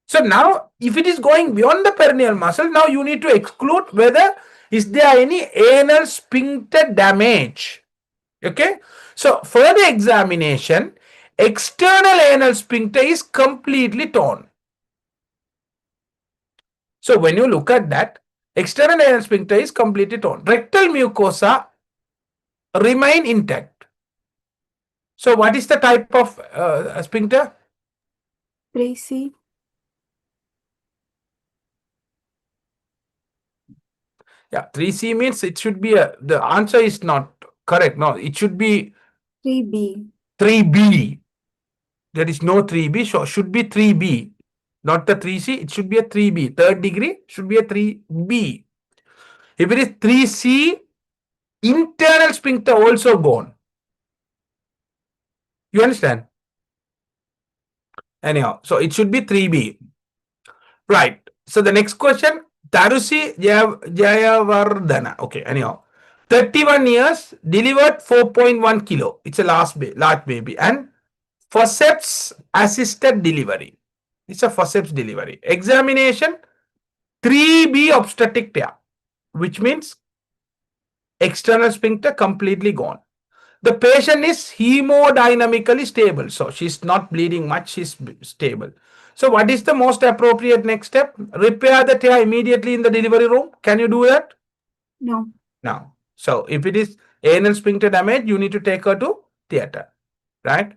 So now, if it is going beyond the perineal muscle, now you need to exclude whether is there any anal sphincter damage. Okay. So further examination, external anal sphincter is completely torn. So when you look at that, external anal sphincter is completely torn. Rectal mucosa remain intact. So what is the type of sphincter? 3C. Yeah, 3C means it should be the answer is not correct. No, it should be 3B. 3B. There is no 3B, so should be 3B. Not the 3C, it should be a 3B. Third degree should be a 3B. If it is 3C, internal sphincter also gone. You understand? Anyhow, so it should be 3B. Right. So the next question, Tarusi Jayavardhana. Okay, anyhow. 31 years, delivered 4.1 kilo. It's a large baby. And forceps assisted delivery. It's a forceps delivery. Examination, 3B obstetric tear, which means external sphincter completely gone. The patient is hemodynamically stable. So she's not bleeding much, she's stable. So what is the most appropriate next step? Repair the tear immediately in the delivery room. Can you do that? No. No. So if it is anal sphincter damage, you need to take her to theater, right?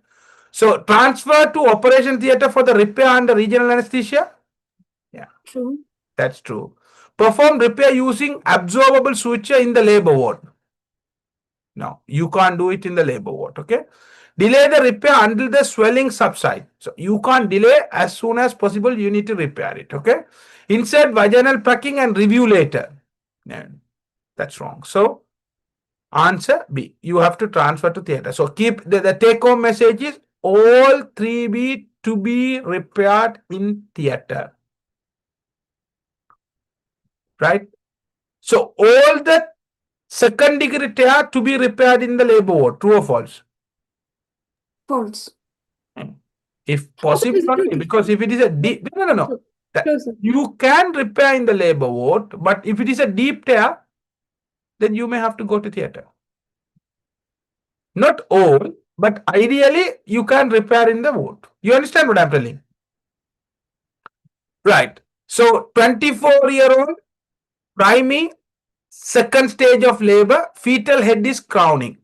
So transfer to operation theater for the repair under regional anesthesia. Yeah, True. that's true. Perform repair using absorbable suture in the labor ward. No, you can't do it in the labor ward. Okay. Delay the repair until the swelling subsides. So you can't delay, as soon as possible. You need to repair it. Okay. Insert vaginal packing and review later. No, that's wrong. So answer B. You have to transfer to theater. So keep the take home message is all 3B to be repaired in theater. Right. So all the second degree tear to be repaired in the labor ward. True or false? False. If possible, not only, because if it is a deep, no. You can repair in the labor ward, but if it is a deep tear, then you may have to go to theatre. Not all, but ideally you can repair in the ward. You understand what I'm telling? Right. So 24-year-old, primary, second stage of labor, fetal head is crowning.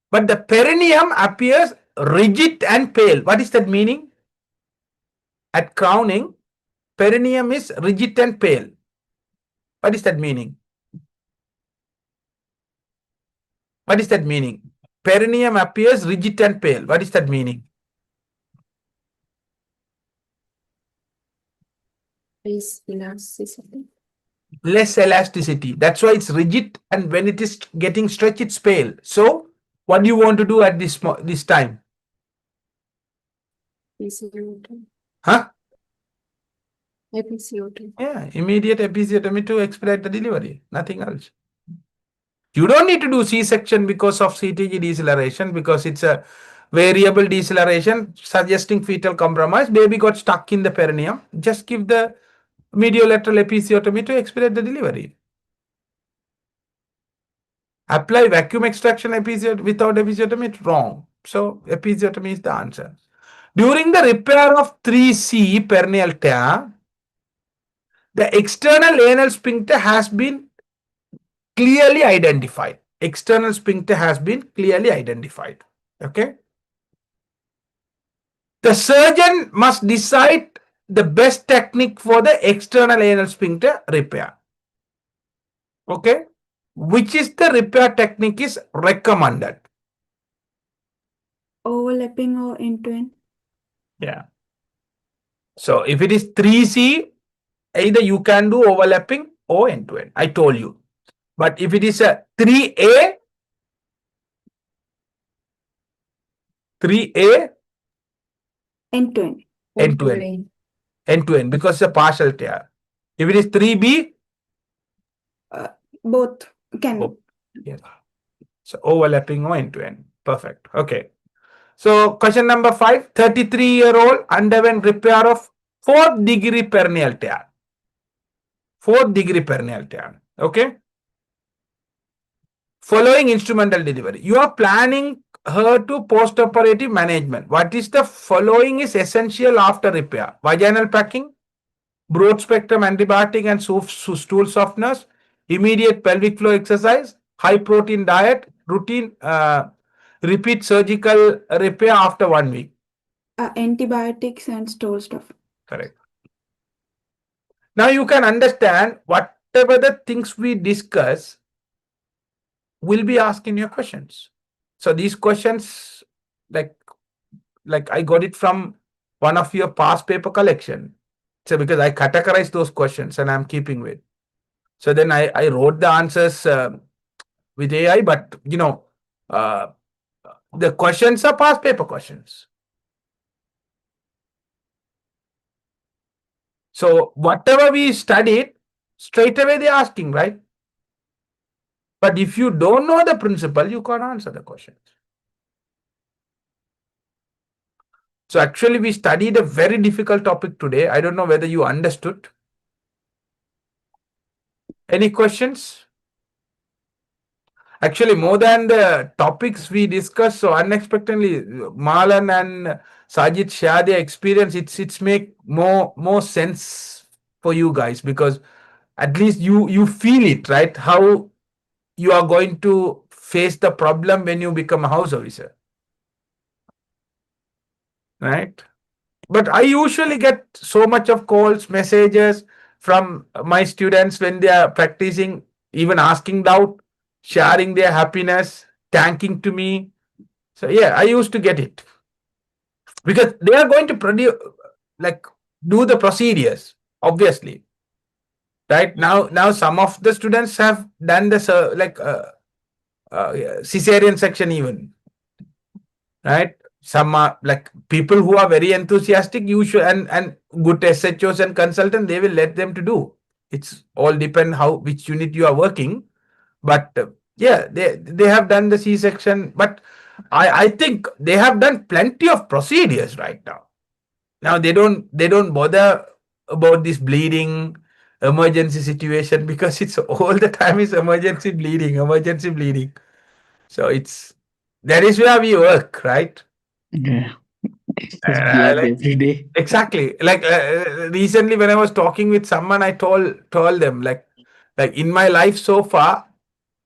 But the perineum appears rigid and pale. What is that meaning? At crowning, perineum is rigid and pale. What is that meaning? What is that meaning? Perineum appears rigid and pale. What is that meaning? Is elasticity. Less elasticity. That's why it's rigid, and when it is getting stretched, it's pale. So, what do you want to do at this time? Episiotomy. Huh? Episiotomy. Yeah, immediate episiotomy to expedite the delivery. Nothing else. You don't need to do C-section because of CTG deceleration, because it's a variable deceleration suggesting fetal compromise. Baby got stuck in the perineum. Just give the mediolateral episiotomy to expedite the delivery. Apply vacuum extraction episiotomy without episiotomy, it's wrong. So episiotomy is the answer. During the repair of 3C perineal tear, the external anal sphincter has been clearly identified. External sphincter has been clearly identified. Okay. The surgeon must decide the best technique for the external anal sphincter repair. Okay. Which is the repair technique is recommended? Overlapping or end-to-end? Yeah. So if it is 3C, either you can do overlapping or end-to-end. I told you. But if it is a 3A, 3A, End-to-end. end-to-end. End-to-end, because it's a partial tear. If it is 3B, Both can. both. Yeah. So overlapping or end-to-end. Perfect. Okay. So question number 5, 33-year-old underwent repair of 4th degree perineal tear. 4th degree perineal tear. Okay. Following instrumental delivery. You are planning her to post-operative management. What is the following is essential after repair? Vaginal packing, broad spectrum antibiotic and stool softeners, immediate pelvic floor exercise, high protein diet, routine repeat surgical repair after 1 week. Antibiotics and store stuff. Correct. Now you can understand whatever the things we discuss will be asked in your questions. So these questions, like I got it from one of your past paper collection. So because I categorized those questions and I'm keeping with. So then I wrote the answers with AI, but the questions are past paper questions. So whatever we studied, straight away they're asking, right? But if you don't know the principle, you can't answer the questions. So actually we studied a very difficult topic today. I don't know whether you understood. Any questions? Actually, more than the topics we discussed, so unexpectedly, Malan and Sajid share their experience. It's make more sense for you guys, because at least you feel it, right? How you are going to face the problem when you become a house officer, right? But I usually get so much of calls, messages from my students when they are practicing, even asking doubt, sharing their happiness, thanking to me. So yeah, I used to get it, because they are going to produce, like, do the procedures, obviously. Right now some of the students have done the cesarean section even, right? Some are like people who are very enthusiastic, usually, and good SHOs and consultant, they will let them to do. It's all depend how which unit you are working. But Yeah, they have done the C-section, but I think they have done plenty of procedures right now. Now they don't bother about this bleeding emergency situation because it's all the time is emergency bleeding. So it's that is where we work, right? Yeah. It's blood Like, every day. exactly. Like recently, when I was talking with someone, I told them like in my life so far,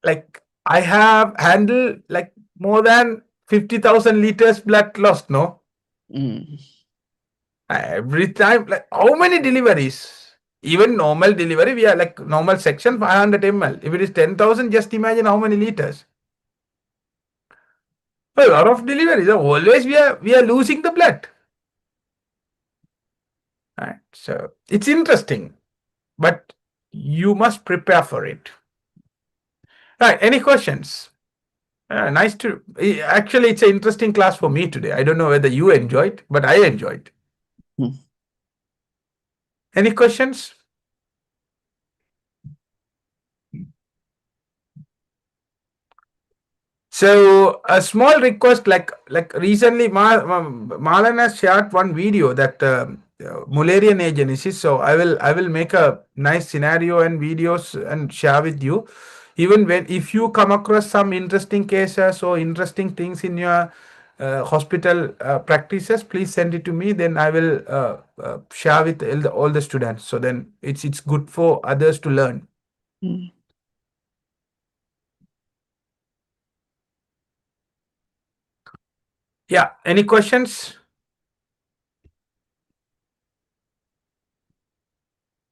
like I have handled like more than 50,000 liters blood lost. No, Mm. every time, like how many deliveries? Even normal delivery, we are like normal section 500 ml. If it is 10,000, just imagine how many liters. A lot of deliveries. Always we are losing the blood. Right. So it's interesting, but you must prepare for it. Right. Any questions? Nice to actually, it's an interesting class for me today. I don't know whether you enjoyed, but I enjoyed. Hmm. Any questions? So a small request, like recently, Malan has shared one video that Mullerian agency. So I will make a nice scenario and videos and share with you. Even when if you come across some interesting cases or interesting things in your hospital practices, please send it to me. Then I will share with all the students. So then it's good for others to learn. Hmm. Yeah. Any questions?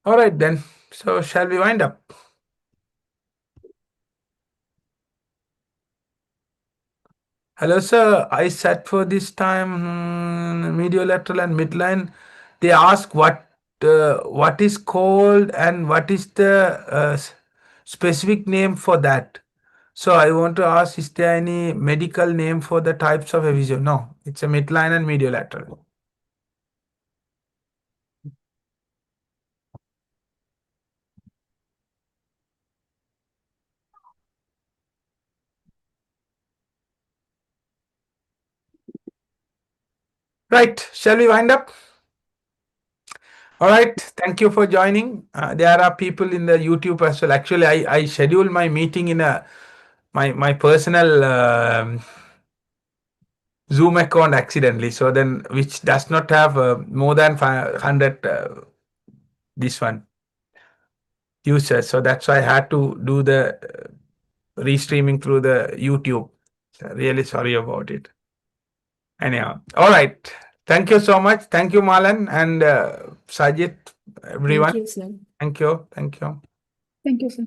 All right then. So shall we wind up? Hello, sir. I sat for this time mediolateral and midline. They ask what is called and what is the specific name for that. So I want to ask: is there any medical name for the types of episode? No, it's a midline and mediolateral. Right. Shall we wind up? All right. Thank you for joining. There are people in the YouTube as well. Actually, I scheduled my meeting in my personal Zoom account accidentally. So then, which does not have more than 500 this one users. So that's why I had to do the restreaming through the YouTube. So really sorry about it. Anyhow, all right. Thank you so much. Thank you, Malan and Sajid, everyone. Thank you, sir. Thank you. Thank you. Thank you, sir.